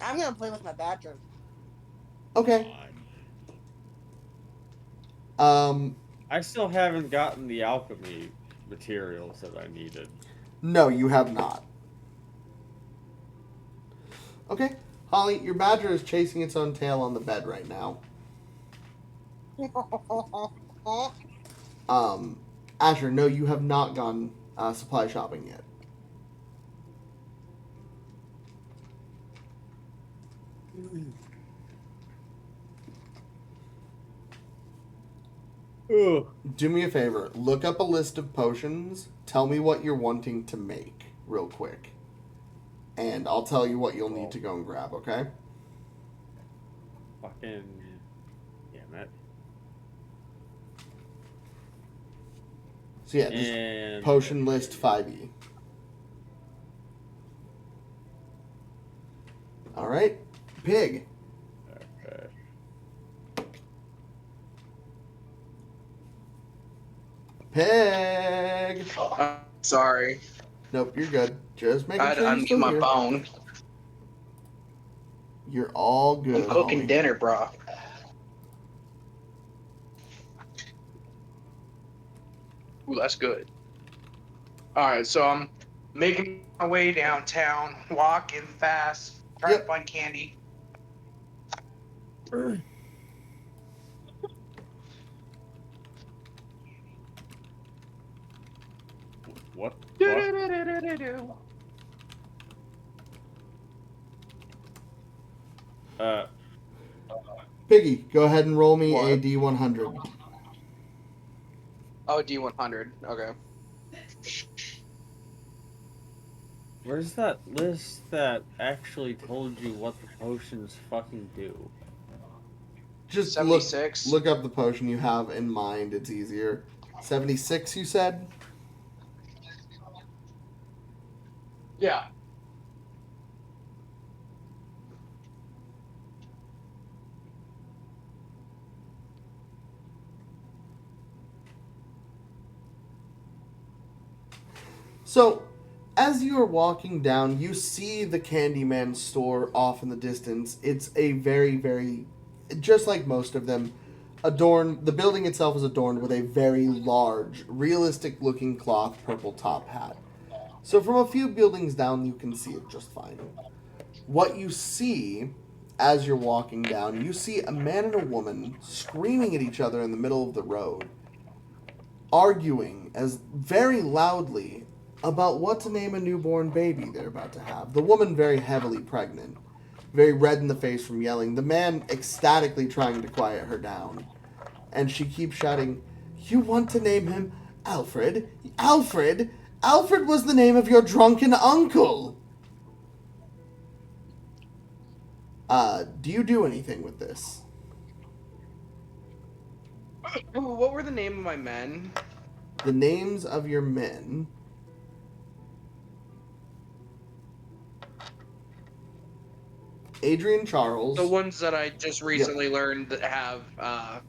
[SPEAKER 5] I'm gonna play with my badger.
[SPEAKER 2] Okay.
[SPEAKER 4] I still haven't gotten the alchemy materials that I needed.
[SPEAKER 2] No, you have not. Okay, Holly, your badger is chasing its own tail on the bed right now. Ascher, no, you have not gone supply shopping yet.
[SPEAKER 4] Ugh.
[SPEAKER 2] Do me a favor. Look up a list of potions. Tell me what you're wanting to make real quick. And I'll tell you what you'll need to go and grab, okay?
[SPEAKER 4] Fucking... Damn it.
[SPEAKER 2] So yeah, just
[SPEAKER 4] And...
[SPEAKER 2] potion list 5e. Alright. Pig.
[SPEAKER 4] Okay.
[SPEAKER 2] Pig!
[SPEAKER 1] Sorry.
[SPEAKER 2] Nope, you're good. Just making
[SPEAKER 1] I
[SPEAKER 2] sure you're
[SPEAKER 1] need
[SPEAKER 2] still
[SPEAKER 1] my
[SPEAKER 2] here.
[SPEAKER 1] bone.
[SPEAKER 2] You're all good,
[SPEAKER 1] I'm cooking
[SPEAKER 2] Holly.
[SPEAKER 1] dinner, bro. Ooh, that's good. Alright, so I'm making my way downtown, walking fast, trying to find candy.
[SPEAKER 4] What?
[SPEAKER 2] Piggy, go ahead and roll me
[SPEAKER 1] What?
[SPEAKER 2] a D100.
[SPEAKER 1] Oh, D100. Okay.
[SPEAKER 4] Where's that list that actually told you what the potions fucking do?
[SPEAKER 2] Just
[SPEAKER 1] 76.
[SPEAKER 2] look up the potion you have in mind. It's easier. 76, you said?
[SPEAKER 1] Yeah.
[SPEAKER 2] So, as you are walking down, you see the Candyman store off in the distance. It's a very, very, just like most of them, adorned. The building itself is adorned with a very large, realistic-looking cloth purple top hat. So from a few buildings down, you can see it just fine. What you see as you're walking down, you see a man and a woman screaming at each other in the middle of the road, arguing as very loudly about what to name a newborn baby they're about to have. The woman very heavily pregnant, very red in the face from yelling. The man ecstatically trying to quiet her down. And she keeps shouting, "You want to name him Alfred? Alfred? Alfred was the name of your drunken uncle! Do you do anything with this?
[SPEAKER 1] What were the name of my men?
[SPEAKER 2] The names of your men... Adrian Charles...
[SPEAKER 1] The ones that I just recently learned that have,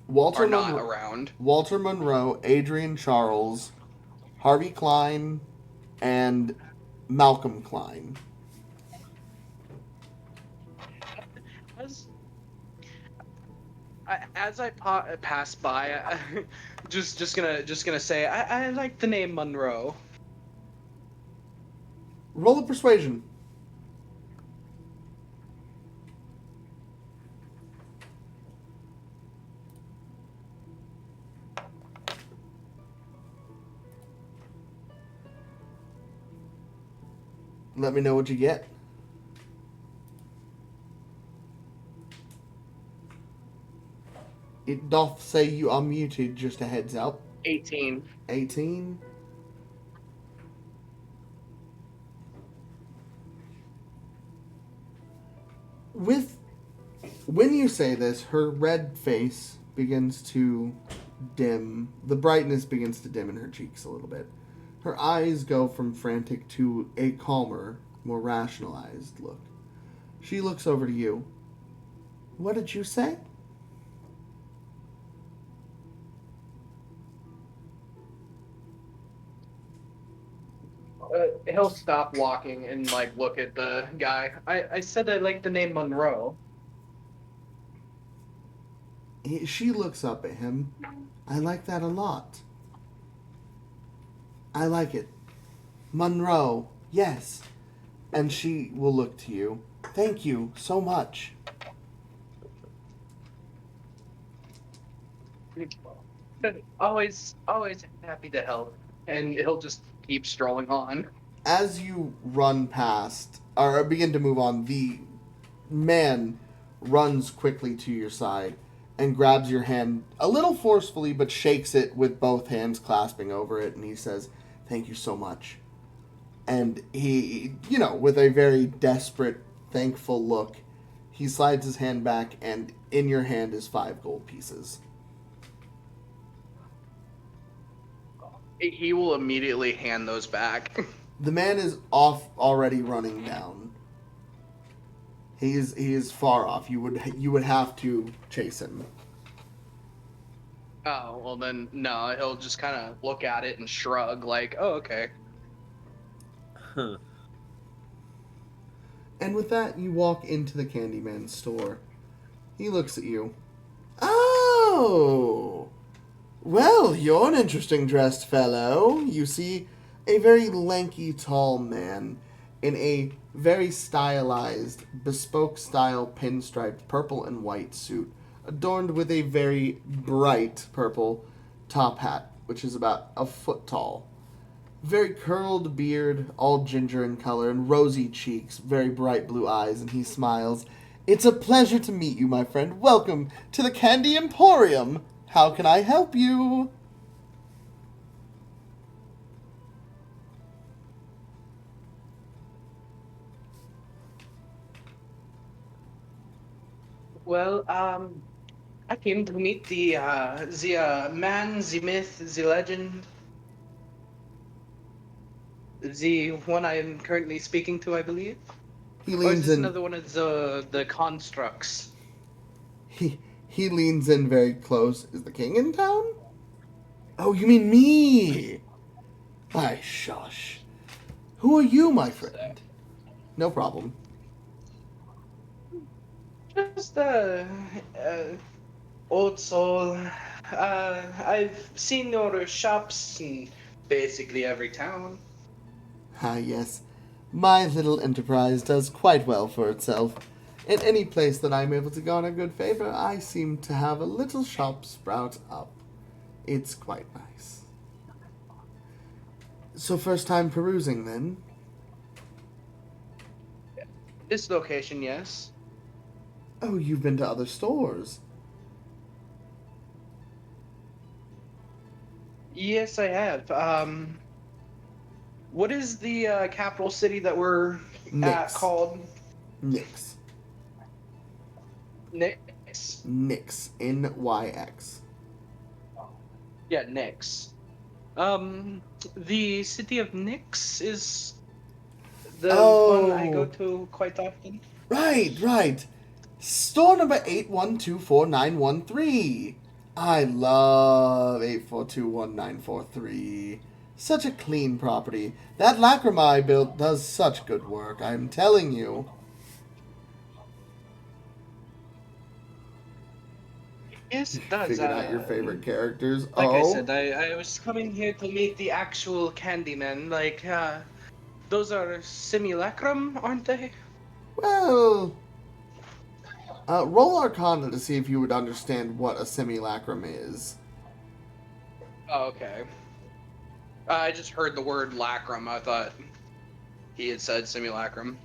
[SPEAKER 2] Walter
[SPEAKER 1] are not
[SPEAKER 2] Monroe,
[SPEAKER 1] around.
[SPEAKER 2] Walter Monroe, Adrian Charles, Harvey Klein, and Malcolm Klein.
[SPEAKER 1] As I pass by, just gonna say I like the name Monroe.
[SPEAKER 2] Roll a persuasion. Let me know what you get. It doth say you are muted, just a heads up.
[SPEAKER 1] 18.
[SPEAKER 2] 18. When you say this, her red face begins to dim. The brightness begins to dim in her cheeks a little bit. Her eyes go from frantic to a calmer, more rationalized look. She looks over to you. What did you say?
[SPEAKER 1] He'll stop walking and like look at the guy. I said I like the name Monroe.
[SPEAKER 2] She looks up at him. I like that a lot. I like it. Monroe, yes. And she will look to you. Thank you so much.
[SPEAKER 1] Always happy to help. And he'll just keep strolling on.
[SPEAKER 2] As you run past, or begin to move on, the man runs quickly to your side and grabs your hand a little forcefully, but shakes it with both hands clasping over it, and he says, "Thank you so much." And he, with a very desperate, thankful look, he slides his hand back, and in your hand is 5 gold pieces.
[SPEAKER 1] He will immediately hand those back.
[SPEAKER 2] The man is off already running down. He is far off. You would have to chase him.
[SPEAKER 1] Oh, well then, no, he'll just kind of look at it and shrug like, oh, okay.
[SPEAKER 4] Huh.
[SPEAKER 2] And with that, you walk into the Candyman's store. He looks at you. Oh! Well, you're an interesting dressed fellow. You see a very lanky, tall man in a very stylized, bespoke-style pinstriped purple and white suit, adorned with a very bright purple top hat, which is about a foot tall. Very curled beard, all ginger in color, and rosy cheeks, very bright blue eyes, and he smiles. It's a pleasure to meet you, my friend. Welcome to the Candy Emporium. How can I help you?
[SPEAKER 1] Well, I came to meet the man, the myth, the legend. The one I am currently speaking to, I believe.
[SPEAKER 2] He
[SPEAKER 1] Or is
[SPEAKER 2] leans
[SPEAKER 1] this
[SPEAKER 2] in.
[SPEAKER 1] another one of the constructs?
[SPEAKER 2] He leans in very close. Is the king in town? Oh, you mean me? Why, shush. Who are you, my friend? No problem.
[SPEAKER 1] Just old soul. I've seen your shops in basically every town.
[SPEAKER 2] Ah, yes. My little enterprise does quite well for itself. In any place that I'm able to garner good favor, I seem to have a little shop sprout up. It's quite nice. So first time perusing, then?
[SPEAKER 1] This location, yes.
[SPEAKER 2] Oh, you've been to other stores.
[SPEAKER 1] Yes, I have. What is the capital city that we're at
[SPEAKER 2] Nyx.
[SPEAKER 1] called?
[SPEAKER 2] Nyx.
[SPEAKER 1] Nyx?
[SPEAKER 2] Nyx. Nyx.
[SPEAKER 1] Yeah, Nyx. The city of Nyx is the one I go
[SPEAKER 2] Oh,
[SPEAKER 1] to quite often.
[SPEAKER 2] right. Store number 8124913. I love 8421943. Such a clean property. That lacquer I built does such good work, I'm telling you.
[SPEAKER 1] Yes, it does.
[SPEAKER 2] Figured out your favorite characters.
[SPEAKER 1] Like I
[SPEAKER 2] Oh,
[SPEAKER 1] said, I was coming here to meet the actual Candyman. Like, those are simulacrum, aren't they?
[SPEAKER 2] well. Roll Arcana to see if you would understand what a simulacrum is.
[SPEAKER 1] Oh, okay. I just heard the word lacrum. I thought he had said simulacrum.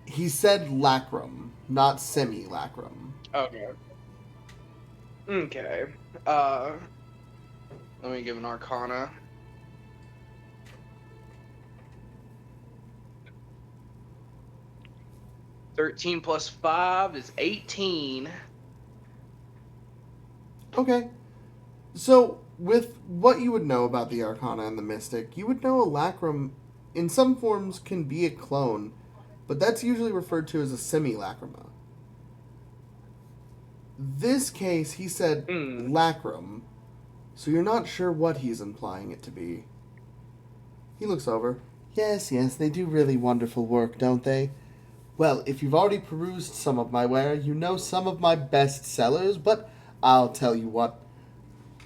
[SPEAKER 2] He said lacrum, not simulacrum.
[SPEAKER 1] Okay. Okay. Let me give an Arcana. "13 plus 5 is 18.
[SPEAKER 2] Okay. So, with what you would know about the Arcana and the Mystic, you would know a lacrum, in some forms, can be a clone, but that's usually referred to as a simulacruma. This case, he said lacrum, so you're not sure what he's implying it to be. He looks over. Yes, they do really wonderful work, don't they? Well, if you've already perused some of my ware, you know some of my best sellers, but I'll tell you what.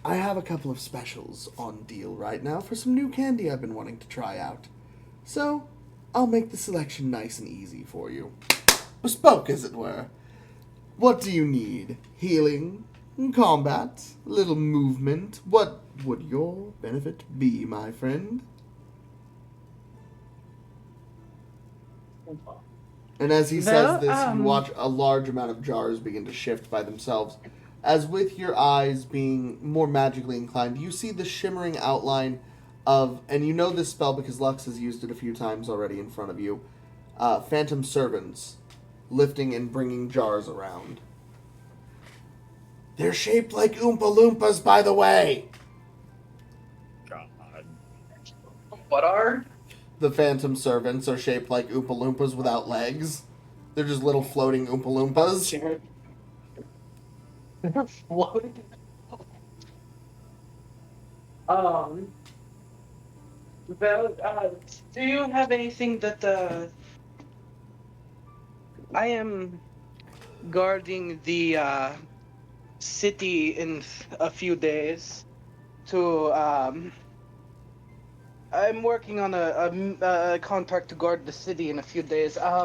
[SPEAKER 2] I have a couple of specials on deal right now for some new candy I've been wanting to try out. So, I'll make the selection nice and easy for you. Bespoke, as it were. What do you need? Healing? Combat? A little movement? What would your benefit be, my friend? And as he says this, you watch a large amount of jars begin to shift by themselves. As with your eyes being more magically inclined, you see the shimmering outline of, and you know this spell because Lux has used it a few times already in front of you, phantom servants lifting and bringing jars around. They're shaped like Oompa Loompas, by the way!
[SPEAKER 4] God.
[SPEAKER 1] What are?
[SPEAKER 2] The phantom servants are shaped like Oompa Loompas without legs. They're just little floating Oompa Loompas.
[SPEAKER 1] They're floating. Well, do you have anything that, I am guarding the, city in a few days to, I'm working on a contract to guard the city in a few days. I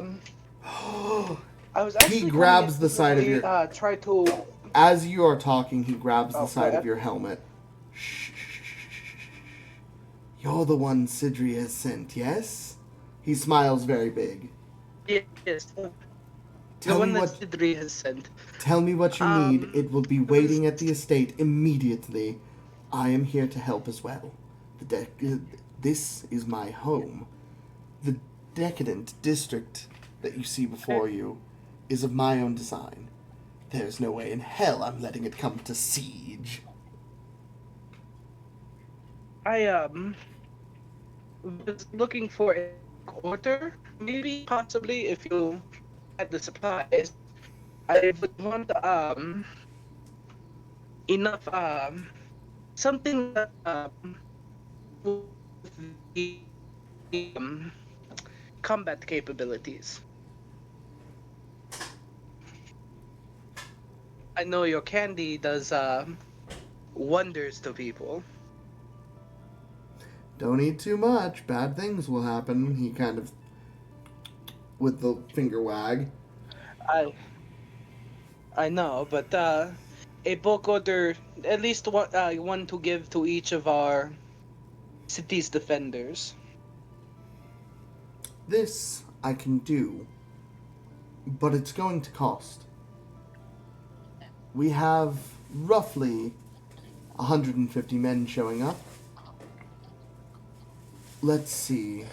[SPEAKER 1] was actually
[SPEAKER 2] He grabs the side of your...
[SPEAKER 1] try to...
[SPEAKER 2] As you are talking, he grabs the side of your helmet. Shh. You're the one Sidri has sent, yes? He smiles very big.
[SPEAKER 1] Yes. The one that Sidri has sent.
[SPEAKER 2] Tell me what you need. It will be waiting at the estate immediately. I am here to help as well. This is my home. The decadent district that you see before you is of my own design. There's no way in hell I'm letting it come to siege.
[SPEAKER 1] I was looking for a quarter, maybe, possibly, if you had the supplies. I would want enough something that with the combat capabilities. I know your candy does wonders to people.
[SPEAKER 2] Don't eat too much. Bad things will happen. He kind of, with the finger wag.
[SPEAKER 1] I know, but a bulk order, at least one to give to each of our city's defenders.
[SPEAKER 2] This I can do, but it's going to cost. We have roughly 150 men showing up. Let's see.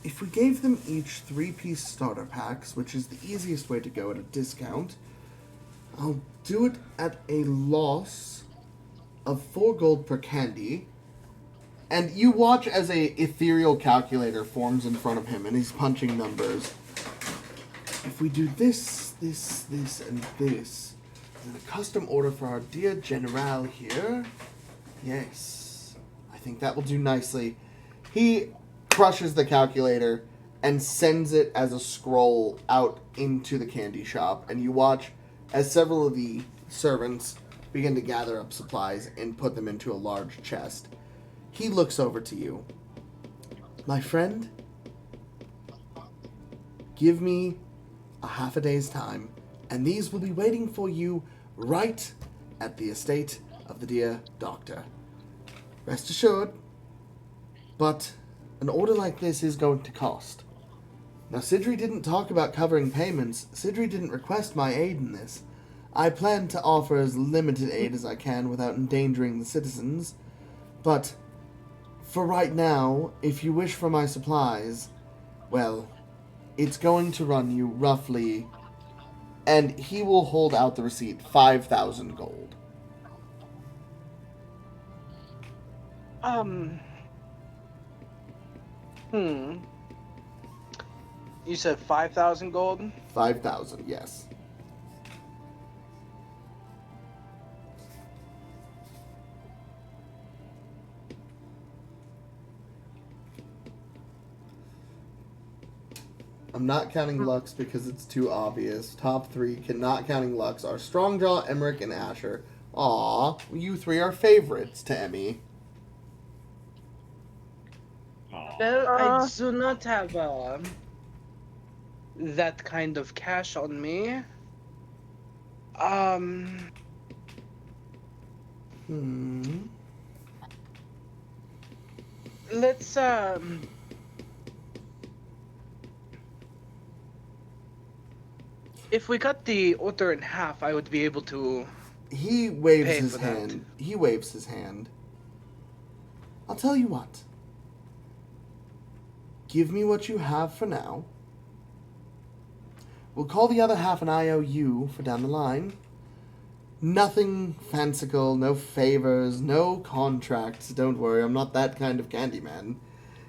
[SPEAKER 2] If we gave them each 3-piece starter packs, which is the easiest way to go at a discount, I'll do it at a loss of 4 gold per candy. And you watch as a ethereal calculator forms in front of him, and he's punching numbers. If we do this, this, this, and this, and a custom order for our dear General here, yes, I think that will do nicely. He crushes the calculator and sends it as a scroll out into the candy shop, and you watch as several of the servants begin to gather up supplies and put them into a large chest. He looks over to you. My friend, give me a half a day's time, and these will be waiting for you right at the estate of the dear doctor. Rest assured, but an order like this is going to cost. Now, Sidri didn't talk about covering payments. Sidri didn't request my aid in this. I plan to offer as limited aid as I can without endangering the citizens, but for right now, if you wish for my supplies, well, it's going to run you roughly, and he will hold out the receipt, 5,000 gold.
[SPEAKER 1] You said 5,000 gold?
[SPEAKER 2] 5,000, yes. I'm not counting Lux because it's too obvious. Top 3, not counting Lux, are Strongjaw, Emrick, and Ascher. Aw, you 3 are favorites to Emmy.
[SPEAKER 1] Well, I do not have that kind of cash on me. Let's if we cut the order in half, I would be able to.
[SPEAKER 2] He waves
[SPEAKER 1] pay
[SPEAKER 2] his
[SPEAKER 1] for that.
[SPEAKER 2] hand. He waves his hand. I'll tell you what. Give me what you have for now. We'll call the other half an IOU for down the line. Nothing fanciful, no favors, no contracts. Don't worry, I'm not that kind of Candyman.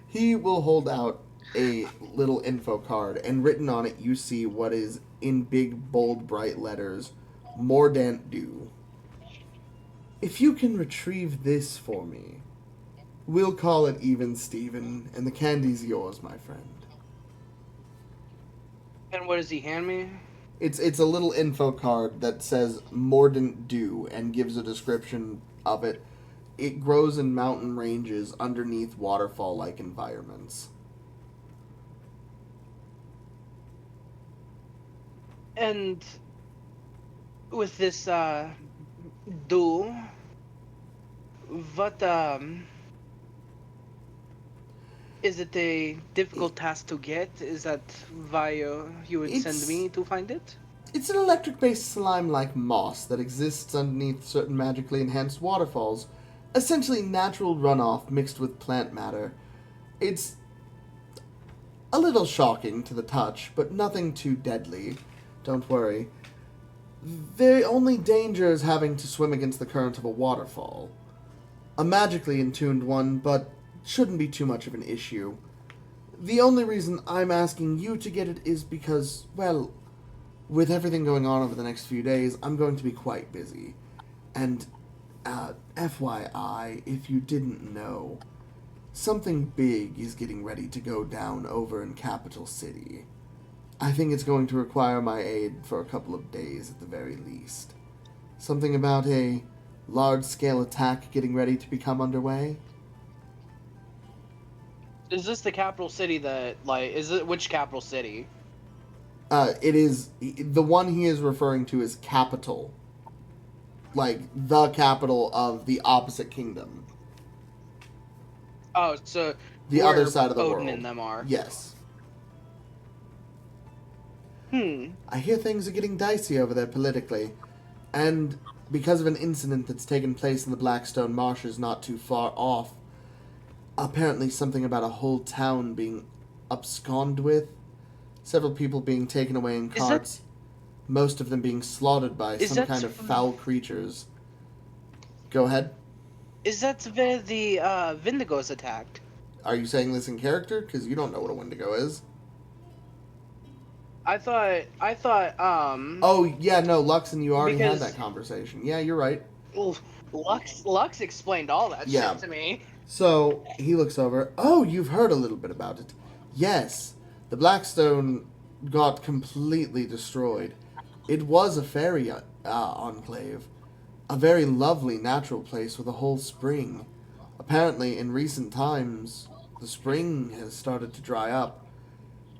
[SPEAKER 2] He will hold out a little info card, and written on it you see what is in big, bold, bright letters, Mordant Dew. If you can retrieve this for me, we'll call it even Steven, and the candy's yours, my friend.
[SPEAKER 1] And what does he hand me?
[SPEAKER 2] It's a little info card that says Mordant Dew and gives a description of it. It grows in mountain ranges underneath waterfall-like environments.
[SPEAKER 1] And with this dew, what is it a difficult task to get? Is that via you would send me to find it?
[SPEAKER 2] It's an electric-based slime-like moss that exists underneath certain magically enhanced waterfalls. Essentially natural runoff mixed with plant matter. It's a little shocking to the touch, but nothing too deadly. Don't worry. The only danger is having to swim against the current of a waterfall. A magically attuned one, but shouldn't be too much of an issue. The only reason I'm asking you to get it is because, well, with everything going on over the next few days, I'm going to be quite busy. And, FYI, if you didn't know, something big is getting ready to go down over in Capital City. I think it's going to require my aid for a couple of days at the very least. Something about a large-scale attack getting ready to become underway?
[SPEAKER 1] Is this the capital city that, which capital city?
[SPEAKER 2] It is, the one he is referring to is capital. Like, the capital of the opposite kingdom.
[SPEAKER 1] Oh, so
[SPEAKER 2] the other side of the
[SPEAKER 1] Odin
[SPEAKER 2] world.
[SPEAKER 1] and them are.
[SPEAKER 2] Yes.
[SPEAKER 1] I
[SPEAKER 2] hear things are getting dicey over there politically. And because of an incident that's taken place in the Blackstone Marshes not too far off. Apparently something about a whole town being absconded with. Several people being taken away in carts. Most of them being slaughtered by some kind of foul creatures. Go ahead.
[SPEAKER 1] Is that where the Vindigos attacked?
[SPEAKER 2] Are you saying this in character? Because you don't know what a Wendigo is.
[SPEAKER 1] I thought,
[SPEAKER 2] Oh, yeah, no, Lux and you already had
[SPEAKER 1] because-
[SPEAKER 2] that conversation. Yeah, you're right.
[SPEAKER 1] Lux explained all that
[SPEAKER 2] Yeah.
[SPEAKER 1] shit to me.
[SPEAKER 2] So, he looks over. Oh, you've heard a little bit about it. Yes, the Blackstone got completely destroyed. It was a fairy enclave. A very lovely natural place with a whole spring. Apparently, in recent times, the spring has started to dry up.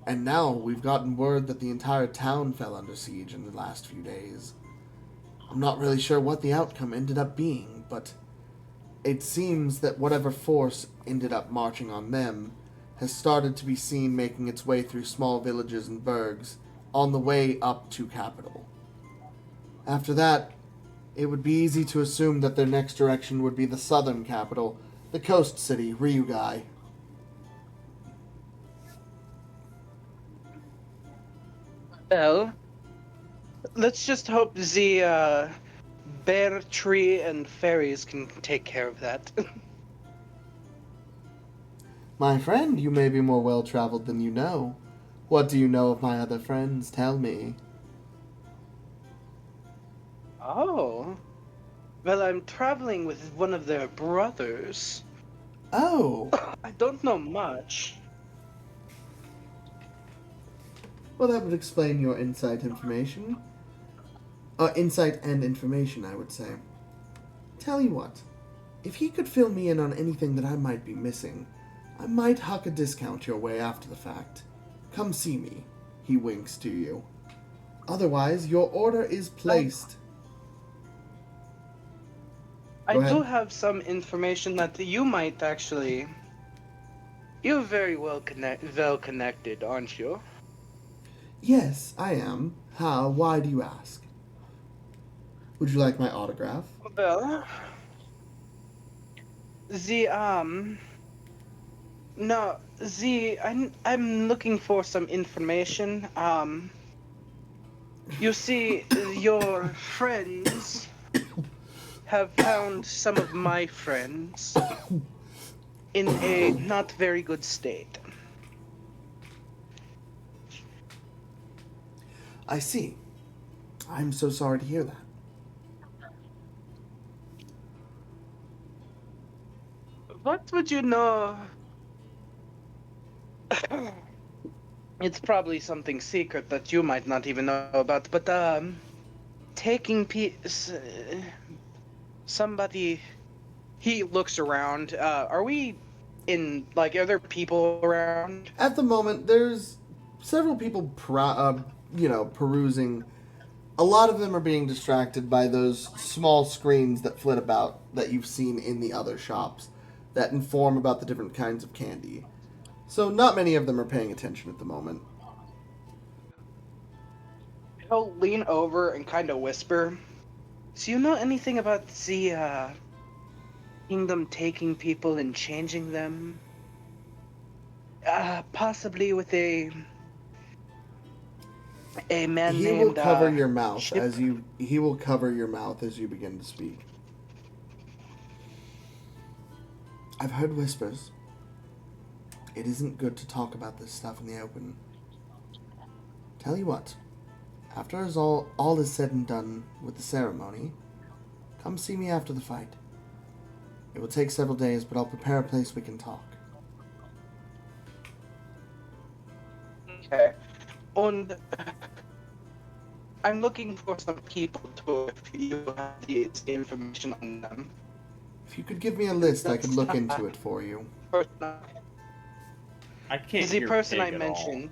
[SPEAKER 2] And now we've gotten word that the entire town fell under siege in the last few days. I'm not really sure what the outcome ended up being, but it seems that whatever force ended up marching on them has started to be seen making its way through small villages and burgs on the way up to capital. After that, it would be easy to assume that their next direction would be the southern capital, the coast city, Ryugai.
[SPEAKER 1] Well, let's just hope the bear tree and fairies can take care of that.
[SPEAKER 2] My friend, you may be more well-traveled than you know. What do you know of my other friends? Tell me.
[SPEAKER 1] Oh. Well, I'm traveling with one of their brothers.
[SPEAKER 2] Oh.
[SPEAKER 1] I don't know much.
[SPEAKER 2] Well, that would explain your insight information. Insight and information, I would say. Tell you what, if he could fill me in on anything that I might be missing, I might huck a discount your way after the fact. Come see me. He winks to you. Otherwise, your order is placed.
[SPEAKER 1] I
[SPEAKER 2] Go ahead.
[SPEAKER 1] do have some information that you might actually... You're very well connected, aren't you?
[SPEAKER 2] Yes, I am. How? Why do you ask? Would you like my autograph?
[SPEAKER 1] Well... No, I'm looking for some information. You see, your friends have found some of my friends in a not very good state.
[SPEAKER 2] I see. I'm so sorry to hear that.
[SPEAKER 1] What would you know? It's probably something secret that you might not even know about, but taking somebody. He looks around. Are we in like are there people around?
[SPEAKER 2] At the moment, there's several people, perusing. A lot of them are being distracted by those small screens that flit about that you've seen in the other shops that inform about the different kinds of candy. So not many of them are paying attention at the moment.
[SPEAKER 1] He'll lean over and kind of whisper. Do you know anything about the kingdom taking people and changing them? Possibly with a man
[SPEAKER 2] He
[SPEAKER 1] named.
[SPEAKER 2] will cover your mouth
[SPEAKER 1] Chip.
[SPEAKER 2] he will cover your mouth as you begin to speak. I've heard whispers. It isn't good to talk about this stuff in the open. Tell you what, after all is said and done with the ceremony, come see me after the fight. It will take several days, but I'll prepare a place we can talk.
[SPEAKER 1] Okay. And I'm looking for some people too, if you have the information on them.
[SPEAKER 2] If you could give me a list, I could look into it for you.
[SPEAKER 4] I can't
[SPEAKER 1] The
[SPEAKER 4] hear
[SPEAKER 1] person
[SPEAKER 4] pig
[SPEAKER 1] I
[SPEAKER 4] at
[SPEAKER 1] mentioned.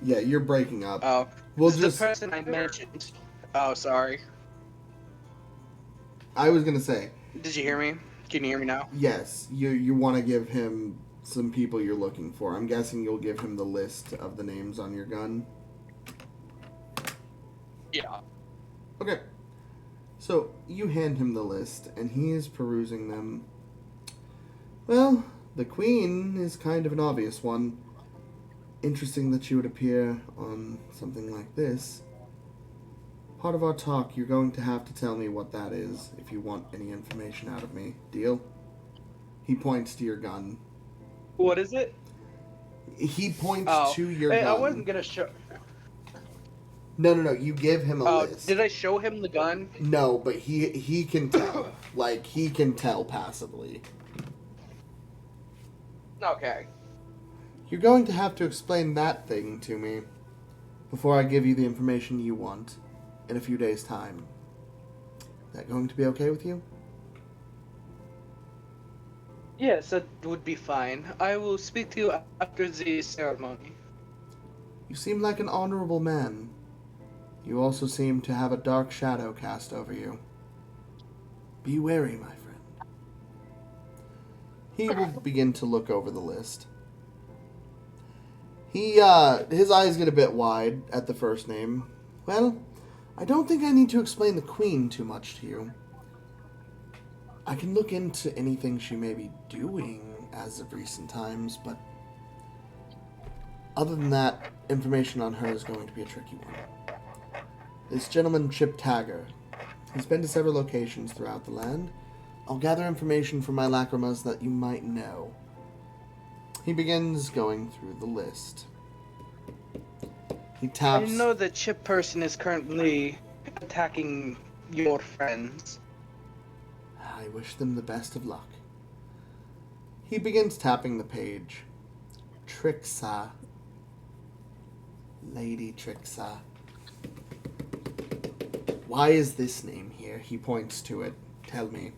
[SPEAKER 2] Yeah, you're breaking up.
[SPEAKER 1] Oh,
[SPEAKER 2] We'll
[SPEAKER 1] the
[SPEAKER 2] just...
[SPEAKER 1] person I mentioned. Oh, sorry.
[SPEAKER 2] I was gonna say,
[SPEAKER 1] Did you hear me? Can you hear me now?
[SPEAKER 2] yes, you want to give him some people you're looking for. I'm guessing you'll give him the list of the names on your gun.
[SPEAKER 1] Yeah.
[SPEAKER 2] Okay. So, you hand him the list, and he is perusing them. Well, the Queen is kind of an obvious one. Interesting that she would appear on something like this. Part of our talk, you're going to have to tell me what that is if you want any information out of me. Deal? He points to your gun.
[SPEAKER 1] What is it?
[SPEAKER 2] He points to your
[SPEAKER 1] Hey,
[SPEAKER 2] gun.
[SPEAKER 1] I wasn't gonna show.
[SPEAKER 2] No. You give him a list.
[SPEAKER 1] Did I show him the gun?
[SPEAKER 2] No, but he can tell. Like, he can tell passively.
[SPEAKER 1] Okay.
[SPEAKER 2] You're going to have to explain that thing to me before I give you the information you want in a few days' time. Is that going to be okay with you?
[SPEAKER 1] Yes, that would be fine. I will speak to you after the ceremony.
[SPEAKER 2] You seem like an honorable man. You also seem to have a dark shadow cast over you. Be wary, my friend. He will begin to look over the list. His eyes get a bit wide at the first name. Well, I don't think I need to explain the Queen too much to you. I can look into anything she may be doing as of recent times, but other than that, information on her is going to be a tricky one. This gentleman, Chip Tagger, he's been to several locations throughout the land. I'll gather information from my lacrimas that you might know. He begins going through the list. He taps...
[SPEAKER 1] I know the chip person is currently attacking your friends.
[SPEAKER 2] I wish them the best of luck. He begins tapping the page. Trixa. Lady Trixa. Why is this name here? He points to it. Tell me.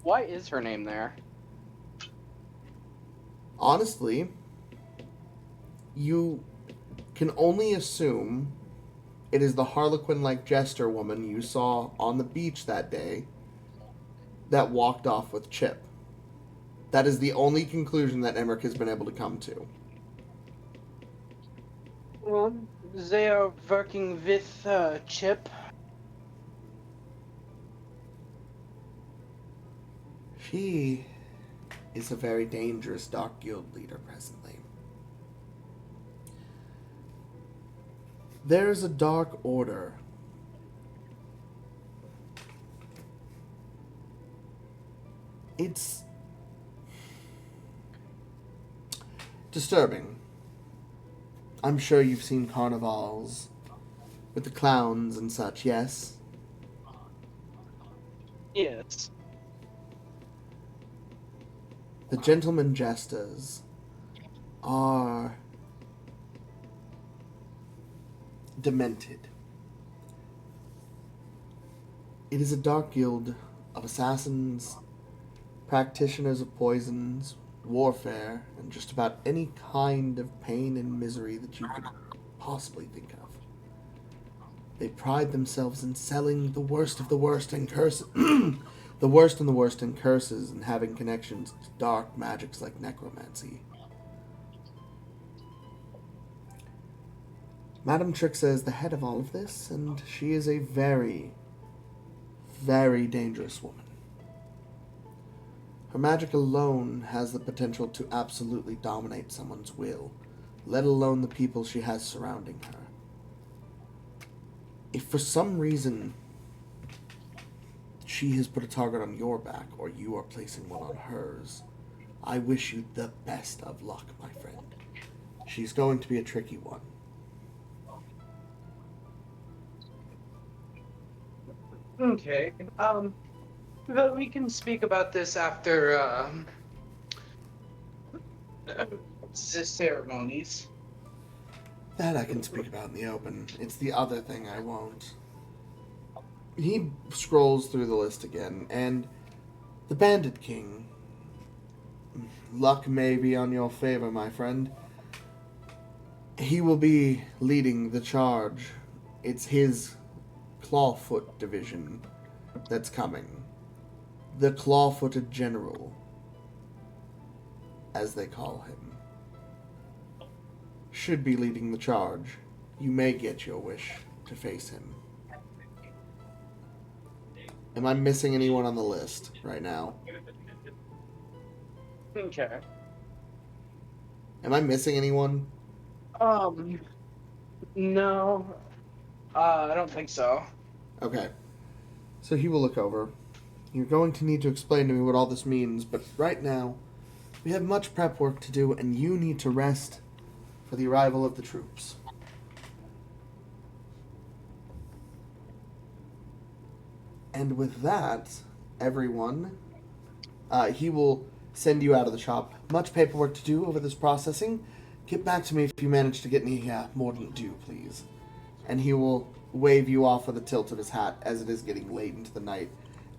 [SPEAKER 1] Why is her name there?
[SPEAKER 2] Honestly, you can only assume it is the harlequin-like jester woman you saw on the beach that day that walked off with Chip. That is the only conclusion that Emrick has been able to come to.
[SPEAKER 1] Well, they are working with Chip.
[SPEAKER 2] She is a very dangerous Dark Guild leader presently. There is a Dark Order. It's disturbing. I'm sure you've seen carnivals with the clowns and such, yes?
[SPEAKER 1] Yes.
[SPEAKER 2] The gentlemen jesters are demented. It is a dark guild of assassins, practitioners of poisons, warfare, and just about any kind of pain and misery that you could possibly think of. They pride themselves in selling the worst of the worst and curses, the worst and the worst in curses, and having connections to dark magics like necromancy. Madame Trixa is the head of all of this, and she is a very, very dangerous woman. Her magic alone has the potential to absolutely dominate someone's will, let alone the people she has surrounding her. If for some reason she has put a target on your back, or you are placing one on hers, I wish you the best of luck, my friend. She's going to be a tricky one.
[SPEAKER 1] Okay. But we can speak about this after the ceremonies.
[SPEAKER 2] That I can speak about in the open. It's the other thing I won't. He scrolls through the list again, and the Bandit King. Luck may be on your favor, my friend. He will be leading the charge. It's his Clawfoot division that's coming. The Claw-Footed General, as they call him, should be leading the charge. You may get your wish to face him. Am I missing anyone on the list right now?
[SPEAKER 1] Okay.
[SPEAKER 2] Am I missing anyone?
[SPEAKER 1] No. I don't think so.
[SPEAKER 2] Okay. So he will look over. You're going to need to explain to me what all this means, but right now, we have much prep work to do, and you need to rest for the arrival of the troops. And with that, everyone, he will send you out of the shop. Much paperwork to do over this processing. Get back to me if you manage to get any mordant dew, please. And he will wave you off with a tilt of his hat as it is getting late into the night.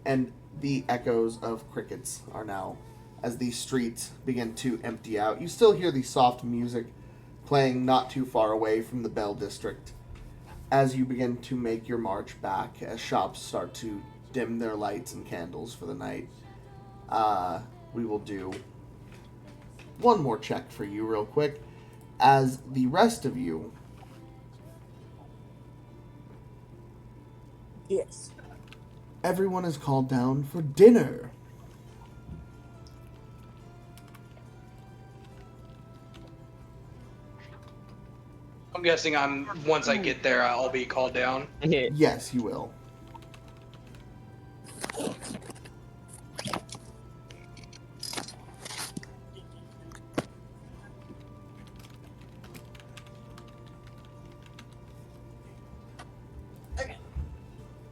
[SPEAKER 2] And the echoes of crickets are now, as the streets begin to empty out. You still hear the soft music playing not too far away from the Bell District as you begin to make your march back, as shops start to dim their lights and candles for the night. We will do one more check for you real quick, as the rest of you...
[SPEAKER 5] Yes.
[SPEAKER 2] Everyone is called down for dinner.
[SPEAKER 1] I'm guessing once I get there, I'll be called down.
[SPEAKER 2] Yes, you will.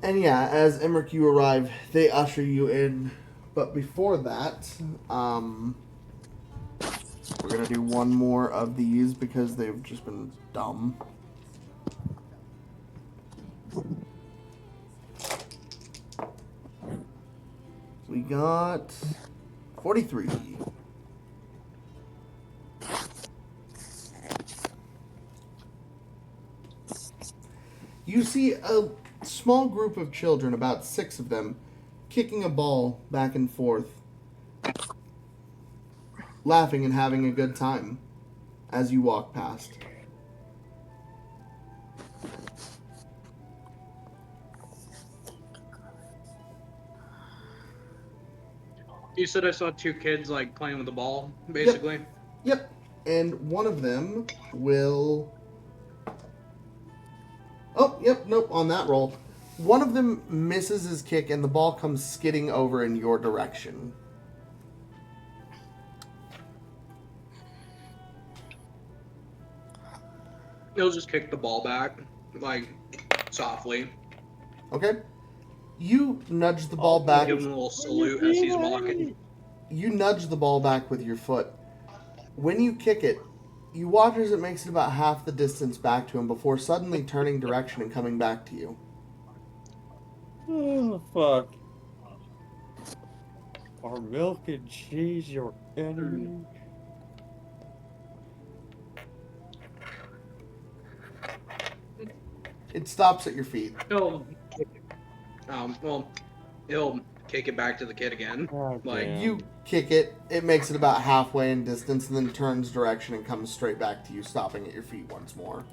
[SPEAKER 2] And yeah, as Emrick, you arrive, they usher you in. But before that, we're going to do one more of these because they've just been dumb. We got 43. You see a small group of children, about 6 of them, kicking a ball back and forth, laughing and having a good time as you walk past.
[SPEAKER 1] You said I saw 2 kids like playing with the ball, basically.
[SPEAKER 2] Yep. And one of them will... Oh, yep, nope, on that roll. One of them misses his kick and the ball comes skidding over in your direction.
[SPEAKER 1] He'll just kick the ball back, like, softly.
[SPEAKER 2] Okay. You nudge the ball back.
[SPEAKER 1] Give him a little salute as he's walking.
[SPEAKER 2] You nudge the ball back with your foot. When you kick it, you watch as it makes it about half the distance back to him before suddenly turning direction and coming back to you.
[SPEAKER 4] Oh, fuck. Are milk and cheese your enemy?
[SPEAKER 2] It stops at your feet.
[SPEAKER 1] He'll kick it back to the kid again.
[SPEAKER 4] Oh,
[SPEAKER 1] Like,
[SPEAKER 4] damn.
[SPEAKER 2] You kick it, it makes it about halfway in distance, and then turns direction and comes straight back to you, stopping at your feet once more.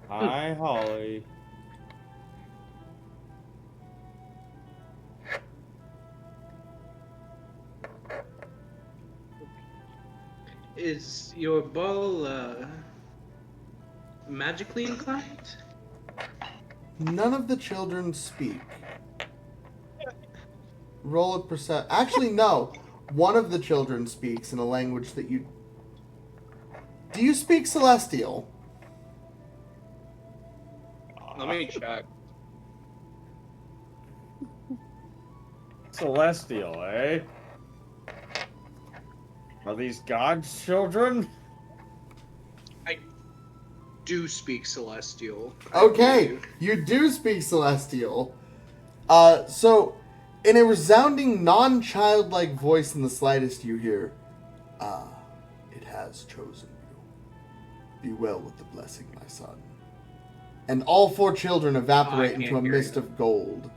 [SPEAKER 4] Hi, Holly.
[SPEAKER 1] Is your ball magically inclined?
[SPEAKER 2] None of the children speak. Roll a percent. Actually, no. One of the children speaks in a language that you... Do you speak Celestial?
[SPEAKER 1] Let me check.
[SPEAKER 4] Celestial, eh? Are these God's children?
[SPEAKER 1] I do speak Celestial.
[SPEAKER 2] Okay, you do speak Celestial. So, in a resounding, non-childlike voice in the slightest, you hear, it has chosen you. Be well with the blessing, my son. And all 4 children evaporate into a mist of gold.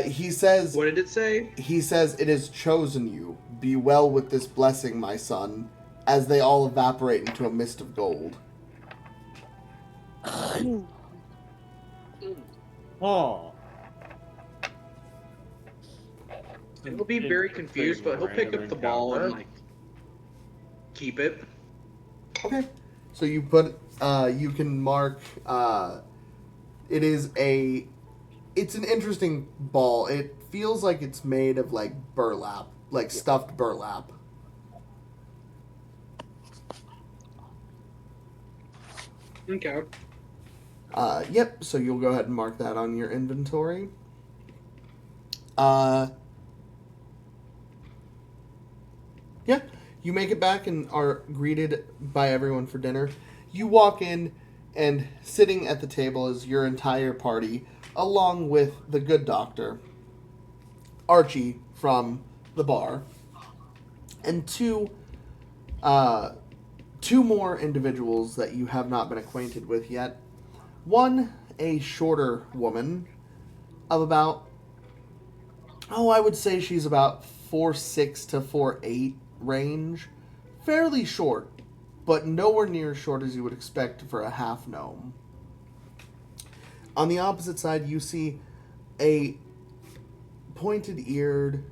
[SPEAKER 2] He says...
[SPEAKER 1] What did it say?
[SPEAKER 2] He says, it has chosen you. Be well with this blessing, my son, as they all evaporate into a mist of gold.
[SPEAKER 4] Oh.
[SPEAKER 1] He'll be very confused, but he'll pick up the ball and like keep it.
[SPEAKER 2] Okay. So you put, you can mark, it's an interesting ball. It feels like it's made of like burlap, like stuffed burlap.
[SPEAKER 1] Okay.
[SPEAKER 2] Yep, so you'll go ahead and mark that on your inventory. Yeah, you make it back and are greeted by everyone for dinner. You walk in, and sitting at the table is your entire party, along with the good doctor, Archie from the bar, and two more individuals that you have not been acquainted with yet. One, a shorter woman of about, I would say she's about 4'6" to 4'8" range. Fairly short, but nowhere near as short as you would expect for a half gnome. On the opposite side, you see a pointed-eared,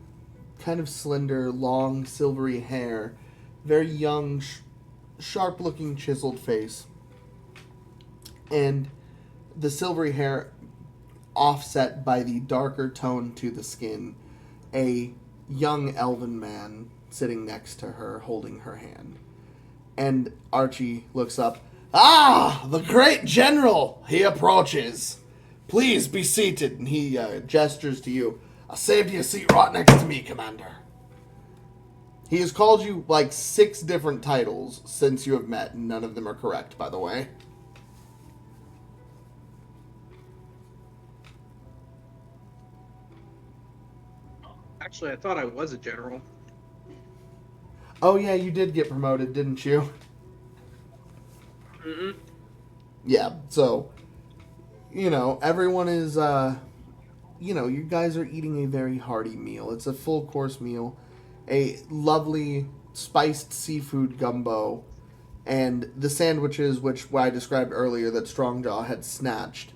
[SPEAKER 2] kind of slender, long, silvery hair, very young, sharp-looking, chiseled face, and the silvery hair offset by the darker tone to the skin, a young elven man sitting next to her, holding her hand. And Archie looks up. "Ah, the great general! He approaches. Please be seated." And he gestures to you. "I'll save you a seat right next to me, Commander." He has called you like 6 different titles since you have met, and none of them are correct, by the way.
[SPEAKER 1] Actually, I thought I was a general.
[SPEAKER 2] Oh yeah, you did get promoted, didn't you?
[SPEAKER 1] Mm-mm.
[SPEAKER 2] Yeah, so, everyone is, you guys are eating a very hearty meal. It's a full course meal, a lovely spiced seafood gumbo, and the sandwiches, which I described earlier that Strongjaw had snatched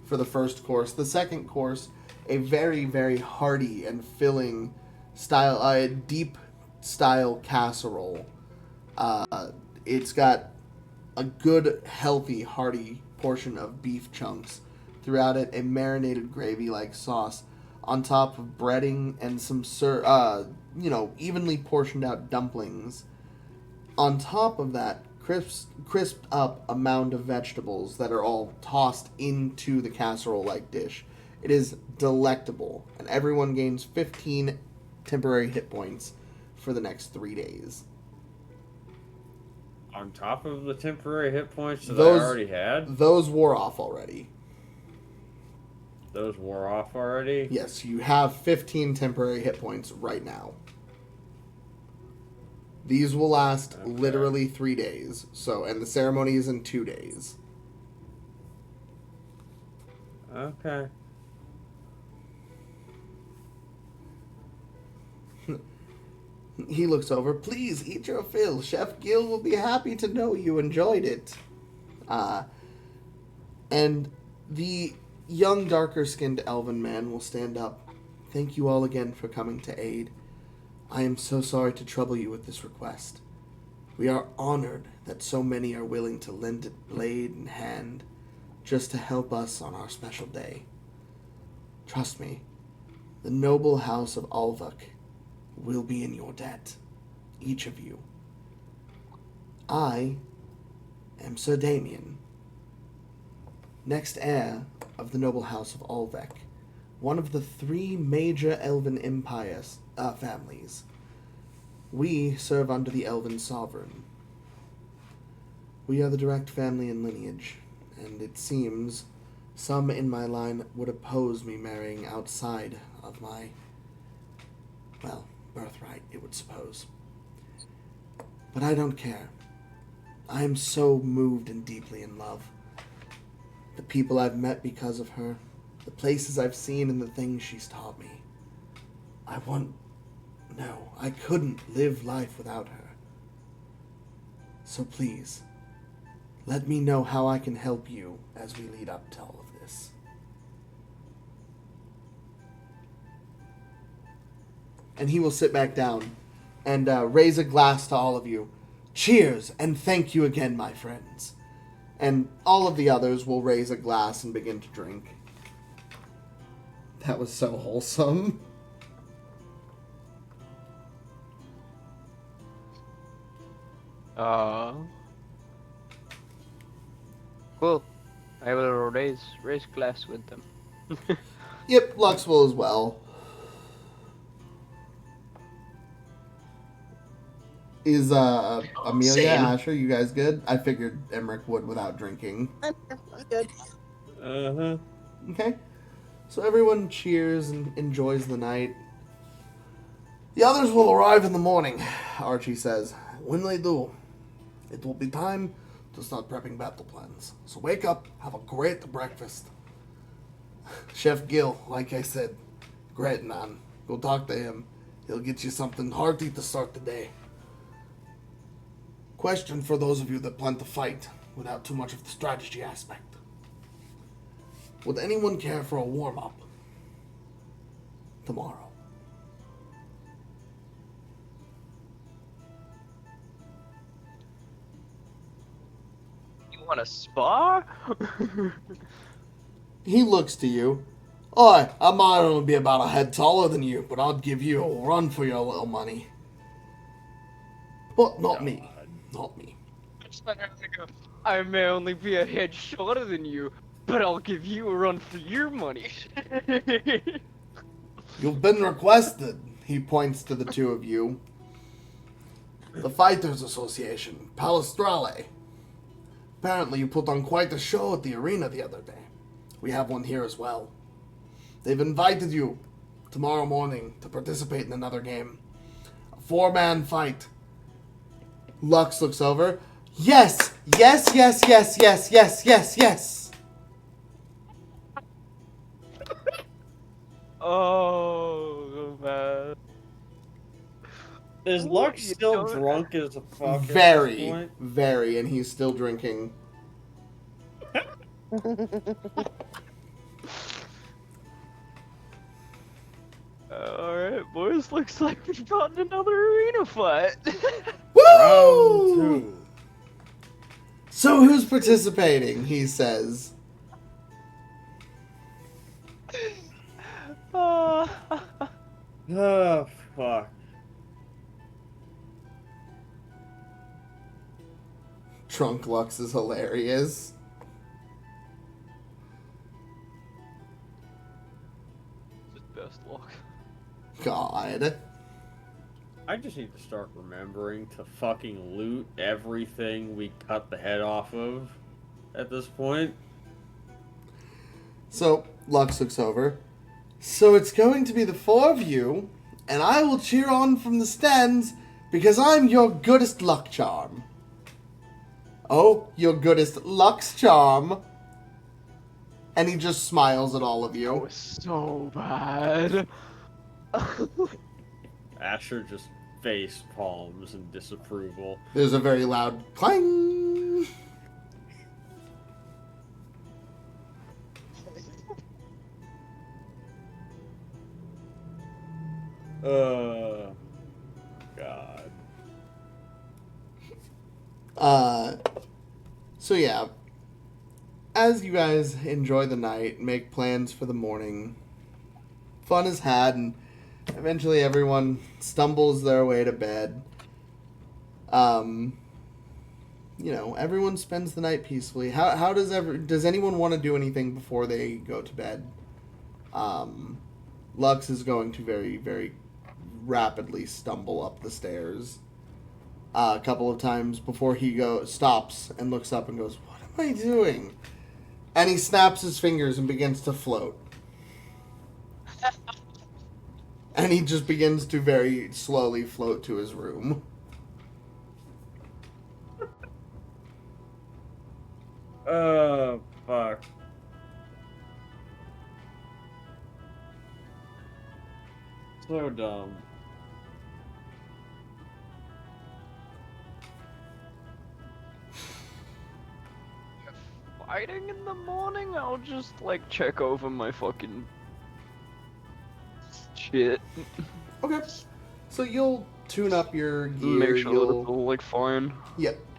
[SPEAKER 2] for the first course. The second course, a very, very hearty and filling style, deep style casserole. It's got a good, healthy, hearty portion of beef chunks throughout it, a marinated gravy-like sauce on top of breading and some evenly portioned out dumplings. On top of that, crisped up a mound of vegetables that are all tossed into the casserole-like dish. It is delectable, and everyone gains 15 temporary hit points for the next 3 days.
[SPEAKER 4] On top of the temporary hit points that I
[SPEAKER 2] Those-
[SPEAKER 4] already had?
[SPEAKER 2] Those wore off already.
[SPEAKER 4] Those wore off already?
[SPEAKER 2] Yes, you have 15 temporary hit points right now. These will last literally 3 days. And the ceremony is in 2 days.
[SPEAKER 4] Okay.
[SPEAKER 2] He looks over. "Please, eat your fill. Chef Gil will be happy to know you enjoyed it." And the young, darker-skinned elven man will stand up. "Thank you all again for coming to aid. I am so sorry to trouble you with this request. We are honored that so many are willing to lend a blade and hand just to help us on our special day. Trust me, the noble house of Alvuk will be in your debt, each of you. I am Sir Damien, next heir of the noble house of Alvuk, one of the 3 major elven families. We serve under the elven sovereign. We are the direct family and lineage, and it seems some in my line would oppose me marrying outside of my, birthright, it would suppose. But I don't care. I am so moved and deeply in love. The people I've met because of her, the places I've seen and the things she's taught me. I couldn't live life without her. So please, let me know how I can help you as we lead up to all of this. And he will sit back down and raise a glass to all of you. Cheers, and thank you again, my friends. And all of the others will raise a glass and begin to drink. That was so wholesome.
[SPEAKER 3] Cool. I will raise glass with them.
[SPEAKER 2] Yep, Lux will as well. Is Amelia,
[SPEAKER 1] Same.
[SPEAKER 2] Asher, you guys good? I figured Emrick would without drinking.
[SPEAKER 5] I'm good.
[SPEAKER 4] Uh-huh.
[SPEAKER 2] Okay. So everyone cheers and enjoys the night. The others will arrive in the morning, Archie says. When they do, it will be time to start prepping battle plans. So wake up, have a great breakfast. Chef Gil, like I said, great man. Go talk to him. He'll get you something hearty to start the day. Question for those of you that plan to fight without too much of the strategy aspect. Would anyone care for a warm-up tomorrow?
[SPEAKER 3] You want to spar?
[SPEAKER 2] He looks to you. Oi, I might only be about a head taller than you, but I'd give you a run for your little money. But not me. Not me.
[SPEAKER 3] I may only be a head shorter than you, but I'll give you a run for your money.
[SPEAKER 2] You've been requested. He points to the two of you. The Fighters Association, Palestrale. Apparently you put on quite a show at the arena the other day. We have one here as well. They've invited you tomorrow morning to participate in another game. A 4-man fight. Lux looks over. Yes! Yes, yes, yes, yes, yes, yes, yes!
[SPEAKER 3] Oh, man.
[SPEAKER 4] Is
[SPEAKER 3] What
[SPEAKER 4] Lux
[SPEAKER 3] you
[SPEAKER 4] still
[SPEAKER 3] doing?
[SPEAKER 4] drunk as a fuck at this
[SPEAKER 2] Very,
[SPEAKER 4] point?
[SPEAKER 2] very, and he's still drinking.
[SPEAKER 3] Alright, boys, looks like we've gotten another arena fight.
[SPEAKER 2] Woo!
[SPEAKER 4] Round 2.
[SPEAKER 2] So who's participating? He says.
[SPEAKER 4] Oh, fuck.
[SPEAKER 2] Trunk Lux is hilarious.
[SPEAKER 3] Just best luck.
[SPEAKER 2] God.
[SPEAKER 4] I just need to start remembering to fucking loot everything we cut the head off of at this point.
[SPEAKER 2] So Lux looks over. So it's going to be the 4 of you, and I will cheer on from the stands because I'm your goodest luck charm. Oh, your goodest Lux charm. And he just smiles at all of
[SPEAKER 3] That
[SPEAKER 2] you.
[SPEAKER 3] was so bad.
[SPEAKER 4] Asher just face palms in disapproval.
[SPEAKER 2] There's a very loud clang.
[SPEAKER 4] God.
[SPEAKER 2] So yeah, as you guys enjoy the night, make plans for the morning, fun is had, and eventually everyone stumbles their way to bed. You know, everyone spends the night peacefully. How does anyone want to do anything before they go to bed? Lux is going to very, very rapidly stumble up the stairs a couple of times before he stops and looks up and goes, "What am I doing?" And he snaps his fingers and begins to float. And he just begins to very slowly float to his room.
[SPEAKER 4] Oh, fuck. So dumb.
[SPEAKER 3] writing in the morning, I'll just like check over my fucking shit.
[SPEAKER 2] Okay. So you'll tune up your gear.
[SPEAKER 3] Make sure that
[SPEAKER 2] You'll
[SPEAKER 3] it's all like fine.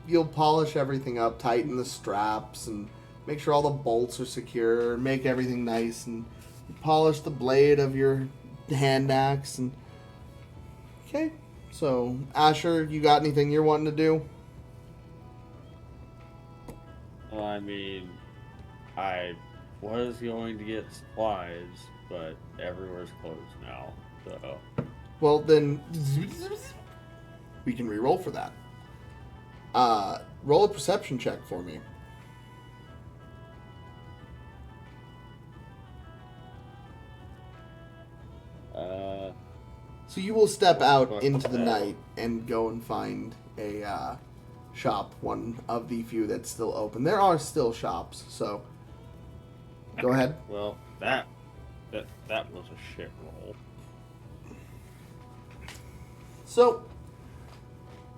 [SPEAKER 2] you'll polish everything up, tighten the straps, and make sure all the bolts are secure. Make everything nice, and polish the blade of your hand axe. And okay. So Asher, you got anything you're wanting to do?
[SPEAKER 4] Well, I mean, I was going to get supplies, but everywhere's closed now, so.
[SPEAKER 2] Well, then we can re-roll for that. Roll a perception check for me. So you will step out into the night and go and find a shop, one of the few that's still open. There are still shops, so go ahead.
[SPEAKER 4] Well, that was a shit roll.
[SPEAKER 2] So,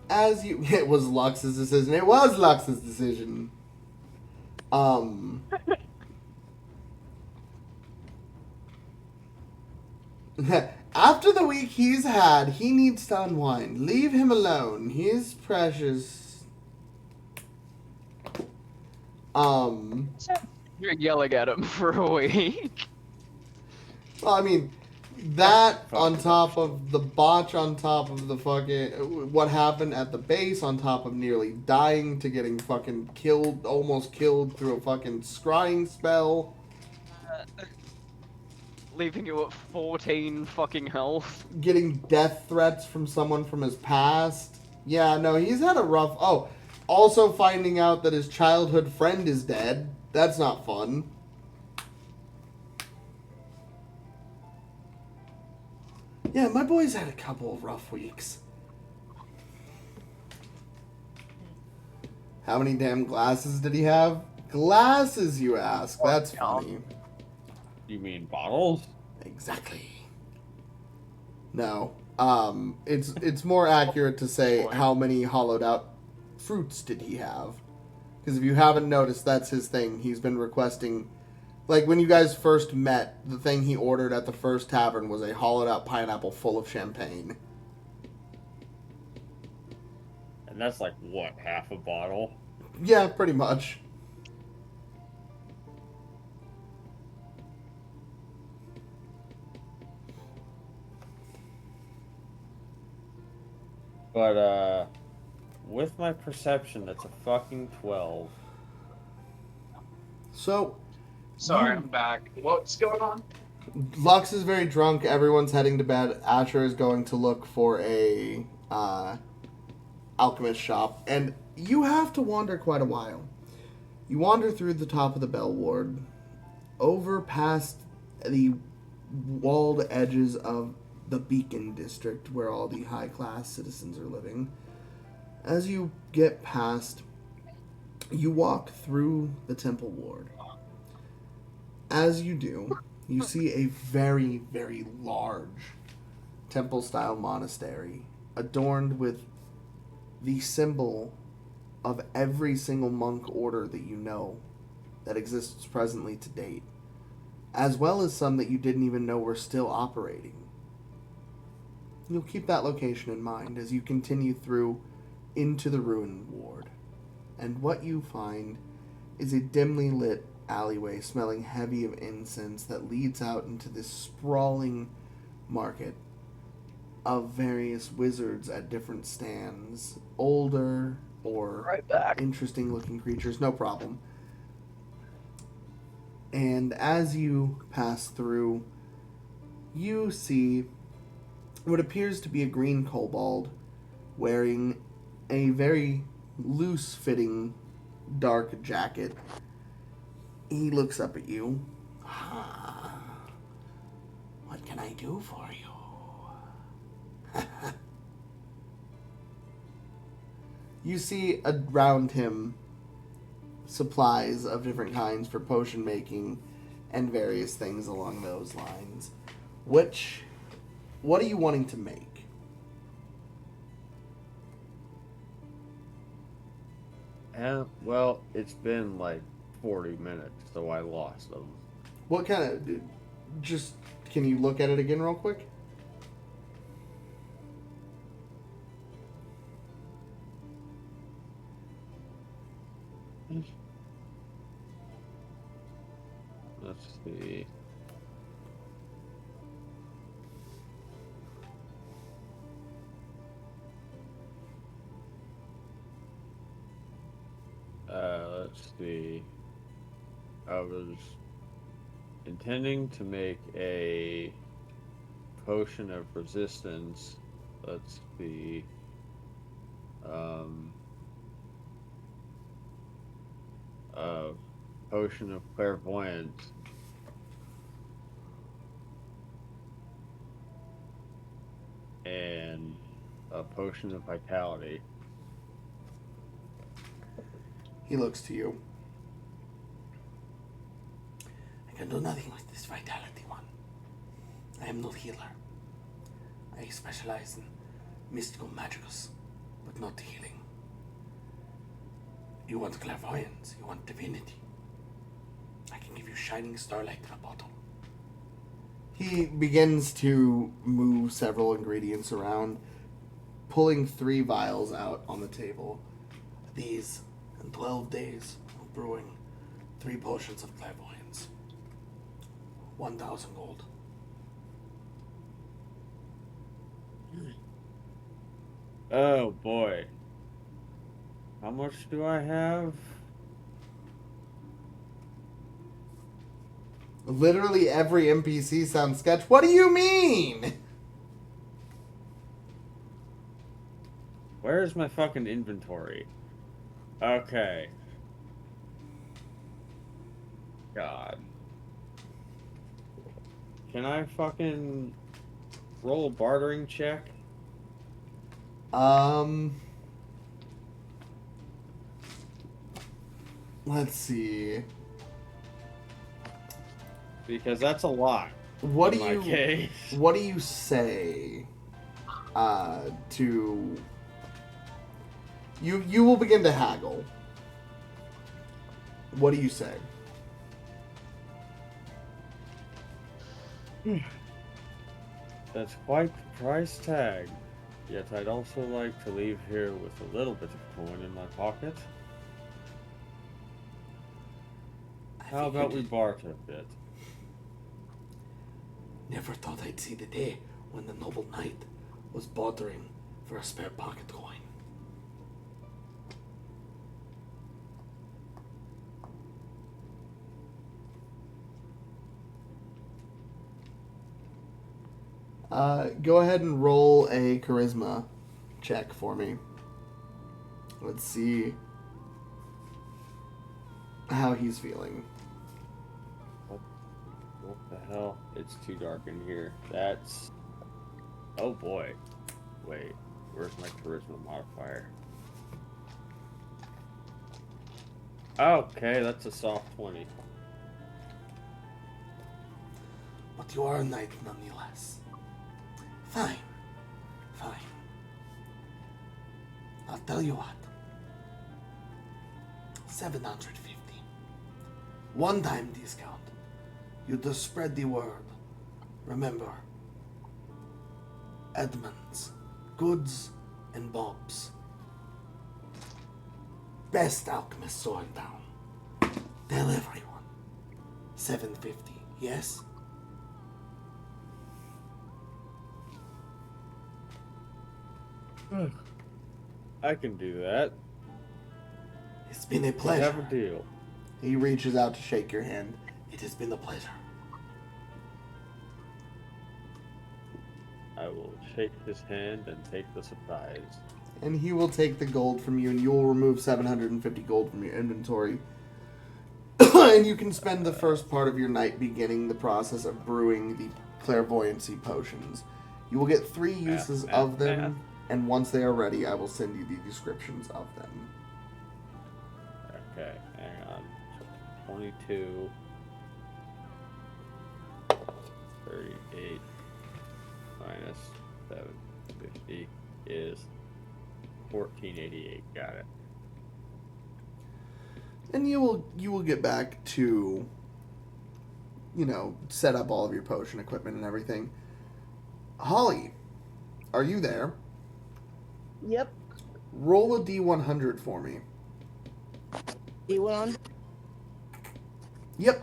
[SPEAKER 2] as you... It was Lux's decision. It was Lux's decision. After the week he's had, he needs to unwind. Leave him alone. He's precious.
[SPEAKER 3] You're yelling at him for a week.
[SPEAKER 2] Well, I mean, that on top of the botch, on top of the fucking... What happened at the base, on top of nearly dying to getting fucking killed, almost killed through a fucking scrying spell.
[SPEAKER 3] Leaving you at 14 fucking health.
[SPEAKER 2] Getting death threats from someone from his past. Yeah, no, he's had a rough... Oh, also finding out that his childhood friend is dead. That's not fun. Yeah, my boy's had a couple of rough weeks. How many damn glasses did he have? Glasses, you ask. That's funny.
[SPEAKER 4] You mean bottles?
[SPEAKER 2] Exactly. No. It's more accurate to say how many hollowed out fruits did he have. Because if you haven't noticed, that's his thing. He's been requesting... Like, when you guys first met, the thing he ordered at the first tavern was a hollowed out pineapple full of champagne.
[SPEAKER 4] And that's like, what, half a bottle?
[SPEAKER 2] Yeah, pretty much.
[SPEAKER 4] But, with my perception, that's a fucking 12.
[SPEAKER 2] So...
[SPEAKER 9] Sorry, I'm back. What's going on?
[SPEAKER 2] Lux is very drunk. Everyone's heading to bed. Asher is going to look for a alchemist shop. And you have to wander quite a while. You wander through the top of the Bell Ward, over past the walled edges of the Beacon District, where all the high-class citizens are living. As you get past, you walk through the Temple Ward. As you do, you see a very, very large temple-style monastery adorned with the symbol of every single monk order that you know that exists presently to date, as well as some that you didn't even know were still operating. You'll keep that location in mind as you continue through into the ruin ward, and what you find is a dimly lit alleyway smelling heavy of incense that leads out into this sprawling market of various wizards at different stands, older or interesting looking creatures, no problem. And as you pass through, you see what appears to be a green kobold wearing a very loose fitting dark jacket. He looks up at you. What can I do for you? You see around him supplies of different kinds for potion making and various things along those lines. What are you wanting to make?
[SPEAKER 4] Well, it's been like 40 minutes, so I lost them.
[SPEAKER 2] What kind of... Just... Can you look at it again real quick?
[SPEAKER 4] Let's see. Let's see. I was intending to make a potion of resistance. Let's see. A potion of clairvoyance. And a potion of vitality.
[SPEAKER 2] He looks to you. I can do nothing with this vitality one. I am no healer. I specialize in mystical magicus, but not healing. You want clairvoyance, you want divinity. I can give you shining starlight in a bottle. He begins to move several ingredients around, pulling 3 vials out on the table. These, in 12 days of brewing, 3 potions of clairvoyance. 1,000 gold.
[SPEAKER 4] Oh boy. How much do I have?
[SPEAKER 2] Literally every NPC sounds sketch. What do you mean?
[SPEAKER 4] Where's my fucking inventory? Okay. God. Can I fucking roll a bartering check?
[SPEAKER 2] Let's see.
[SPEAKER 4] Because that's a lot.
[SPEAKER 2] What
[SPEAKER 4] in
[SPEAKER 2] do
[SPEAKER 4] my
[SPEAKER 2] you
[SPEAKER 4] case.
[SPEAKER 2] What do you say to you will begin to haggle. What do you say?
[SPEAKER 4] That's quite the price tag. Yet I'd also like to leave here with a little bit of coin in my pocket. How about we barter a bit?
[SPEAKER 2] Never thought I'd see the day when the noble knight was bartering for a spare pocket coin. Go ahead and roll a charisma check for me. Let's see how he's feeling.
[SPEAKER 4] What the hell? It's too dark in here. That's... Oh boy. Wait, where's my charisma modifier? Okay, that's a soft 20.
[SPEAKER 2] But you are a knight nonetheless. Fine. Fine. I'll tell you what. 750. One-time discount. You just spread the word. Remember, Edmonds, goods and bobs. Best alchemist so in town. Tell everyone. 750. Yes?
[SPEAKER 4] I can do that.
[SPEAKER 2] It's been a
[SPEAKER 4] We
[SPEAKER 2] pleasure.
[SPEAKER 4] have a deal.
[SPEAKER 2] He reaches out to shake your hand. It has been a pleasure.
[SPEAKER 4] I will shake his hand and take the surprise.
[SPEAKER 2] And he will take the gold from you, and you will remove 750 gold from your inventory. And you can spend the first part of your night beginning the process of brewing the clairvoyancy potions. You will get 3 uses of them, and once they are ready, I will send you the descriptions of them.
[SPEAKER 4] Okay, hang on. 22, 38 minus 750 is 1488. Got it.
[SPEAKER 2] And you will get back to, set up all of your potion equipment and everything. Holly, are you there?
[SPEAKER 5] Yep.
[SPEAKER 2] Roll a D100 for me.
[SPEAKER 5] D100.
[SPEAKER 2] Yep.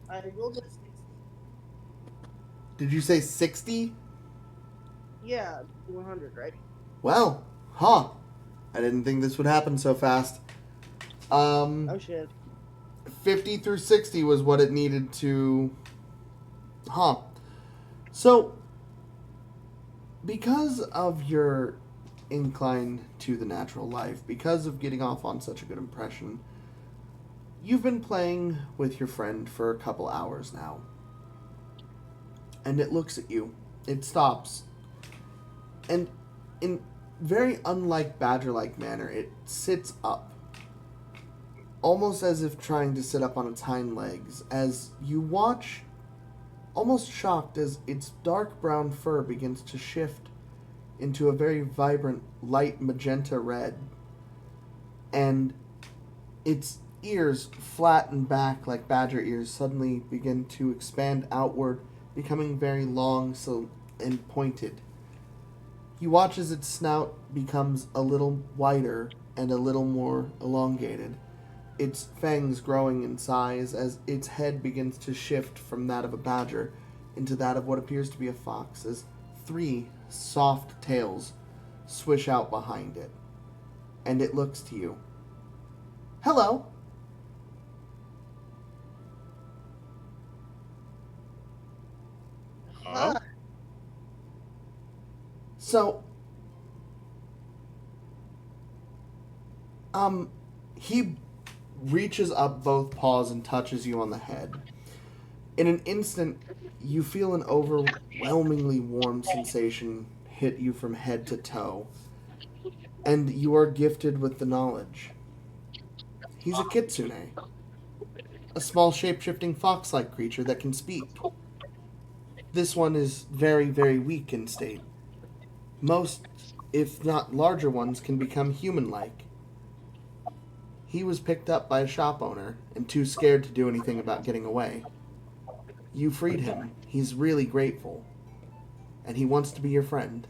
[SPEAKER 5] I rolled a 60.
[SPEAKER 2] Did you say 60?
[SPEAKER 5] Yeah, D100, right?
[SPEAKER 2] Well, I didn't think this would happen so fast.
[SPEAKER 5] Oh shit.
[SPEAKER 2] 50 through 60 was what it needed to... So, because of your incline to the natural life, because of getting off on such a good impression, you've been playing with your friend for a couple hours now. And it looks at you. It stops. And in very unlike badger-like manner, it sits up. Almost as if trying to sit up on its hind legs, as you watch, almost shocked, as its dark brown fur begins to shift into a very vibrant light magenta red. And its ears, flattened back like badger ears, suddenly begin to expand outward, becoming very long and pointed. You watch as its snout becomes a little wider and a little more elongated, its fangs growing in size as its head begins to shift from that of a badger into that of what appears to be a fox, as 3 soft tails swish out behind it. And it looks to you. Hello.
[SPEAKER 4] Huh?
[SPEAKER 2] So, he reaches up both paws and touches you on the head. In an instant, you feel an overwhelmingly warm sensation hit you from head to toe, and you are gifted with the knowledge. He's a kitsune, a small shape-shifting fox-like creature that can speak. This one is very, very weak in state. Most, if not larger ones, can become human-like. He was picked up by a shop owner and too scared to do anything about getting away. You freed him. He's really grateful. And he wants to be your friend.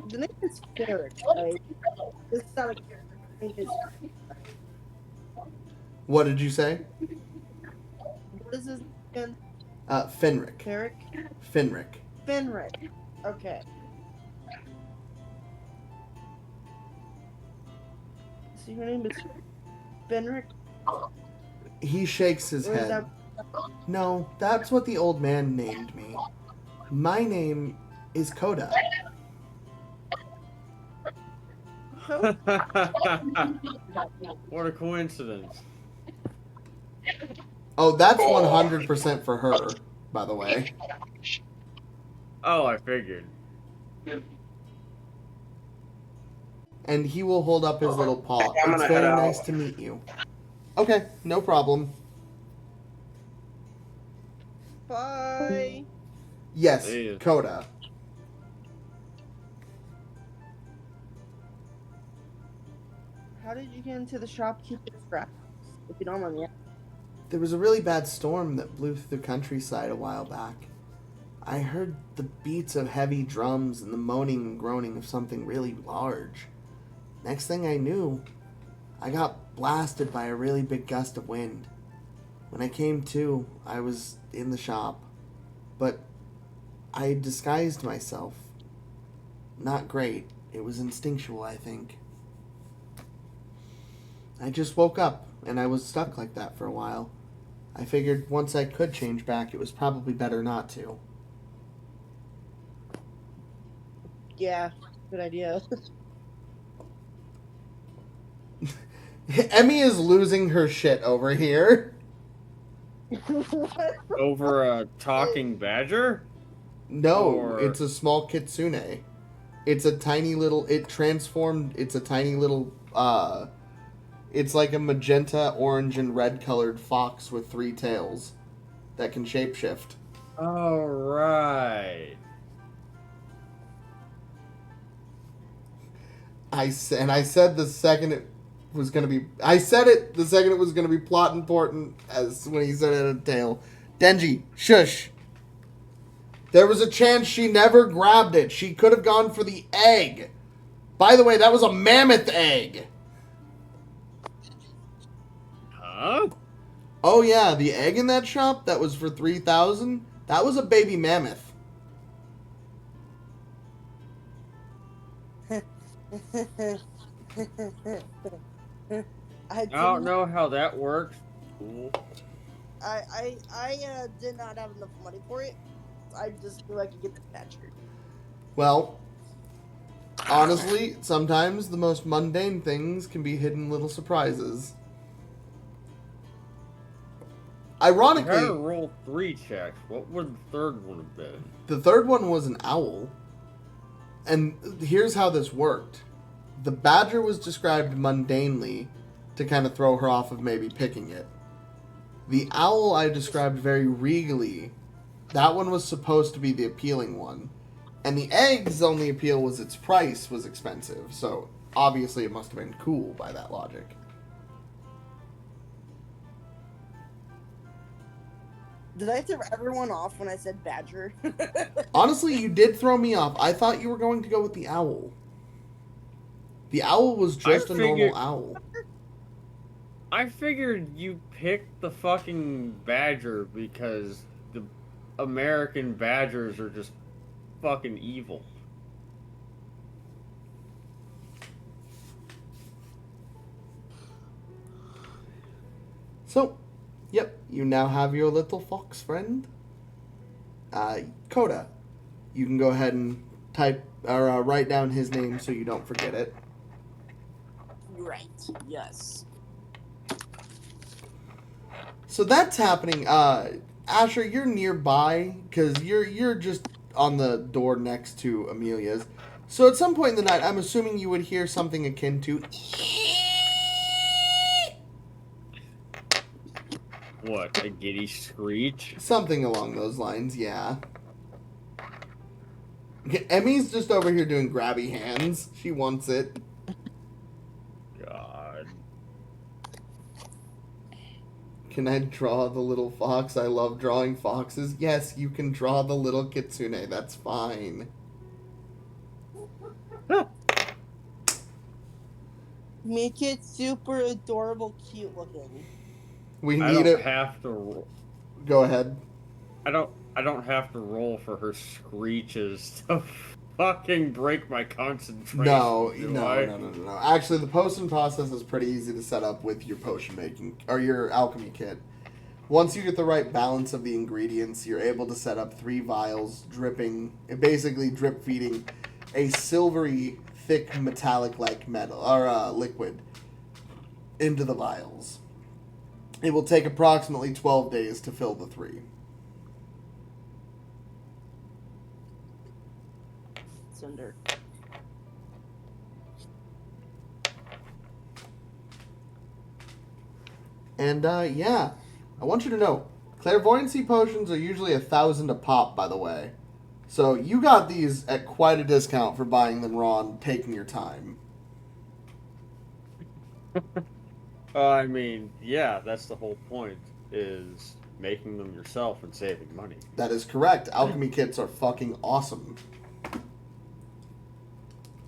[SPEAKER 5] The name is Ferret, right? This is not a character. The name is
[SPEAKER 2] What did you say?
[SPEAKER 5] What is his name?
[SPEAKER 2] Fenric.
[SPEAKER 5] Ferret?
[SPEAKER 2] Fenric.
[SPEAKER 5] Fenric. Okay. So your name is Fenric?
[SPEAKER 2] He shakes his
[SPEAKER 5] Or is
[SPEAKER 2] head.
[SPEAKER 5] that...
[SPEAKER 2] No, that's what the old man named me. My name is Coda.
[SPEAKER 4] What a coincidence.
[SPEAKER 2] Oh, that's 100% for her, by the way.
[SPEAKER 4] Oh, I figured.
[SPEAKER 2] And he will hold up his little paw.
[SPEAKER 1] I'm
[SPEAKER 2] It's
[SPEAKER 1] gonna
[SPEAKER 2] very
[SPEAKER 1] head out.
[SPEAKER 2] nice to meet you. Okay, no problem.
[SPEAKER 5] Bye.
[SPEAKER 2] Yes,
[SPEAKER 4] See ya.
[SPEAKER 2] Coda.
[SPEAKER 5] How did you get into the shopkeeper's wrap? If you don't mind me asking.
[SPEAKER 2] There was a really bad storm that blew through the countryside a while back. I heard the beats of heavy drums and the moaning and groaning of something really large. Next thing I knew, I got blasted by a really big gust of wind. When I came to, I was in the shop. But I disguised myself. Not great. It was instinctual, I think. I just woke up, and I was stuck like that for a while. I figured once I could change back, it was probably better not to.
[SPEAKER 5] Yeah, good idea.
[SPEAKER 2] Emmy is losing her shit over here.
[SPEAKER 5] What?
[SPEAKER 4] Over a talking badger?
[SPEAKER 2] No,
[SPEAKER 4] Or-
[SPEAKER 2] it's a small kitsune. It's a tiny little. It transformed. It's a tiny little. It's like a magenta, orange, and red colored fox with 3 tails that can shapeshift.
[SPEAKER 4] All right.
[SPEAKER 2] I said the second it was gonna be. I said it the second it was gonna be plot important as when he said it had a tail. Denji, shush. There was a chance she never grabbed it. She could have gone for the egg. By the way, that was a mammoth egg.
[SPEAKER 4] Huh?
[SPEAKER 2] Oh yeah, the egg in that shop that was for 3,000. That was a baby mammoth.
[SPEAKER 5] I
[SPEAKER 4] don't know how that works. Cool.
[SPEAKER 5] I did not have enough money for it. I just knew I could get the badger.
[SPEAKER 2] Well, honestly, sometimes the most mundane things can be hidden little surprises. Ironically,
[SPEAKER 4] I had to roll 3 checks. What would the third one have been?
[SPEAKER 2] the third one was an owl. And here's how this worked. The badger was described mundanely to kind of throw her off of maybe picking it. The owl I described very regally. That one was supposed to be the appealing one. And the egg's only appeal was its price was expensive. So obviously it must have been cool by that logic.
[SPEAKER 5] Did I throw everyone off when I said badger?
[SPEAKER 2] Honestly, you did throw me off. I thought you were going to go with the owl. The owl was just a normal owl.
[SPEAKER 4] I figured you picked the fucking badger because the American badgers are just fucking evil.
[SPEAKER 2] So, yep, you now have your little fox friend. Coda, you can go ahead and type or write down his name so you don't forget it.
[SPEAKER 5] Right. Yes.
[SPEAKER 2] So that's happening. Ascher, you're nearby because you're just on the door next to Amelia's. So at some point in the night, I'm assuming you would hear something akin to.
[SPEAKER 4] What, a giddy screech?
[SPEAKER 2] Something along those lines, yeah. Emmy's just over here doing grabby hands. She wants it.
[SPEAKER 4] God.
[SPEAKER 2] Can I draw the little fox? I love drawing foxes. Yes, you can draw the little kitsune. That's fine.
[SPEAKER 5] Make it super adorable, cute looking.
[SPEAKER 2] We
[SPEAKER 4] I
[SPEAKER 2] need
[SPEAKER 4] don't
[SPEAKER 2] it.
[SPEAKER 4] have to.
[SPEAKER 2] Go ahead.
[SPEAKER 4] I don't have to roll for her screeches to fucking break my concentration.
[SPEAKER 2] No.
[SPEAKER 4] do I?
[SPEAKER 2] Actually, the potion process is pretty easy to set up with your potion making or your alchemy kit. Once you get the right balance of the ingredients, you're able to set up 3 vials, basically drip feeding a silvery, thick, metallic-like metal or liquid into the vials. It will take approximately 12 days to fill the 3.
[SPEAKER 5] Cinder.
[SPEAKER 2] And, yeah. I want you to know, clairvoyancy potions are usually 1,000 a pop, by the way. So you got these at quite a discount for buying them raw and taking your time.
[SPEAKER 4] I mean, yeah, that's the whole point, is making them yourself and saving money.
[SPEAKER 2] That is correct. Alchemy kits are fucking awesome.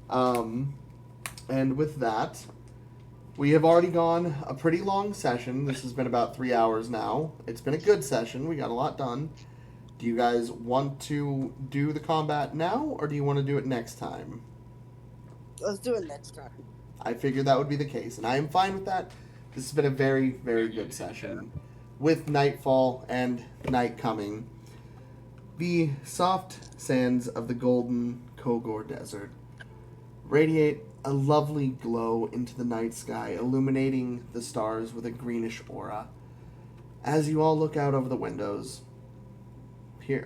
[SPEAKER 2] And with that, we have already gone a pretty long session. This has been about 3 hours now. It's been a good session. We got a lot done. Do you guys want to do the combat now, or do you want to do it next time?
[SPEAKER 5] Let's do it next time.
[SPEAKER 2] I figured that would be the case, and I am fine with that. This has been a very, very good session. With nightfall and night coming, the soft sands of the golden Kogor Desert radiate a lovely glow into the night sky, illuminating the stars with a greenish aura. As you all look out over the windows, peering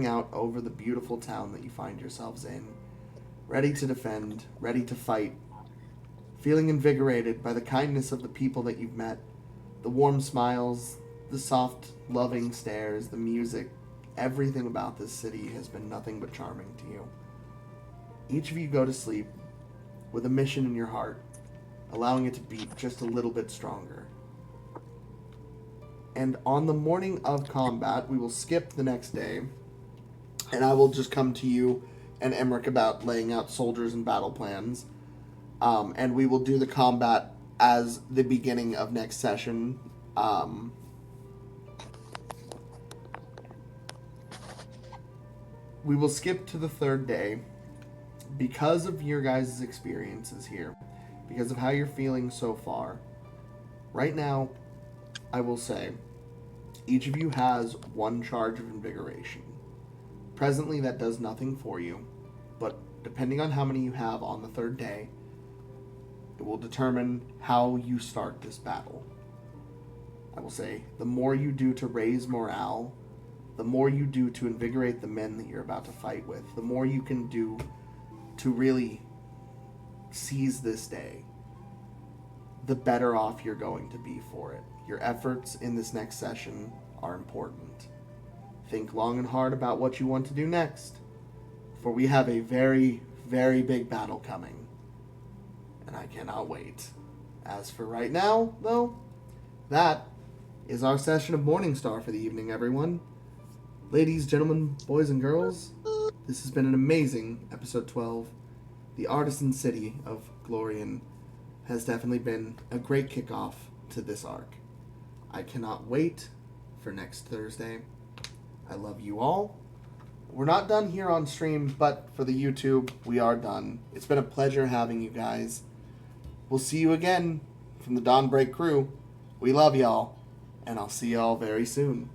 [SPEAKER 2] out over the beautiful town that you find yourselves in, ready to defend, ready to fight, feeling invigorated by the kindness of the people that you've met, the warm smiles, the soft, loving stares, the music. Everything about this city has been nothing but charming to you. Each of you go to sleep with a mission in your heart, allowing it to beat just a little bit stronger. And on the morning of combat, we will skip the next day, and I will just come to you and Emrick about laying out soldiers and battle plans. And we will do the combat as the beginning of next session. We will skip to the third day because of your guys' experiences here, because of how you're feeling so far. Right now, I will say, each of you has 1 charge of invigoration. Presently, that does nothing for you, but depending on how many you have on the third day, it will determine how you start this battle. I will say, the more you do to raise morale, the more you do to invigorate the men that you're about to fight with, the more you can do to really seize this day, the better off you're going to be for it. Your efforts in this next session are important. Think long and hard about what you want to do next, for we have a very, very big battle coming, and I cannot wait. As for right now, though, that is our session of Morningstar for the evening, everyone. Ladies, gentlemen, boys, and girls, this has been an amazing episode 12. The artisan city of Glorian has definitely been a great kickoff to this arc. I cannot wait for next Thursday. I love you all. We're not done here on stream, but for the YouTube, we are done. It's been a pleasure having you guys. We'll see you again from the Dawnbreak crew. We love y'all, and I'll see y'all very soon.